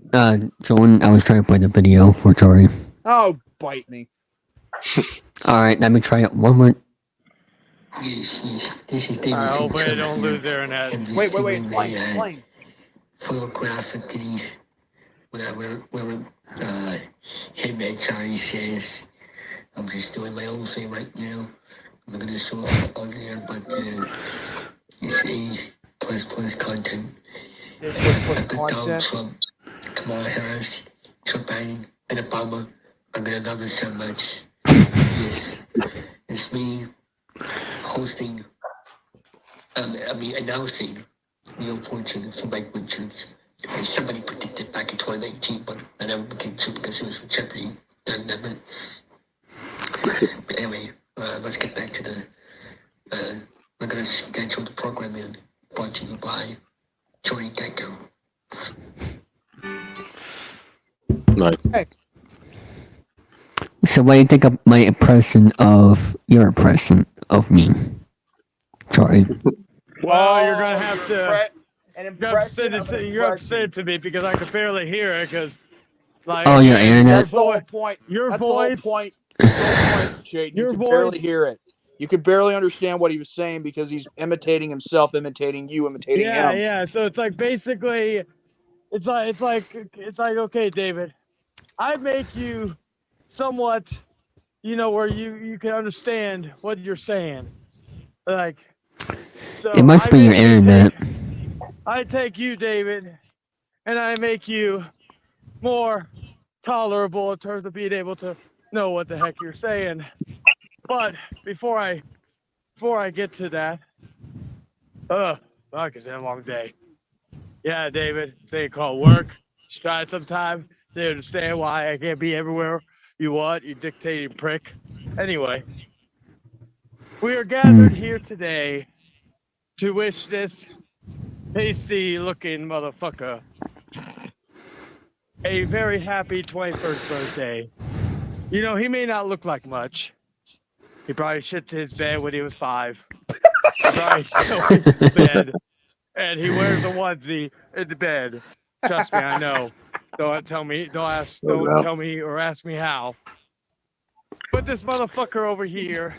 dun. Jordan, I was trying to play the video for Jory. Oh, bite me. All right, let me try it one more. I hope I don't lose internet. Wait. Explain. Photographically, whatever Hitman Charlie says. I'm just doing my own thing right now. I'm not gonna show up on there, but it's a plus content. Donald Trump, Kamala Harris, Joe Biden, and Obama are gonna love us so much. Yes, it's me hosting, announcing Wheel of Fortune for Mike Richards. And somebody predicted back in 2019, but I never became true because it was for Jeopardy. But anyway, let's get back to the. We're gonna schedule the programming brought to you by Johnny Gecko. Nice. Hey. So, what do you think of my impression of your impression of me, Jory? Well, you're gonna have to. An You have to send it to me because I could barely hear it because, like, Oh, your internet? That's the whole point. Your That's voice. The whole point. Chayton. Your You could barely voice. hear it. You could barely understand what he was saying because he's imitating himself, imitating you, imitating him. Yeah. So it's like basically, it's like okay, David, I make you somewhat, where you can understand what you're saying, like. So It must be your internet. I take you, David, and I make you more tolerable in terms of being able to know what the heck you're saying. But before I get to that, fuck, it's been a long day. Yeah, David, thing called work. Just try it sometime. They understand why I can't be everywhere you want, you dictating prick. Anyway, we are gathered here today to wish this pasty-looking motherfucker a very happy 21st birthday. He may not look like much. He probably shit to his bed when he was 5. He probably still went to bed. And he wears a onesie in the bed. Trust me, I know. Don't tell me or ask me how. But this motherfucker over here,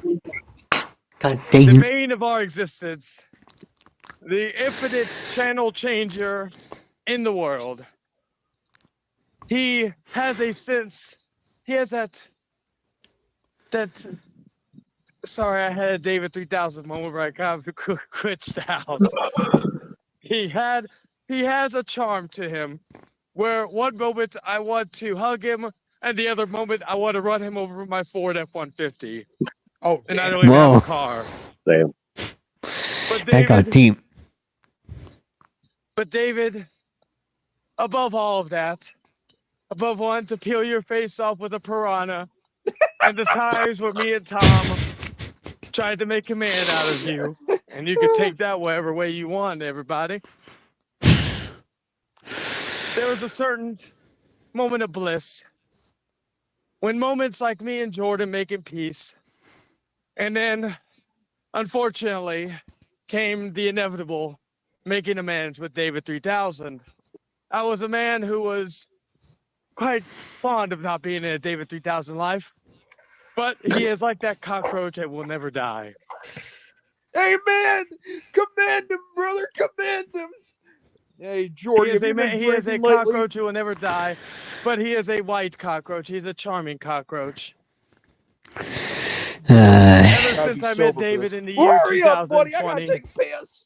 the bane of our existence, the infinite channel changer in the world. He has a sense. He has that Sorry, I had a David 3000 moment where I kind of glitched out. He has a charm to him, where one moment I want to hug him, and the other moment I want to run him over with my Ford F-150. Oh, and I damn. don't even have Whoa. a car. Damn. But That got David, deep. above all of that, above wanting to peel your face off with a piranha, and the times where me and Tom tried to make a man out of you, and you could take that whatever way you want, everybody. There was a certain moment of bliss when moments like me and Jordan making peace, and then, unfortunately, came the inevitable making amends with David 3000. I was a man who was quite fond of not being in a David 3000 life, but he is like that cockroach that will never die. Amen. Commend him, brother. Commend him. Hey, Jordan, have you been He is a drinking lately? cockroach who will never die, but he is a white cockroach. He's a charming cockroach. Ever since I met David in the year Hurry up, buddy. I gotta 2020, take a piss.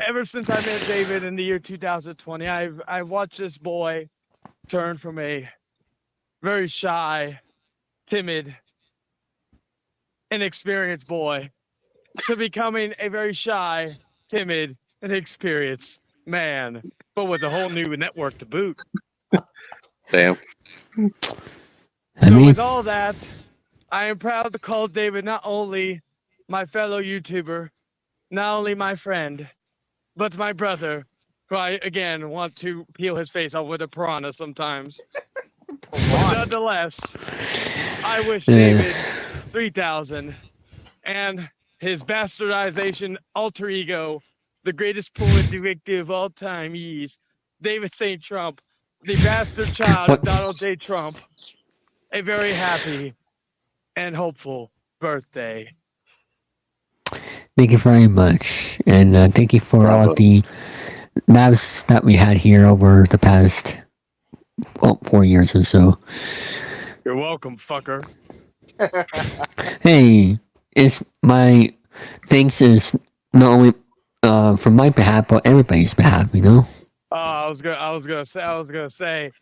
ever since I met David in the year 2020, I've watched this boy turn from a very shy, timid, inexperienced boy to becoming a very shy, timid, and experienced man, but with a whole new network to boot. Damn. So with all that, I am proud to call David not only my fellow YouTuber, not only my friend, but my brother, who I, again, want to peel his face off with a piranha sometimes. But nonetheless, I wish David 3000 and his bastardization alter ego, the greatest poet director of all time, David St. Trump, the bastard child of Donald J. Trump, a very happy and hopeful birthday. Thank you very much. And thank you for all the laughs that we had here over the past 4 years or so. You're welcome, fucker. Hey, it's my thanks is not only for my behalf, but everybody's behalf, you know? I was gonna say,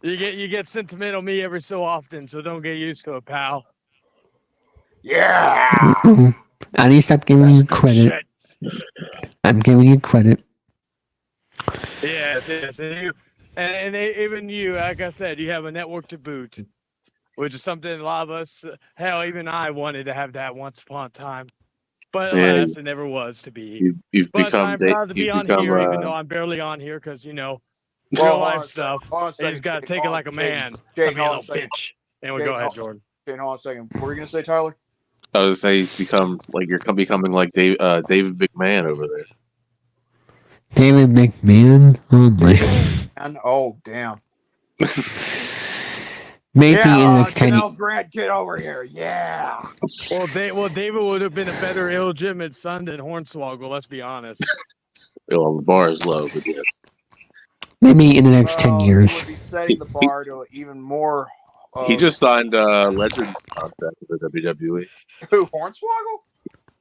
you get sentimental me every so often, so don't get used to it, pal. Yeah. I need to stop giving you credit. I'm giving you credit. Yes, and even you, like I said, you have a network to boot, which is something a lot of us, hell, even I wanted to have that once upon a time, but alas, it never was to be. You've but become I'm proud to be on here, even though well, I'm barely on here, because real Well, life stuff. You just gotta take it like a man. Stop being a little bitch. Anyway, go ahead, Jordan. Shane, hold on a second. What were you gonna say, Tyler? I would say he's become like you're becoming like David McMahon over there. David McMahon? Oh my. And oh damn. Maybe in the next 10 Janelle Grant, get over here. Yeah. Well, David would have been a better illegitimate son than Hornswoggle, let's be honest. Well, the bar is low, but yeah. Maybe in the next 10 years. He would be setting the bar to even more. He just signed a Legends contract with the WWE. Who, Hornswoggle?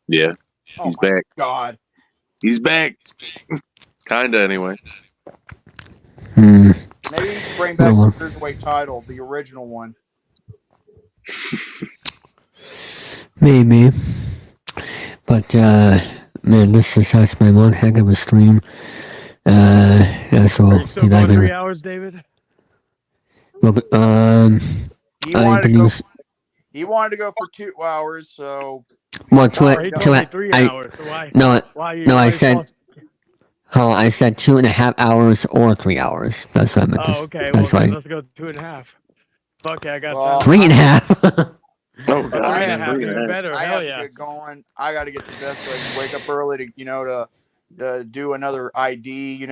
Yeah, Oh he's my back. God. He's back. Kinda, anyway. Maybe he should bring back the Cruiserweight title, the original one. Maybe. But, man, this has been one heck of a stream. So, Are you still going 3 hours, David? Well, He wanted to go for 2 hours, so. Well, he told me 3 hours. So why? I said 2.5 hours or 3 hours. That's what I meant. Okay. That's Well, why. let's go 2.5. Fuck yeah, I got 3.5. Oh, God. I have to Even better. I Hell have yeah. to get going. I got to get to bed so I can wake up early to do another ID.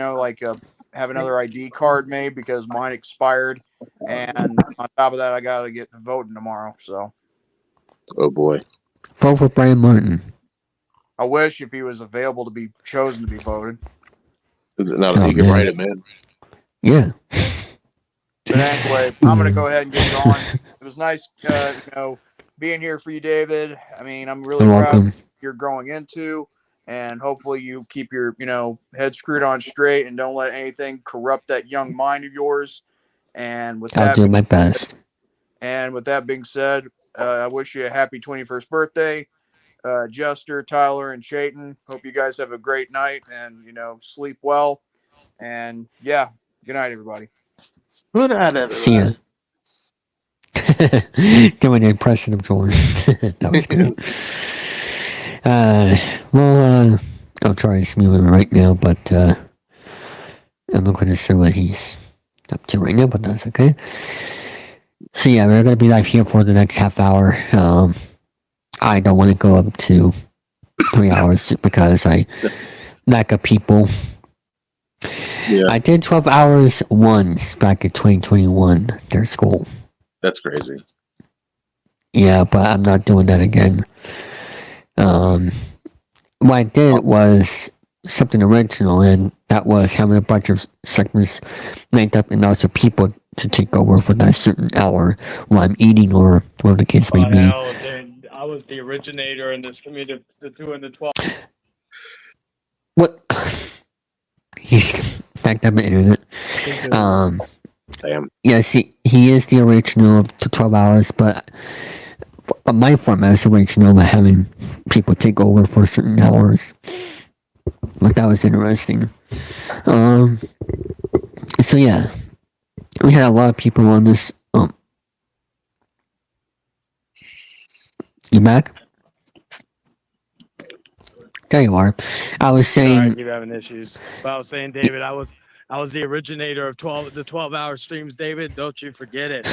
Have another ID card made because mine expired, and on top of that, I got to get to voting tomorrow. So. Oh boy. Vote for Brian Martin. I wish if he was available to be chosen to be voted. No, you can write it, man. Yeah. But anyway, I'm going to go ahead and get going. It was nice, being here for you, David. I mean, I'm really You're proud of welcome. what you're growing into, and hopefully you keep your, head screwed on straight and don't let anything corrupt that young mind of yours. And with I'll that, do my best. being said, I wish you a happy 21st birthday, Jester, Tyler, and Chayton. Hope you guys have a great night and sleep well. And yeah, good night, everybody. Good night, everybody. See ya. Doing the impression of Jordan. That was good. I'll try to smooth him right now, but I'm not quite sure what he's up to right now, but that's okay. So yeah, we're gonna be live here for the next half hour. I don't want to go up to 3 hours because I lack of people. Yeah. I did 12 hours once back in 2021. Their school. That's crazy. Yeah, but I'm not doing that again. What I did was something original, and that was having a bunch of segments lined up and also people to take over for that certain hour while I'm eating or whatever the case may be. Hell, dude, I was the originator in this community, the 2 and the 12. What? He's backed up the internet. Damn. Yes, he is the original of the 12 hours, but my format is original by having people take over for certain hours. But that was interesting. So yeah, we had a lot of people on this. You back? There you are. I was saying. Sorry, I keep having issues. But I was saying, David, I was the originator of the 12-hour streams, David. Don't you forget it.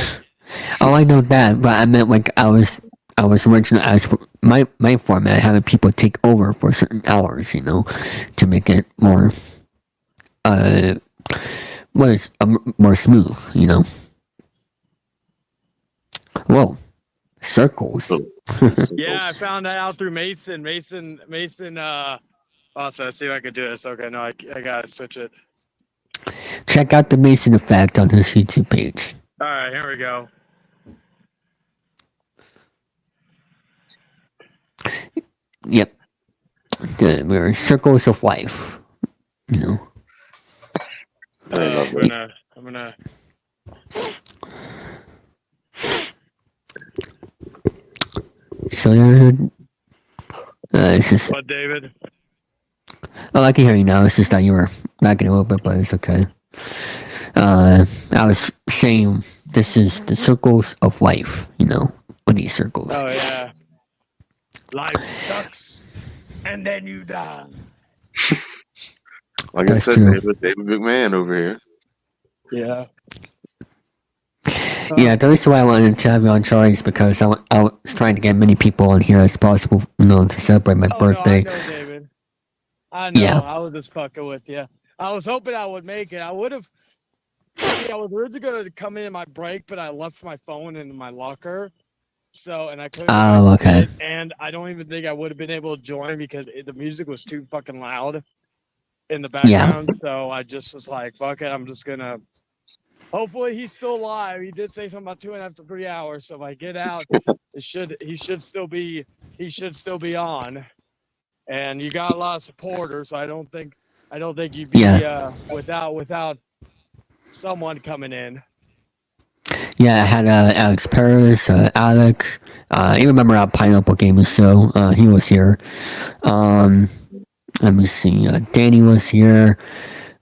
Oh, I know that, but I meant like I was original as for my format, having people take over for certain hours, to make it more more smooth, Whoa, circles. Yeah, I found that out through Mason. Also, let's see if I can do this. Okay, no, I gotta switch it. Check out the Mason effect on his YouTube page. All right, here we go. Yep. We're circles of life. I'm gonna. So it's just. What, David? Oh, I can hear you now. It's just that you were lagging a little bit, but it's okay. I was saying this is the circles of life. With these circles. Oh yeah. Life sucks, and then you die. Like That's I said, true. David McMahon over here. Yeah. Yeah, the reason why I wanted to have you on, Charlie, is because I was trying to get many people on here as possible, to celebrate my birthday. No, I know, David. I know. Yeah. I was just fucking with you. I was hoping I would make it. I would have. See, I was originally going to come in my break, but I left my phone in my locker. So, and I couldn't. Oh, okay. And I don't even think I would have been able to join because the music was too fucking loud in the background. Yeah. So I just was like, fuck it. I'm just going to. Hopefully he's still alive. He did say something about 2.5 to 3 hours. So if I get out, he should still be on. And you got a lot of supporters. So I don't think you'd be without someone coming in. Yeah, I had Alex Paris, Alex. You remember our Pineapple Gaming Show? He was here. Let me see. Danny was here.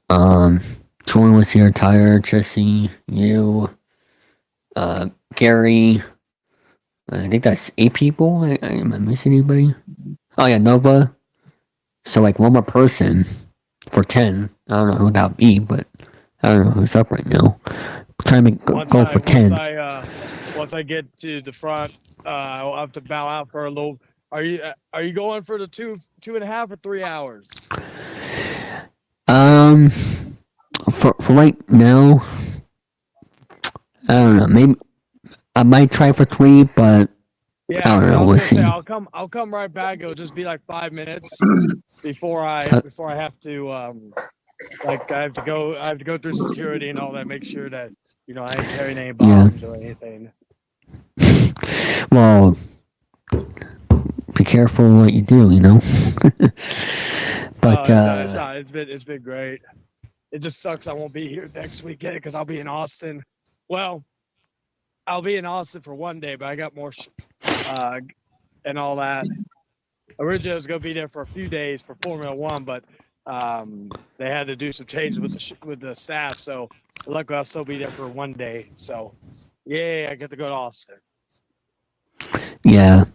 Jordan was here. Tyler, Jesse, you, Gary. I think that's 8 people. Am I missing anybody? Oh yeah, Nova. So like one more person for 10. I don't know who that would be, but I don't know who's up right now. Trying to go for 10. Once I get to the front, I'll have to bow out for a little. Are you going for the 2.5 or 3 hours? For right now, I don't know. Maybe I might try for 3, but Yeah, I don't know. We'll see. I'll come right back. It'll just be like 5 minutes before I have to I have to go through security and all that. Make sure that I ain't carrying any bombs or anything. Well, be careful what you do, But it's been great. It just sucks I won't be here next weekend because I'll be in Austin. Well, I'll be in Austin for one day, but I got more and all that. Originally, I was going to be there for a few days for Formula One, but they had to do some changes with the staff. So luckily, I'll still be there for one day. So, I get to go to Austin. yeah.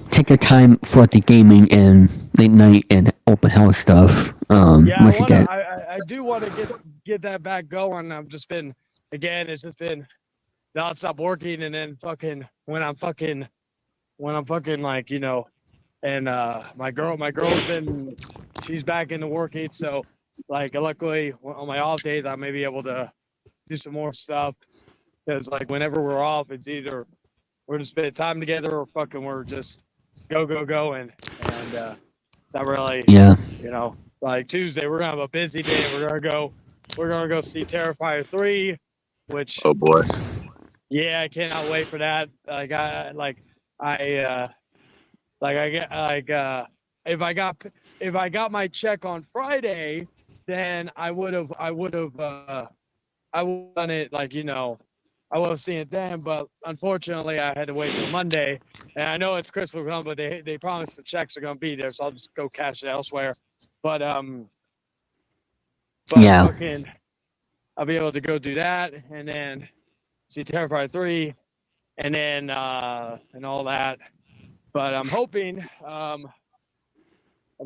Take your time for the gaming and late night and open house stuff. I do want to get that back going. I've just been, again, it's just been nonstop working, and then when I'm fucking like, and my girl's been, she's back into working, so like luckily on my off days I may be able to do some more stuff, because like whenever we're off, it's either we're just spending time together or we're just go and not really, like Tuesday we're gonna have a busy day. We're gonna go see Terrifier 3, which, oh boy, yeah, I cannot wait for that. If I got my check on Friday, then I would have done it, I would have seen it then, but unfortunately I had to wait till Monday. And I know it's Christmas come, but they promised the checks are gonna be there, so I'll just go cash it elsewhere. But yeah. I'll be able to go do that and then see Terrifier 3 and then and all that. But I'm hoping, I'm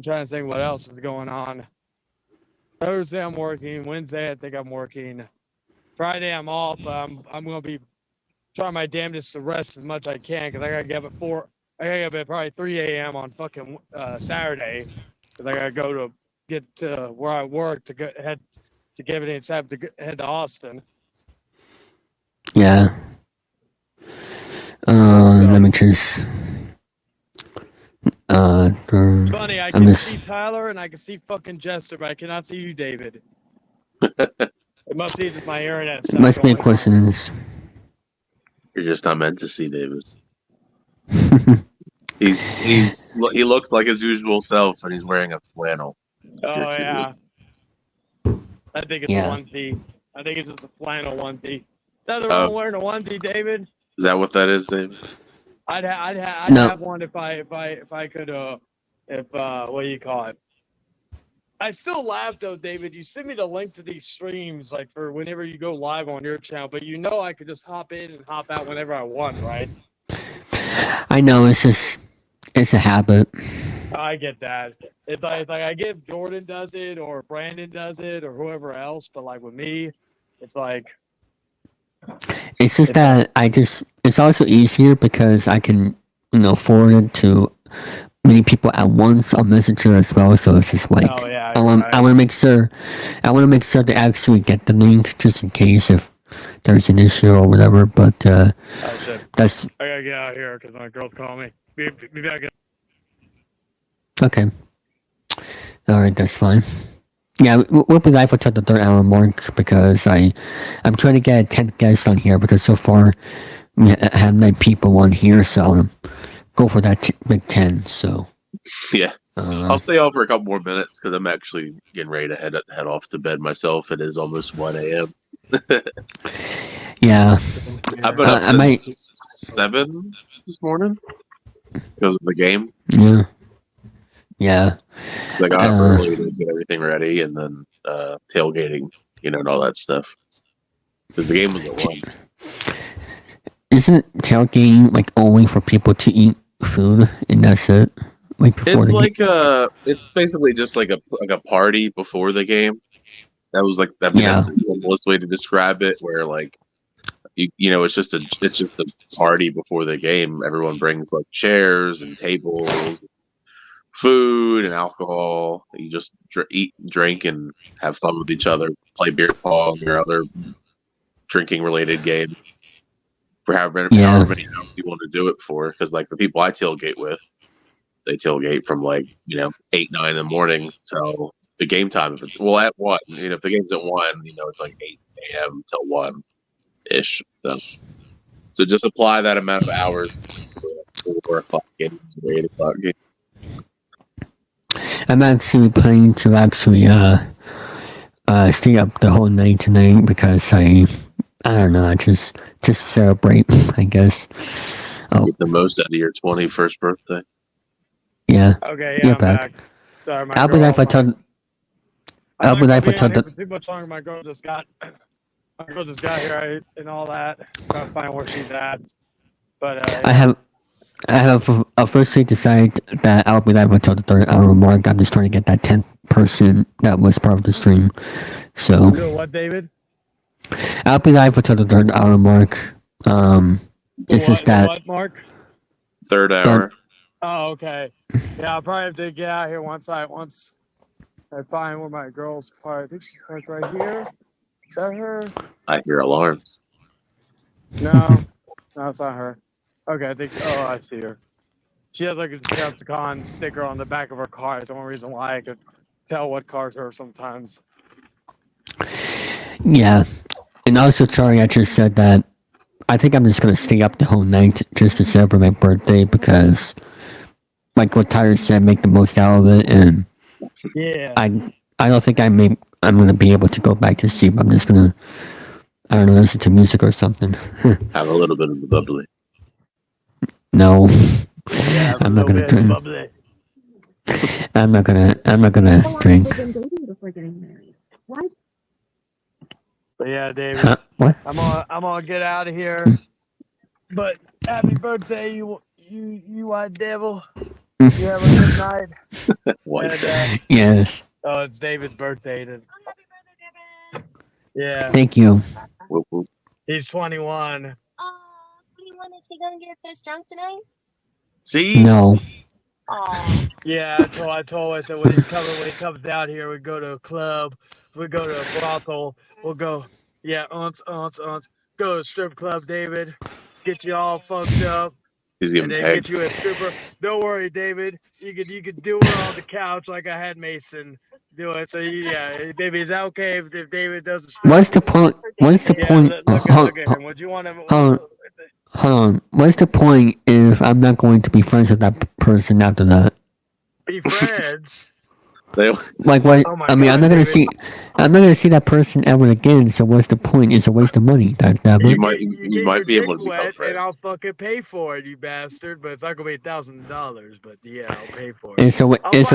trying to think what else is going on. Thursday I'm working. Wednesday I think I'm working. Friday I'm off. I'm gonna be trying my damnedest to rest as much as I can, because I gotta get up at 4. I gotta get up at probably 3 a.m. on fucking Saturday, because I gotta go to get to where I work to head to get everything set up to head to Austin. Yeah. Let me just. It's funny. I can see Tyler and I can see fucking Jester, but I cannot see you, David. It must be just my internet. It must be a coincidence. You're just not meant to see David. He looks like his usual self, and he's wearing a flannel. Oh yeah. I think it's a onesie. I think it's just a flannel onesie. Nothing wrong wearing a onesie, David. Is that what that is, David? I'd have one if I could what do you call it? I still laugh though, David. You send me the link to these streams like for whenever you go live on your channel, but I could just hop in and hop out whenever I want, right? I know, it's a habit. I get that. It's like I get if Jordan does it or Brandon does it or whoever else, but like with me, it's like it's just that it's also easier because I can, forward it to many people at once on Messenger as well. So it's just like, I want to make sure they actually get the link just in case if there's an issue or whatever. But that's. I gotta get out of here because my girl's calling me. Be back. Okay. All right, that's fine. Yeah, we'll be live until the 3rd hour mark because I'm trying to get a 10th guest on here because so far we have 9 people on here, so I want to go for that big 10. So yeah, I'll stay on for a couple more minutes because I'm actually getting ready to head off to bed myself. It is almost 1 a.m. Yeah, I've been up since 7 this morning because of the game. Yeah. Because I got up early to get everything ready and then tailgating, and all that stuff. Because the game was at 1. Isn't tailgating like only for people to eat food and that's it? Like before it's like it's basically just like a party before the game. That was like that's the simplest way to describe it. Where like it's just a party before the game. Everyone brings like chairs and tables, food and alcohol. You just eat, drink, and have fun with each other. Play beer pong or other drinking related game. For however many hours you want to do it for, because like the people I tailgate with, they tailgate from like 8, 9 in the morning. So the game time, if it's at 1, if the game's at 1, it's like 8 a.m. till 1 ish. So So just apply that amount of hours to 4 o'clock games or 8 o'clock games. I'm actually planning to stay up the whole night tonight because I don't know, just celebrate, I guess. Get the most out of your 21st birthday. Yeah. Okay, You're I'm back. Sorry, my I'll be girl. there for till. I'll be there for till. Too much longer. My girl just got here and all that. Trying to find where she's at. But I have officially decided that I'll be live until the 3rd hour mark. I'm just trying to get that 10th person that was part of the stream. So. Do what, David? I'll be live until the 3rd hour mark. It's just that. What, Mark? 3rd hour. Oh, okay. Yeah, I'll probably have to get out here once I find where my girl's parked. I think she's parked right here. Is that her? I hear alarms. No, it's not her. Okay, I think. Oh, I see her. She has like a Decepticon sticker on the back of her car. That's the only reason why I could tell what car's her sometimes. Yeah, and also, Charlie, I just said that I think I'm just gonna stay up the whole night just to celebrate my birthday because, like what Tyler said, make the most out of it, and yeah, I don't think I'm gonna be able to go back to sleep. I'm just gonna, I don't know, listen to music or something. Have a little bit of the bubbly. No, I'm not gonna drink. I'm not gonna drink. But yeah, David, what? I'm gonna get out of here. But happy birthday, you white devil. You have a good night. White. And, Yes. Oh, it's David's birthday. Yeah. Thank you. He's 21. 21, is he gonna get this drunk tonight? See? No. Yeah, I told I said when he comes down here, we go to a club, we go to a brothel, we'll go, go to a strip club, David, get you all fucked up, He's and getting then pegged. get you a stripper. Don't worry, David, you could do it on the couch like I had Mason do it. So yeah, David, is that okay if David does a strip? What's the point? What's the point? Look at him. Would you want him? Hold on. What's the point if I'm not going to be friends with that person after that? Be friends. Like what? Oh my I mean, God, I'm not gonna see that person ever again. So what's the point? It's a waste of money. You might be able to become wet, friends. and I'll fucking pay for it, you bastard. But it's not gonna be $1,000. But yeah, I'll pay for it. It's a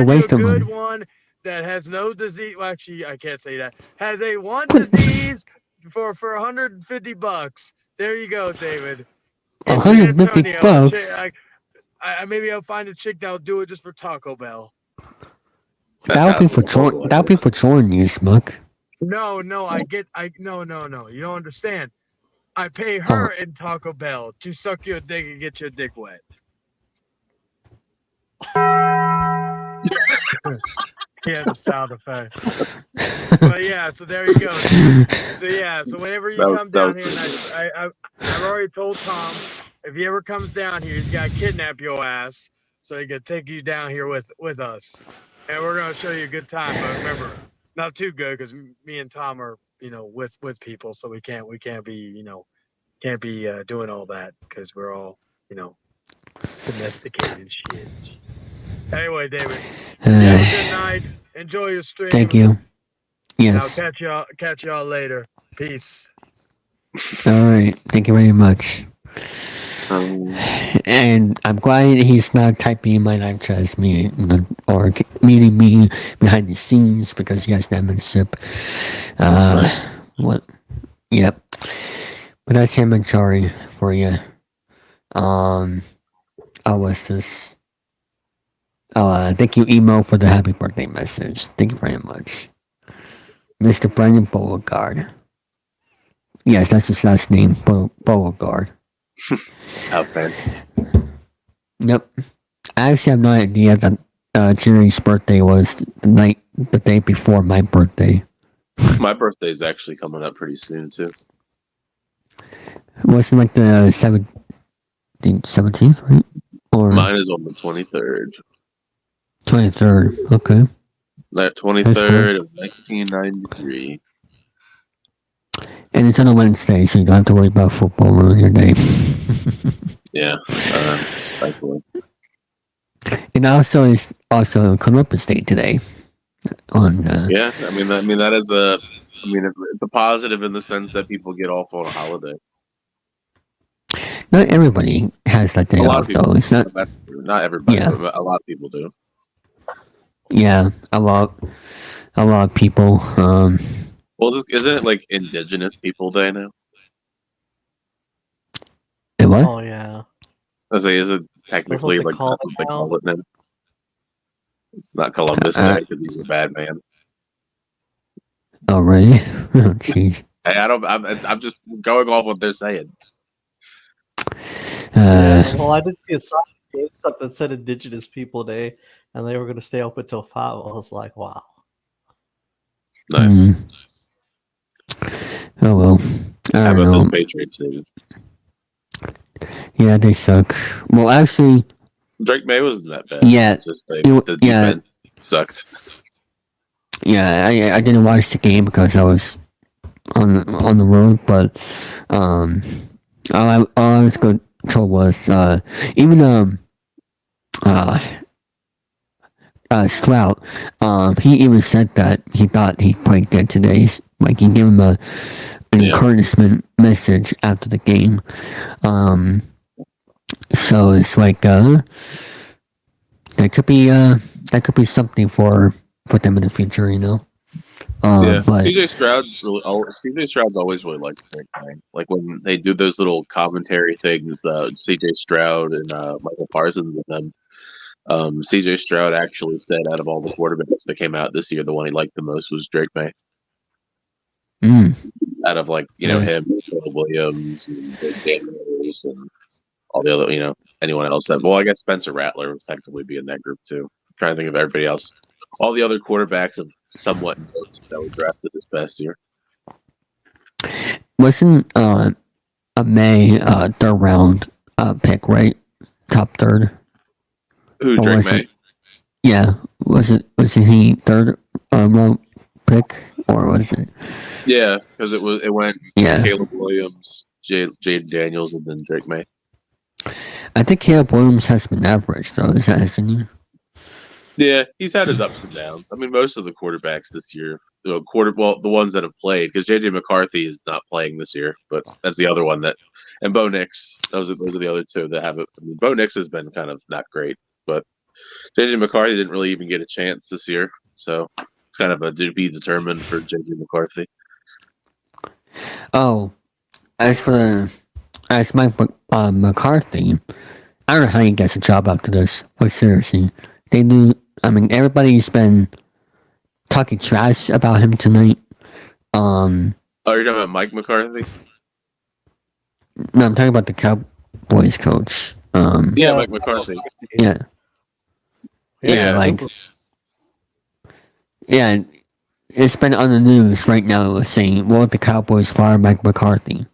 waste of money. Good one that has no disease. Well, actually, I can't say that. Has a one disease for $150. There you go, David. In San Antonio, $150. Maybe I'll find a chick that'll do it just for Taco Bell. That'll be for Jordan, you smuck. No, no. You don't understand. I pay her in Taco Bell to suck your dick and get your dick wet. Yeah, the sound effect. But yeah, so there you go. So whenever you come down here, and I've already told Tom, if he ever comes down here, he's got to kidnap your ass so he can take you down here with us. And we're going to show you a good time. But remember, not too good because me and Tom are, with people. So we can't be, doing all that because we're all, domesticated shit. Anyway, David, have a good night. Enjoy your stream. Thank you. Yes. And I'll catch y'all later. Peace. All right. Thank you very much. And I'm glad he's not typing in my live chat as me or meeting me behind the scenes because he has that membership. What? Yep. But that's him and Chari for you. What's this? Thank you, Emo, for the happy birthday message. Thank you very much. Mr. Brandon Beauregard. Yes, that's his last name, Beauregard. How fancy. Yep. I actually have no idea that Jerry's birthday was the day before my birthday. My birthday is actually coming up pretty soon, too. Wasn't like the 17th, right? Or mine is on the 23rd. 23rd, okay. That 23rd of 1993. And it's on a Wednesday, so you don't have to worry about football ruining your day. Yeah, thankfully. And also, it's also Columbus Day today. Yeah, I mean that is a. I mean, it's a positive in the sense that people get off on a holiday. Not everybody has that day A lot off, of people. though. It's not. Not everybody, Yeah. but a lot of people do. Yeah, a lot of people. Well, isn't it like Indigenous People Day now? What? Oh yeah. I say, is it technically they like call that's what it they now? call it now? It's not Columbus Day because he's a bad man. Oh, really? Oh, jeez. Hey, I'm just going off what they're saying. Yeah, well, I did see a sign at GameStop that said Indigenous People Day, and they were going to stay open till 5. I was like, wow. Nice. Oh well. I How don't about know. those Patriots, David? Yeah, they suck. Well, actually, Drake May wasn't that bad. Yeah, It's just it- the yeah. defense sucked. yeah, I didn't watch the game because I was on the road, but all I was told was even Stroud, he even said that he thought he played good today. Like he gave him an encouragement message after the game. So it's like that could be something for them in the future, you know. Yeah, But CJ Stroud's always really liked Drake May. Like when they do those little commentary things, CJ Stroud and Michael Parsons and them. CJ Stroud actually said out of all the quarterbacks that came out this year, the one he liked the most was Drake May. Out of Nice. him, Caleb Williams, and Daniels, and all the other, anyone else that. Well, I guess Spencer Rattler would technically be in that group too. I'm trying to think of everybody else. All the other quarterbacks of somewhat note that were drafted this past year. wasn't a May third round pick, right? Top third. Who, Or Drake was May? it? Yeah, was it he third round pick, or was it? Yeah, because it went Yeah. Caleb Williams, Jaden Daniels, and then Drake May. I think Caleb Williams has been average though, hasn't he? Yeah, he's had his ups and downs. I mean, most of the quarterbacks this year, the ones that have played, because JJ McCarthy is not playing this year, but that's the other one and Bo Nix. Those are the other two that have it. I mean, Bo Nix has been kind of not great, but JJ McCarthy didn't really even get a chance this year, so it's kind of a to be determined for JJ McCarthy. Oh, as Mike McCarthy, I don't know how he gets a job after this. But seriously, they do. I mean, everybody's been talking trash about him tonight. Oh, you're talking about Mike McCarthy? No, I'm talking about the Cowboys coach. Yeah, Mike McCarthy. Yeah. Yeah, it's been on the news right now saying, "Will the Cowboys fire Mike McCarthy?"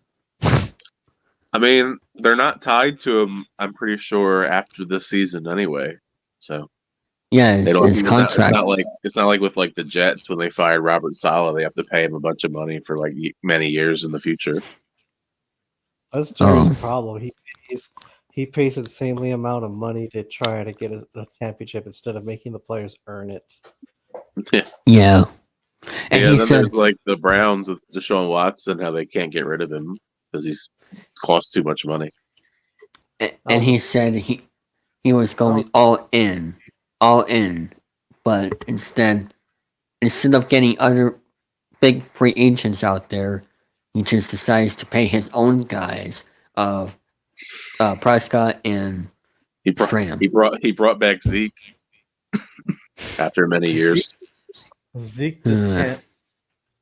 I mean, they're not tied to him, I'm pretty sure, after this season anyway. So Yeah, they don't, his contract. It's not like with the Jets when they fired Robert Saleh, they have to pay him a bunch of money for many years in the future. That's Jerry's problem. He pays insanely amount of money to try to get a championship instead of making the players earn it. Yeah. And yeah, he then said, there's the Browns with Deshaun Watson, how they can't get rid of him because he's costs too much money. and he said he was going all in, but instead of getting other big free agents out there, he just decides to pay his own guys of Prescott and Stram. He brought back Zeke after many years. Zeke just can't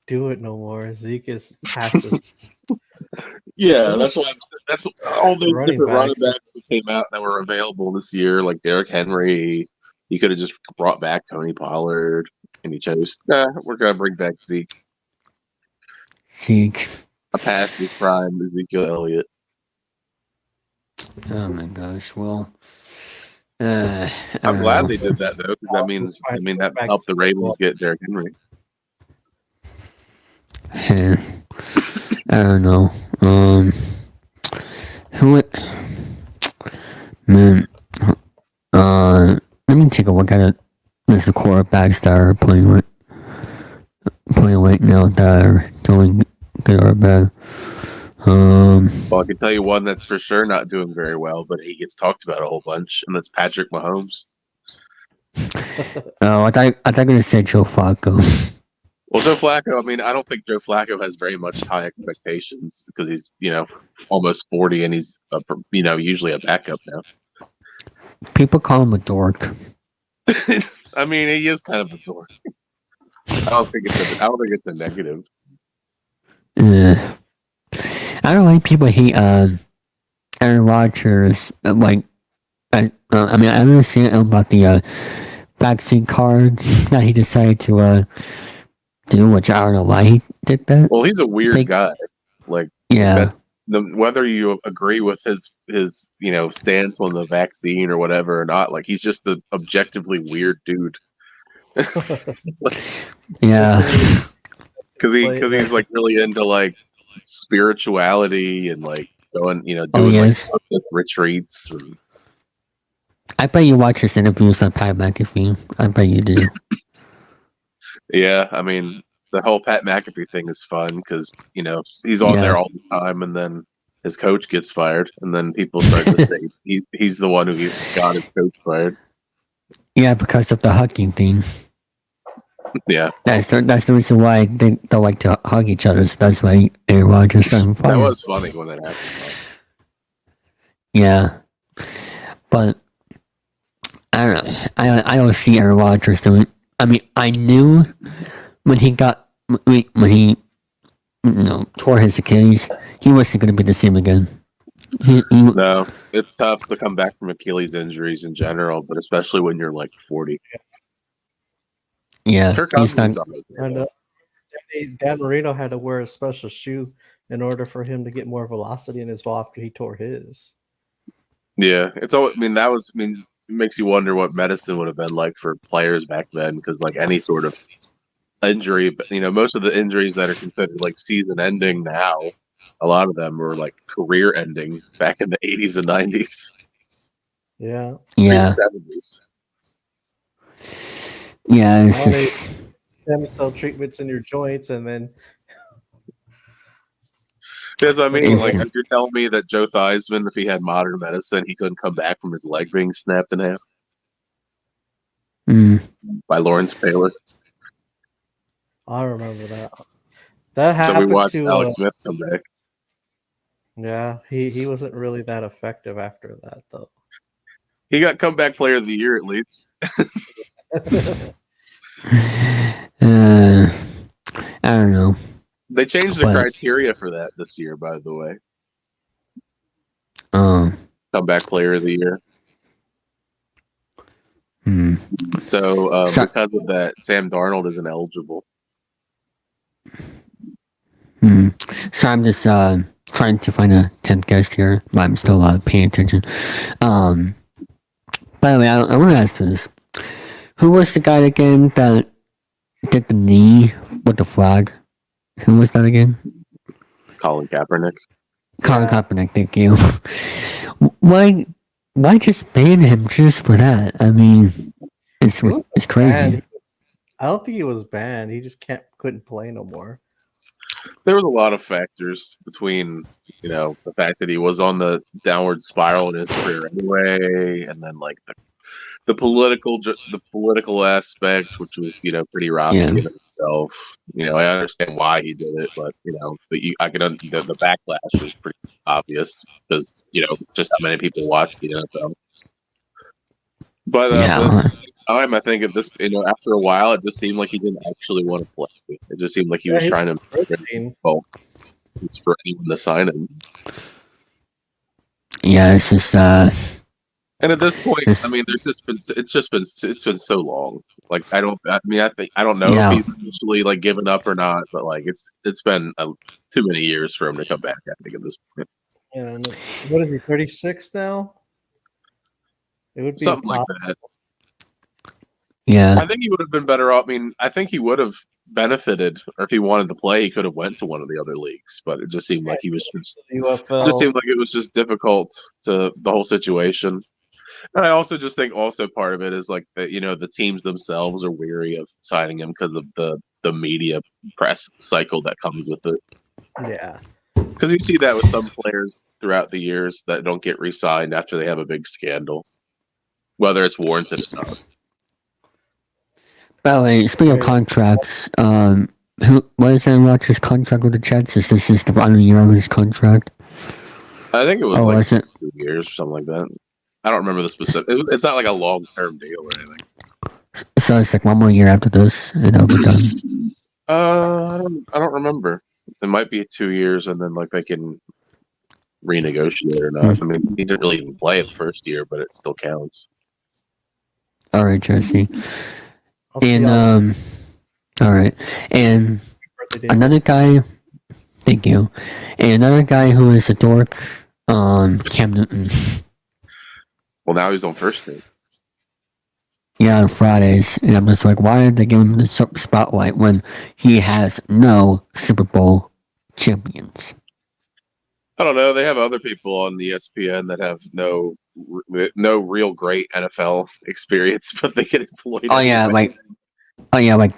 do it no more. Zeke is past his. Yeah, that's all those Running different running backs. backs that came out that were available this year, like Derrick Henry. He could have just brought back Tony Pollard, and he chose, we're gonna bring back Zeke. A past his prime Ezekiel Elliott. Oh my gosh! Well, I'm glad they did that though, because that helped the Ravens get Derrick Henry. don't know. Who it? Man. Let me take a look at it. There's the quarterbacks that are playing right now that are doing good or bad. Well, I can tell you one that's for sure not doing very well, but he gets talked about a whole bunch, and that's Patrick Mahomes. I thought you were going to say Joe Flacco. Well, Joe Flacco, I mean, I don't think Joe Flacco has very much high expectations because he's, almost 40 and he's, usually a backup now. People call him a dork. I mean, he is kind of a dork. I don't think it's a negative. I don't like people hate Aaron Rodgers. I understand about the vaccine card that he decided to do, which I don't know why he did that. Well, he's a weird guy. That's whether you agree with his stance on the vaccine or whatever or not. Like, he's just the objectively weird dude. Yeah, because he's like really into spirituality and going doing retreats. And... I bet you watch his interviews on Pat McAfee. I bet you do. Yeah, I mean, the whole Pat McAfee thing is fun because he's on there all the time, and then his coach gets fired, and then people start to say he's the one who got his coach fired. Yeah, because of the hugging thing. Yeah, that's the reason why they don't like to hug each other. So that's why Aaron Rodgers got fired. That was funny when that happened. Yeah, but I don't know. I don't see Aaron Rodgers doing. I mean, I knew when he tore his Achilles, he wasn't going to be the same again. No, it's tough to come back from Achilles injuries in general, but especially when you're 40. Yeah, he's not. And Dan Marino had to wear a special shoe in order for him to get more velocity in his ball after he tore his. Yeah, it makes you wonder what medicine would have been like for players back then, because any sort of injury, but most of the injuries that are considered season ending now, a lot of them were career ending back in the 80s and 90s. Yeah. Yeah. 70s. Yeah, it's just stem cell treatments in your joints, and then. Yes, I mean, if you're telling me that Joe Theismann, if he had modern medicine, he couldn't come back from his leg being snapped in half by Lawrence Taylor. I remember that. That happened. So we watched to Alex Smith come back. Yeah, he wasn't really that effective after that, though. He got comeback player of the year at least. I don't know. They changed the criteria for that this year, by the way. Comeback player of the year. So because of that, Sam Darnold isn't eligible. So I'm just trying to find a 10th guest here, but I'm still paying attention. By the way, I want to ask this. Who was the guy again that did the knee with the flag? Who was that again? Colin Kaepernick. Colin Kaepernick, thank you. Why just ban him just for that? I mean, it's crazy. Banned. I don't think he was banned. He just couldn't play no more. There was a lot of factors between, the fact that he was on the downward spiral in his career anyway, and then the political aspect, which was pretty rocky in itself. I understand why he did it, but the backlash was pretty obvious because just how many people watched the NFL. But I think at this, after a while, it just seemed like he didn't actually want to play. It just seemed like he was trying to it's for anyone to sign him. Yeah, it's just. And at this point, it's been so long. I don't know if he's actually given up or not, but it's been too many years for him to come back. I think at this point. Yeah, and what is he? 36 now. It would be something like that. Yeah, I think he would have been better off. I mean, I think he would have benefited, or if he wanted to play, he could have went to one of the other leagues. But it just seemed like he was just UFL. seemed like it was just difficult to the whole situation. And I also just think also part of it is like that, the teams themselves are weary of signing him because of the media press cycle that comes with it. Yeah. Because you see that with some players throughout the years that don't get re-signed after they have a big scandal, whether it's warranted or not. By the way, speaking of contracts, what is Aaron Rodgers' contract with the Jets? Is this the final year of his contract? I think it was Oh, like is it? 2 years or something like that. I don't remember the specific. It's not like a long-term deal or anything. So it's like one more year after this, and it'll be done. I don't remember. It might be 2 years, and then like they can renegotiate or not. I mean, he didn't really even play it the first year, but it still counts. All right, Jesse. And all right, and another guy. Thank you. And another guy who is a dork, Cam Newton. Well, now he's on first team. Yeah, on Fridays, and I'm just like, why did they give him the spotlight when he has no Super Bowl champions? I don't know. They have other people on the ESPN that have no real great NFL experience, but they get employed. Oh yeah, like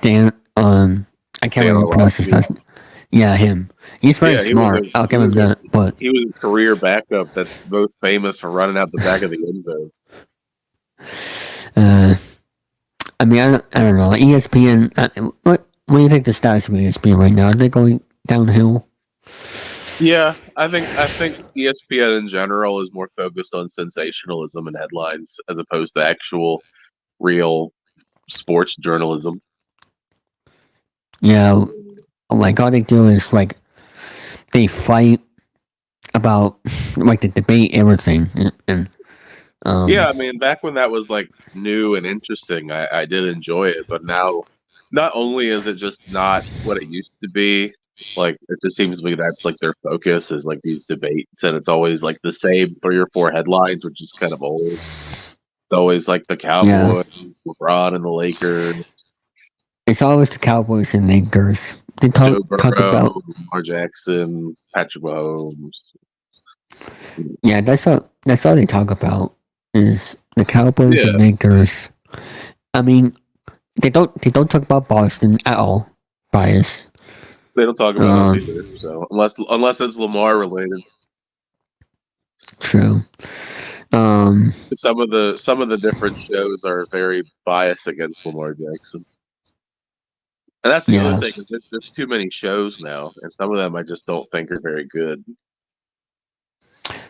Dan. I can't remember pronounce his last name. Yeah, him. He's very smart. I'll give him that. But he was a career backup that's most famous for running out the back of the end zone. I mean, I don't know. ESPN. What do you think the status of ESPN right now? Are they going downhill? Yeah, I think ESPN in general is more focused on sensationalism and headlines as opposed to actual, real sports journalism. Yeah, like all they do is like they fight about like the debate everything and yeah, I mean, back when that was like new and interesting, I did enjoy it. But now, not only is it just not what it used to be, like it just seems to me that's like their focus is like these debates, and it's always like the same 3 or 4 headlines, which is kind of old. It's always like the Cowboys, LeBron, and the Lakers. It's always the Cowboys and Lakers. They talk about Lamar Jackson, Patrick Mahomes. Yeah, that's all they talk about is the Cowboys and Lakers. I mean, they don't talk about Boston at all. Bias. They don't talk about us either. So unless it's Lamar related. True. Some of the different shows are very biased against Lamar Jackson. And that's the other thing is there's too many shows now, and some of them I just don't think are very good.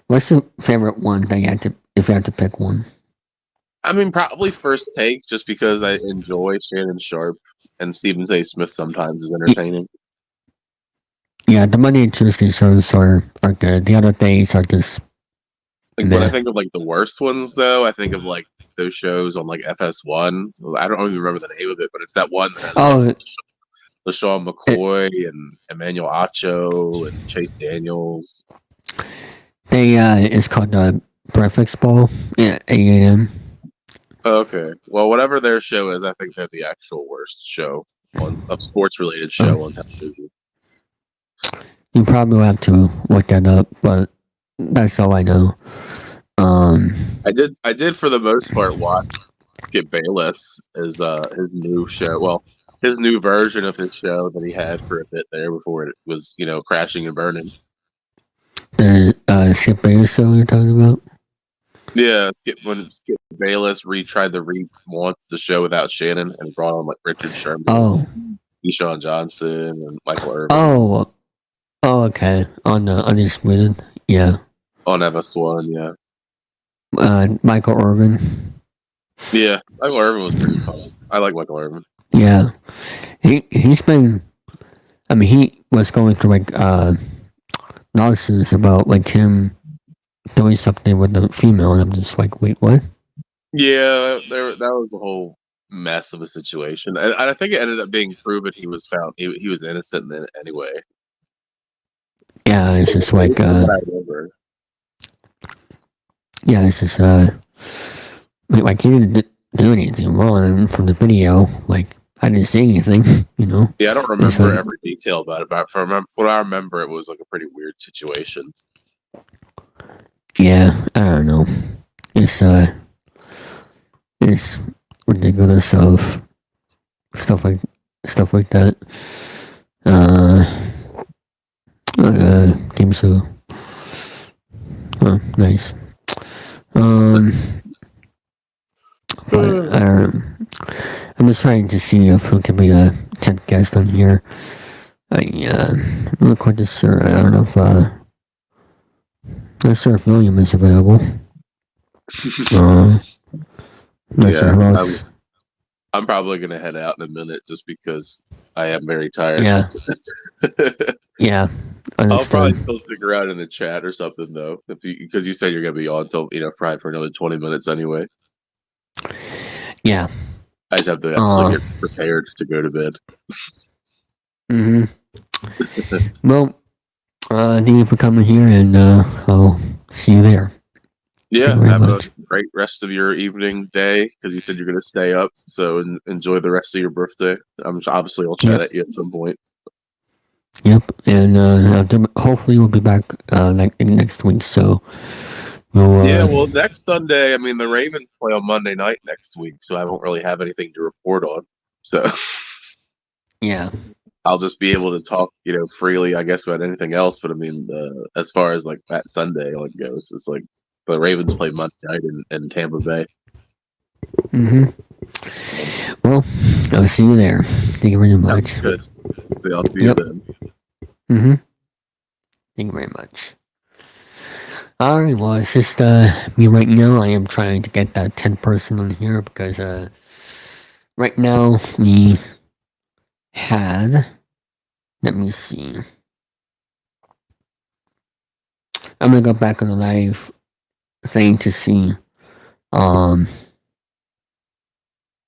What's your favorite one that if you had to pick one? I mean, probably First Take, just because I enjoy Shannon Sharp and Stephen A. Smith sometimes is entertaining. Yeah, the Monday and Tuesday shows are good. The other days are just. Like, when I think of like the worst ones, though, I think of like those shows on like FS1. I don't even remember the name of it, but it's that one that has like, LaShawn McCoy and Emmanuel Acho and Chase Daniels. It's called the Breakfast Bowl. Yeah, 8 a.m. Okay, well, whatever their show is, I think they're the actual worst show of sports related show on television. You probably will have to look that up, but that's all I know. I did for the most part watch Skip Bayless his new show. Well, his new version of his show that he had for a bit there before it was crashing and burning. The Skip Bayless show you're talking about? Yeah, Skip Bayless tried to relaunch the show without Shannon and brought on like Richard Sherman, Deshaun Johnson, and Michael Irvin. Oh, okay. On Undisputed, yeah. On FS1, yeah. Michael Irvin. Yeah, Michael Irvin was pretty fun. I like Michael Irvin. Yeah, he's been. I mean, he was going through like nonsense about like him doing something with a female, and I'm just like, wait, what? Yeah, that was the whole mess of a situation, and I think it ended up being proven he was found he was innocent in it anyway. Yeah, it's just like yeah, it's just like he didn't do anything wrong from the video. Like I didn't say anything, you know. Yeah, I don't It's remember like, every detail about it, but from what I remember, it was like a pretty weird situation. yeah, I don't know. It's ridiculous of stuff like that. Game so nice. But I'm just trying to see if we can be a 10th guest on here. Look like this, sir. I don't know if not sure if William is available. Not sure who else. I'm probably gonna head out in a minute just because I am very tired. Yeah. Yeah. I'll probably Understood. still stick around in the chat or something though, because you said you're gonna be on until probably for another 20 minutes anyway. Yeah. I just have to actually get prepared to go to bed. Well, thank you for coming here, and I'll see you there. Yeah, have a great rest of your evening, day, because you said you're going to stay up. So enjoy the rest of your birthday. Obviously I'll chat at you at some point. Yep, and hopefully we'll be back like next week. So well, next Sunday. I mean, the Ravens play on Monday night next week, so I won't really have anything to report on. So yeah, I'll just be able to talk, freely, I guess, about anything else. But I mean, as far as like that Sunday goes, it's like the Ravens play Monday night in Tampa Bay. Well, I'll see you there. Thank you very much. Sounds good. So I'll see you then. Thank you very much. Alright, well, it's just me right now. I am trying to get that 10th person on here because right now we had, let me see. I'm gonna go back on the live thing to see. I'm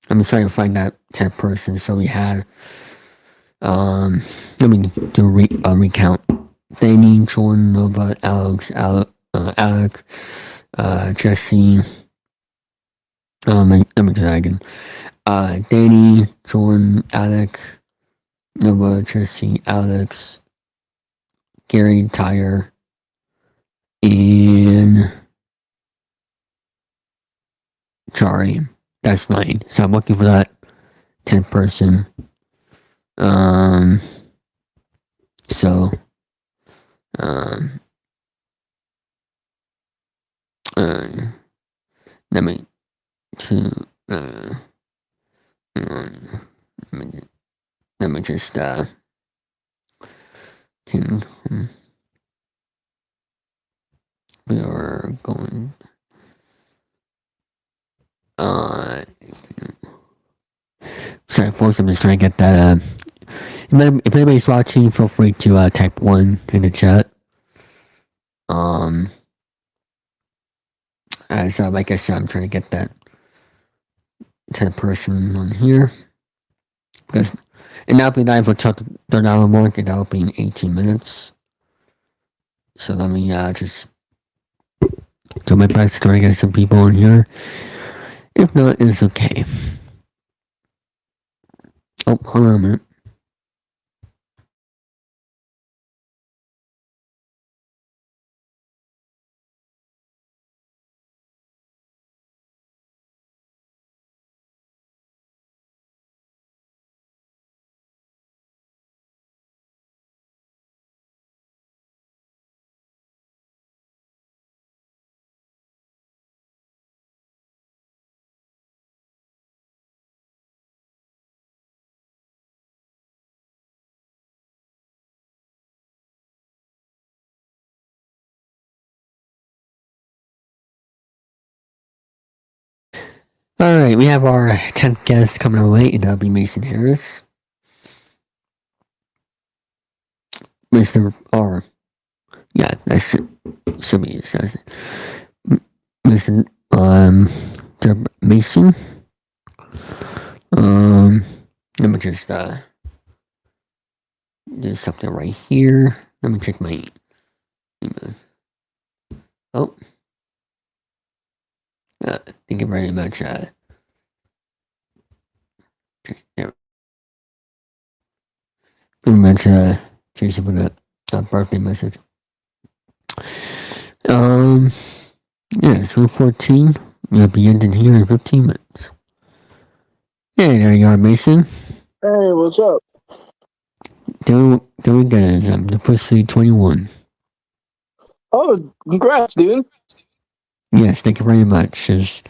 just trying to find that 10th person. So we had, let me do a recount. Danny, Jordan, Nova, Alec, Jesse. Let me do that again. Danny, Jordan, Alec, Nova, Jesse, Alex, Gary, Tyre, and Charlie. That's 9. So I'm looking for that 10th person. So let me just we are going sorry folks, I'm just trying to get that if anybody's watching, feel free to type 1 in the chat. As like I said, I'm trying to get that 10th person on here because and that'll be live until the $3 mark, and that'll be in 18 minutes. So let me just do my best to try to get some people on here. If not, it's okay. Oh, hold on a minute. Alright, we have our 10th guest coming our way, and that'll be Mason Harris. Mr. R. Yeah, that's it. Should be that's it. Mr. Mason. Let me just do something right here. Let me check my email. Oh. Thank you very much. There very much, Jason, for that birthday message. Yeah, it's 1:14. We'll be ending here in 15 minutes. Hey, there you are, Mason. Hey, what's up? Doing good as I'm officially 21. Oh, congrats, dude. Yes, thank you very much. This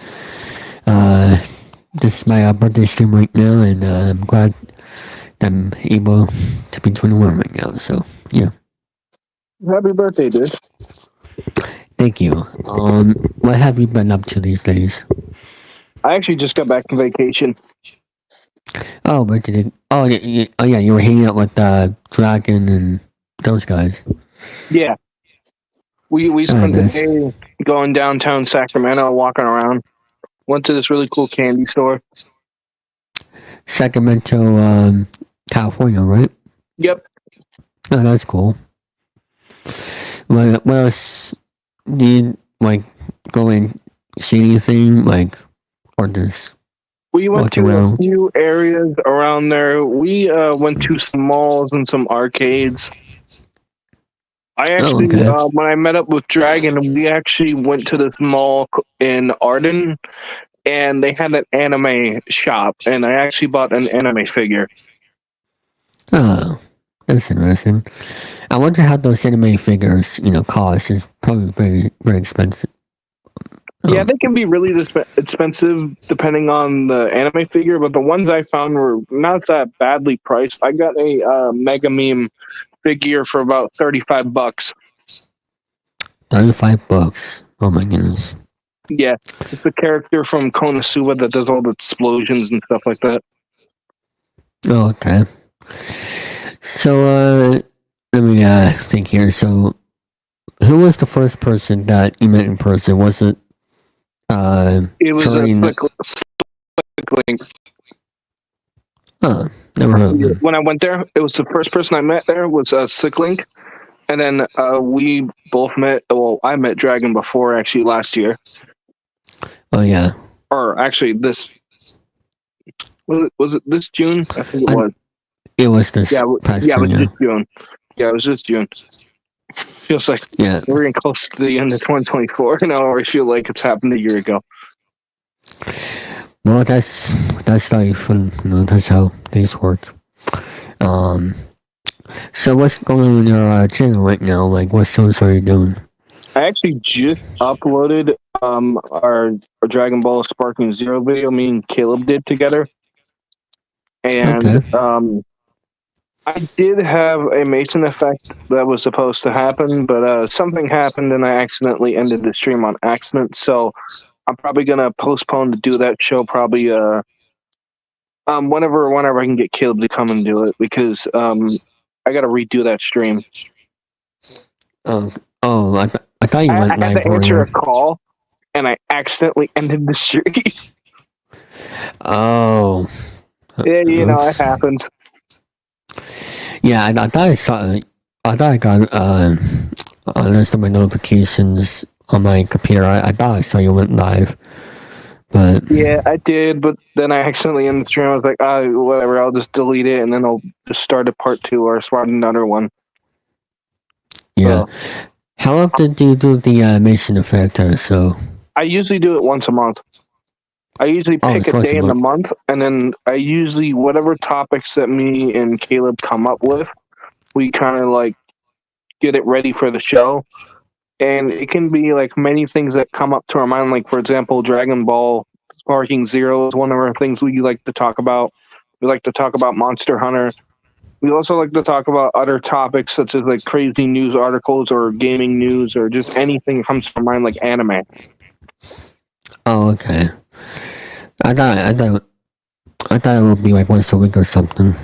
is my birthday stream right now, and I'm glad I'm able to be 21 right now. So, yeah. Happy birthday, dude. Thank you. What have you been up to these days? I actually just got back from vacation. Oh, but oh yeah, you were hanging out with Dragon and those guys. Yeah. We spent the nice. day going downtown Sacramento, walking around. Went to this really cool candy store. Sacramento, California, right? Yep. Oh, that's cool. What else? Do you go and see anything or just We went walk to around? a few areas around there. We went to some malls and some arcades. I actually, when I met up with Dragon, we actually went to this mall in Arden, and they had an anime shop, and I actually bought an anime figure. Oh, that's interesting. I wonder how those anime figures, cost. It's probably very, very expensive. Yeah, they can be really expensive depending on the anime figure, but the ones I found were not that badly priced. I got a Mega Meme figure for about $35. $35. Oh my goodness. Yeah, it's a character from Konosuba that does all the explosions and stuff like that. Oh, okay. So, let me think here. So, who was the first person that you met in person? Was it It was a Slick. Huh, never heard of him. When I went there, it was the first person I met there was Slick Link, and then we both met. Well, I met Dragon before actually last year. Oh yeah. Or actually, this was it this June? I think it was. It was this past it was year. just June. Yeah, it was just June. Feels like we're getting close to the end of 2024 now. I feel like it's happened a year ago. Well, that's life, and that's how things work. So what's going on your channel right now? What shows are you doing? I actually just uploaded our Dragon Ball Sparking Zero video me and Caleb did together. And I did have a Mason effect that was supposed to happen, but something happened and I accidentally ended the stream on accident. So I'm probably gonna postpone to do that show probably whenever I can get Caleb to come and do it, because I gotta redo that stream. I thought you went live. I had to answer a call and I accidentally ended the stream. Oh. Yeah, it happens. Yeah, I thought I saw. I thought I got a list of my notifications on my computer. I thought I saw you went live, but yeah, I did. But then I accidentally ended the stream. I was like, whatever. I'll just delete it and then I'll just start a part 2 or start another one. yeah. How often do you do the Mason effect? So I usually do it once a month. I usually pick a day in the month, and then I usually, whatever topics that me and Caleb come up with, we kind of get it ready for the show. And it can be many things that come up to our mind. Like, for example, Dragon Ball Sparking Zero is one of our things we like to talk about. We like to talk about Monster Hunter. We also like to talk about other topics such as crazy news articles or gaming news or just anything that comes to mind, like anime. Oh, okay. I thought it would be once a week or something.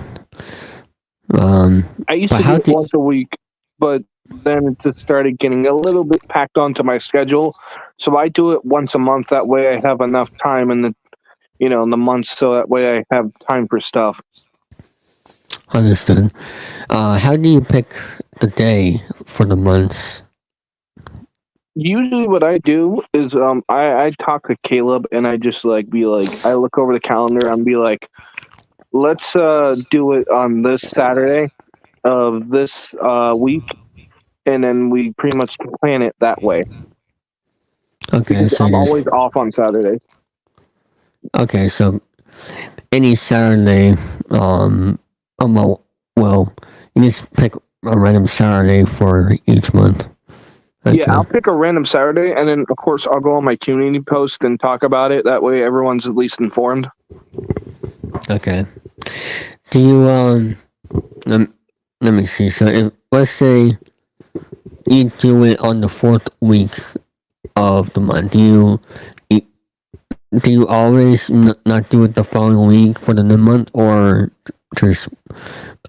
I used to do it once a week, but then it just started getting a little bit packed onto my schedule. So I do it once a month. That way I have enough time in the months, so that way I have time for stuff. Understood. How do you pick the day for the months? Usually what I do is I talk to Caleb and I just I look over the calendar and be like, let's do it on this Saturday. of this week, and then we pretty much plan it that way. Okay, because so I'm just always off on Saturday. okay, so any Saturday, well, you just pick a random Saturday for each month. Okay. Yeah, I'll pick a random Saturday, and then of course I'll go on my community post and talk about it. That way, everyone's at least informed. Okay. Do you let me see. So if let's say you do it on the 4th week of the month, do you always not do it the following week for the new month, or just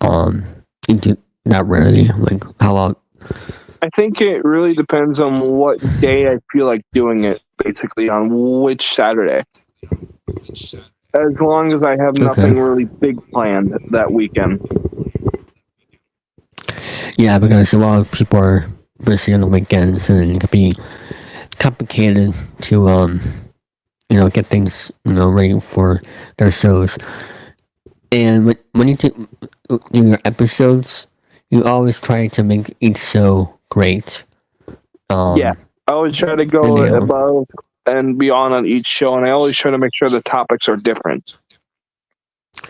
you do that rarely? Like how long? I think it really depends on what day I feel like doing it. Basically, on which Saturday. As long as I have nothing really big planned that weekend. Yeah, because a lot of people are busy on the weekends, and it can be complicated to get things ready for their shows. And when you do your episodes, you always try to make each show great. Yeah, I always try to go above and beyond on each show, and I always try to make sure the topics are different.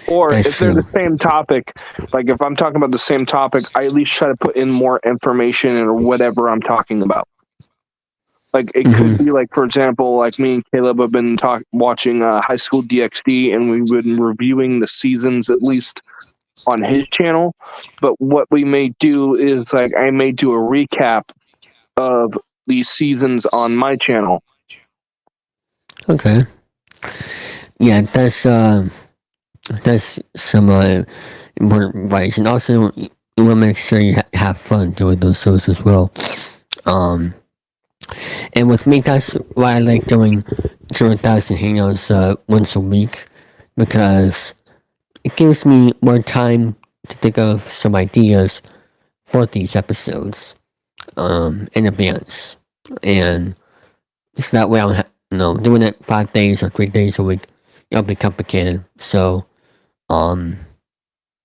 Or if they're the same topic, like if I'm talking about the same topic, I at least try to put in more information or whatever I'm talking about. Like it could be like, for example, like me and Caleb have been watching High School DxD, and we've been reviewing the seasons at least on his channel. But what we may do is like I may do a recap of these seasons on my channel. Okay. Yeah, that's some important advice, and also you want to make sure you have fun doing those shows as well. And with me, that's why I like doing 0,000 Hangouts once a week, because it gives me more time to think of some ideas for these episodes in advance, and so that way I'm doing it 5 days or 3 days a week. It'll be complicated, so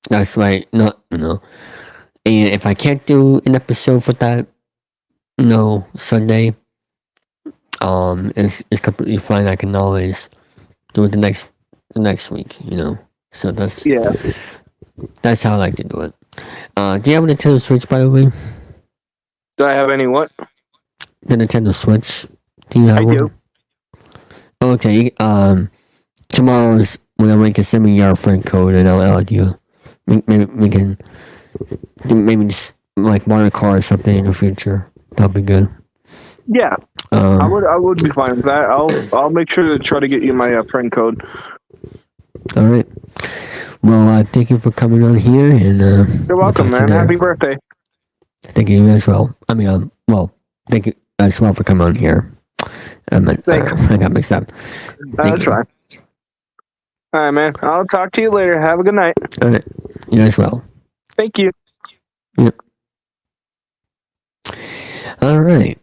that's why and if I can't do an episode for that Sunday, it's completely fine. I can always do it the next week, so that's how I like to do it. Do you have a Nintendo Switch, by the way? Do I have any what? The Nintendo Switch. Do you have one? Do. Okay. Tomorrow's whenever you can send me your friend code, and I'll add you. Maybe we can just like Mario Kart or something in the future. That'll be good. Yeah, I would be fine with that. I'll make sure to try to get you my friend code. All right. Well, thank you for coming on here, and you're welcome, man. Happy birthday. Thank you as well. I mean, thank you as well for coming on here. Thanks. I got mixed up. That's fine. All right, man. I'll talk to you later. Have a good night. All right. You as well. Thank you. Yep. All right.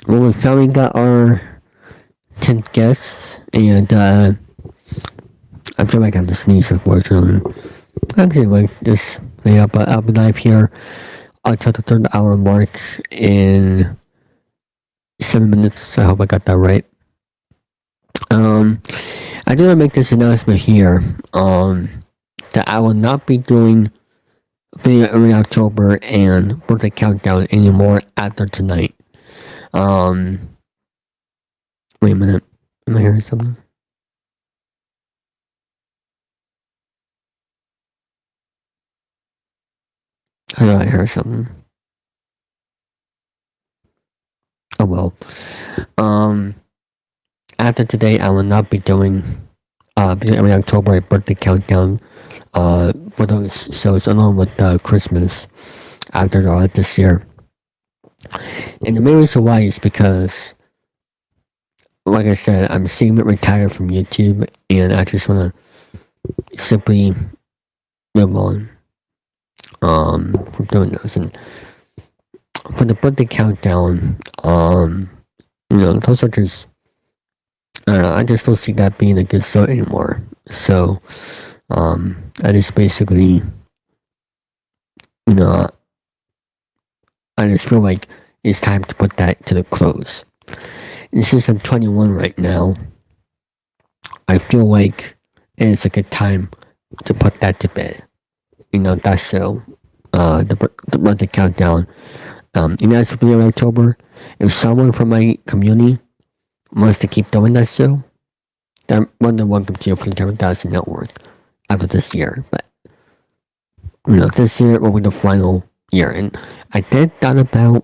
Well, we finally got our 10th guest, and I feel like I have to sneeze, unfortunately. Actually, like this, yeah, but I'll be live here until the 3rd hour mark in 7 minutes. I hope I got that right. I do want to make this announcement here, that I will not be doing video every October and birthday countdown anymore after tonight. Wait a minute. Am I hearing something? I know I heard something. Oh well. After today, I will not be doing every October a birthday countdown for those shows, along with Christmas after this year. And the main reason why is because, like I said, I'm seeing it retired from YouTube, and I just want to simply move on from doing those. And for the birthday countdown, those are just, I don't know, I just don't see that being a good show anymore. So, I just basically you know, I just feel like it's time to put that to the close. And since I'm 21 right now, I feel like it's a good time to put that to bed. You know, that's so, the birthday countdown. And as for the October, if someone from my community wants to keep doing that show, they're more than welcome to for the 3000 Network after this year. But, you know, this year will be the final year. And I did thought about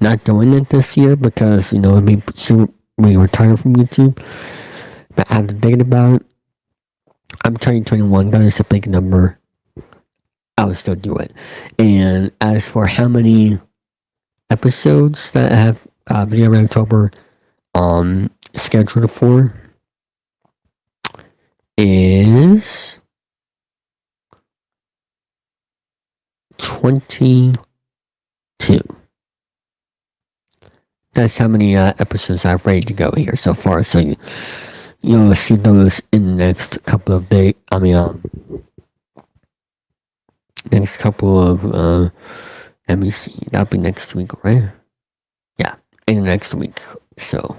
not doing it this year because, you know, it'd be soon we retire from YouTube. But after thinking about it, I'm turning 21, that is a big number. I would still do it. And as for how many episodes that I have video in October scheduled for is 22. That's how many episodes I've ready to go here so far. So you'll see those in the next couple of days. Next couple of let me see. That'll be next week, right? Yeah, in the next week. So,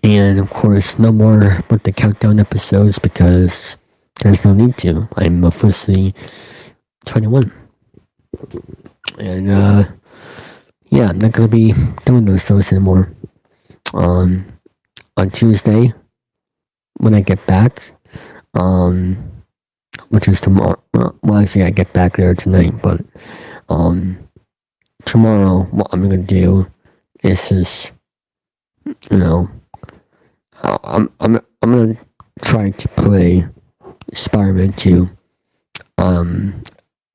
and of course, no more birthday countdown episodes because there's no need to. I'm officially 21, and yeah, I'm not gonna be doing those shows anymore. On Tuesday, when I get back, which is tomorrow. Well, actually, I get back there tonight, but tomorrow, what I'm gonna do is just, you know, I'm gonna try to play Spider-Man 2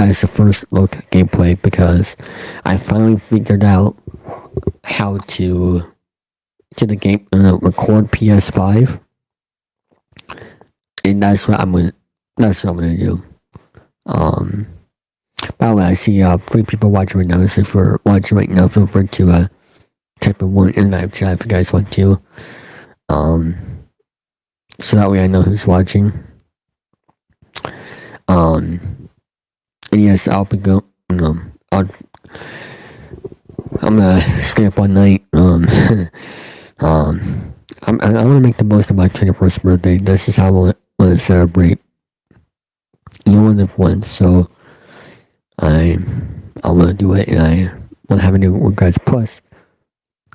as the first look at gameplay because I finally figured out how to the game record PS5, and that's what I'm gonna do. By the way, I see 3 people watching right now. So if you're watching right now, feel free to type in 1 in live chat if you guys want to. So that way I know who's watching. And yes, I'll be I'm gonna stay up all night. I want to make the most of my 21st birthday. This is how I want to celebrate. You only live once, so I want to do it, and I want to have any regrets. Plus,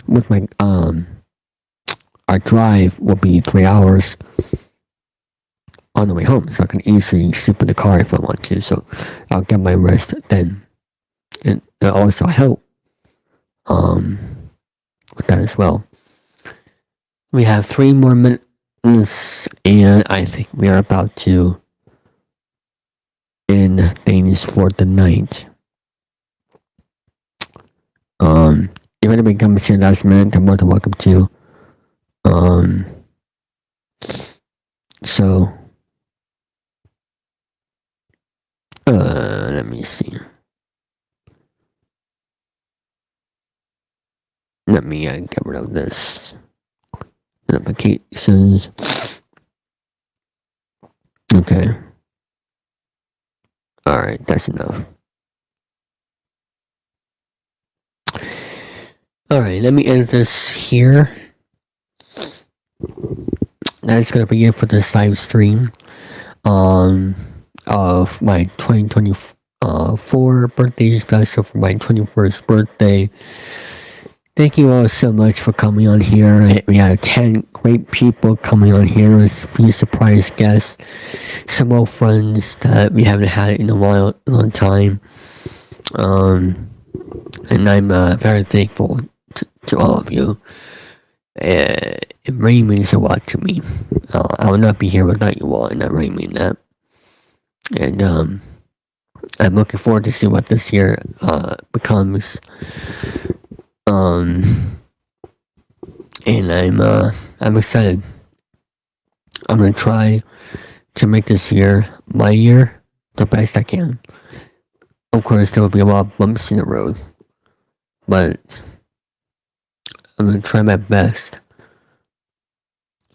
with my our drive will be 3 hours on the way home, so I can easily sleep in the car if I want to. So I'll get my rest then, and it'll also help with that as well. We have 3 more minutes, and I think we are about to end things for the night. If anybody comes here last minute, they're more than welcome to. So let me see. Let me get rid of this notifications. Okay. Alright, that's enough. Alright, let me end this here. That's gonna be it for this live stream of my 2024 birthday special for my 21st birthday. Thank you all so much for coming on here. We had 10 great people coming on here as a few surprise guests, some old friends that we haven't had in a long time. And I'm very thankful to all of you. It really means a lot to me. I would not be here without you all, and I really mean that. And I'm looking forward to see what this year becomes. And I'm excited. I'm gonna try to make this year, my year, the best I can. Of course, there will be a lot of bumps in the road, but I'm gonna try my best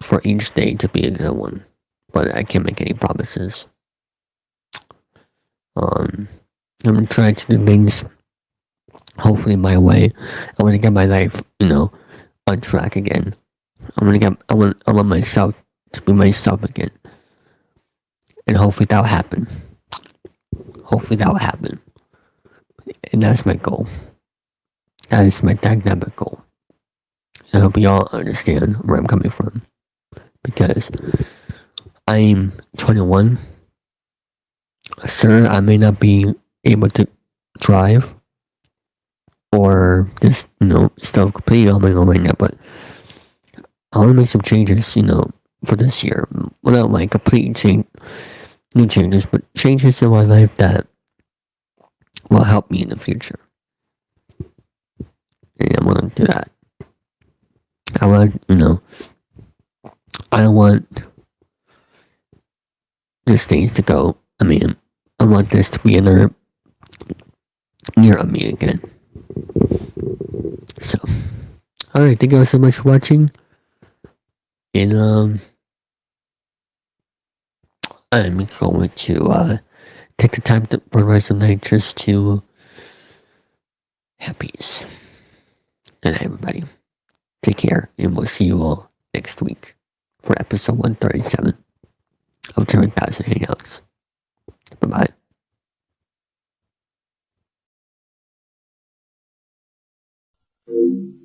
for each day to be a good one. But I can't make any promises. I'm gonna try to do things hopefully my way. I want to get my life, on track again. I want myself to be myself again. And hopefully that'll happen. Hopefully that'll happen. And that's my goal. That is my dynamic goal. I hope you all understand where I'm coming from. Because I'm 21. Sir, I may not be able to drive or just, still completely on my own right now, but I want to make some changes, for this year. Well, not like complete new changes, but changes in my life that will help me in the future. And I want to do that. I want these things to go. I want this to be another year of me again. So, alright, thank you all so much for watching. And, I'm going to, take the time for the rest of the night just to have peace. Good night, everybody. Take care, and we'll see you all next week for episode 137 of Chilling3000 Hangouts. Bye-bye. Thank you.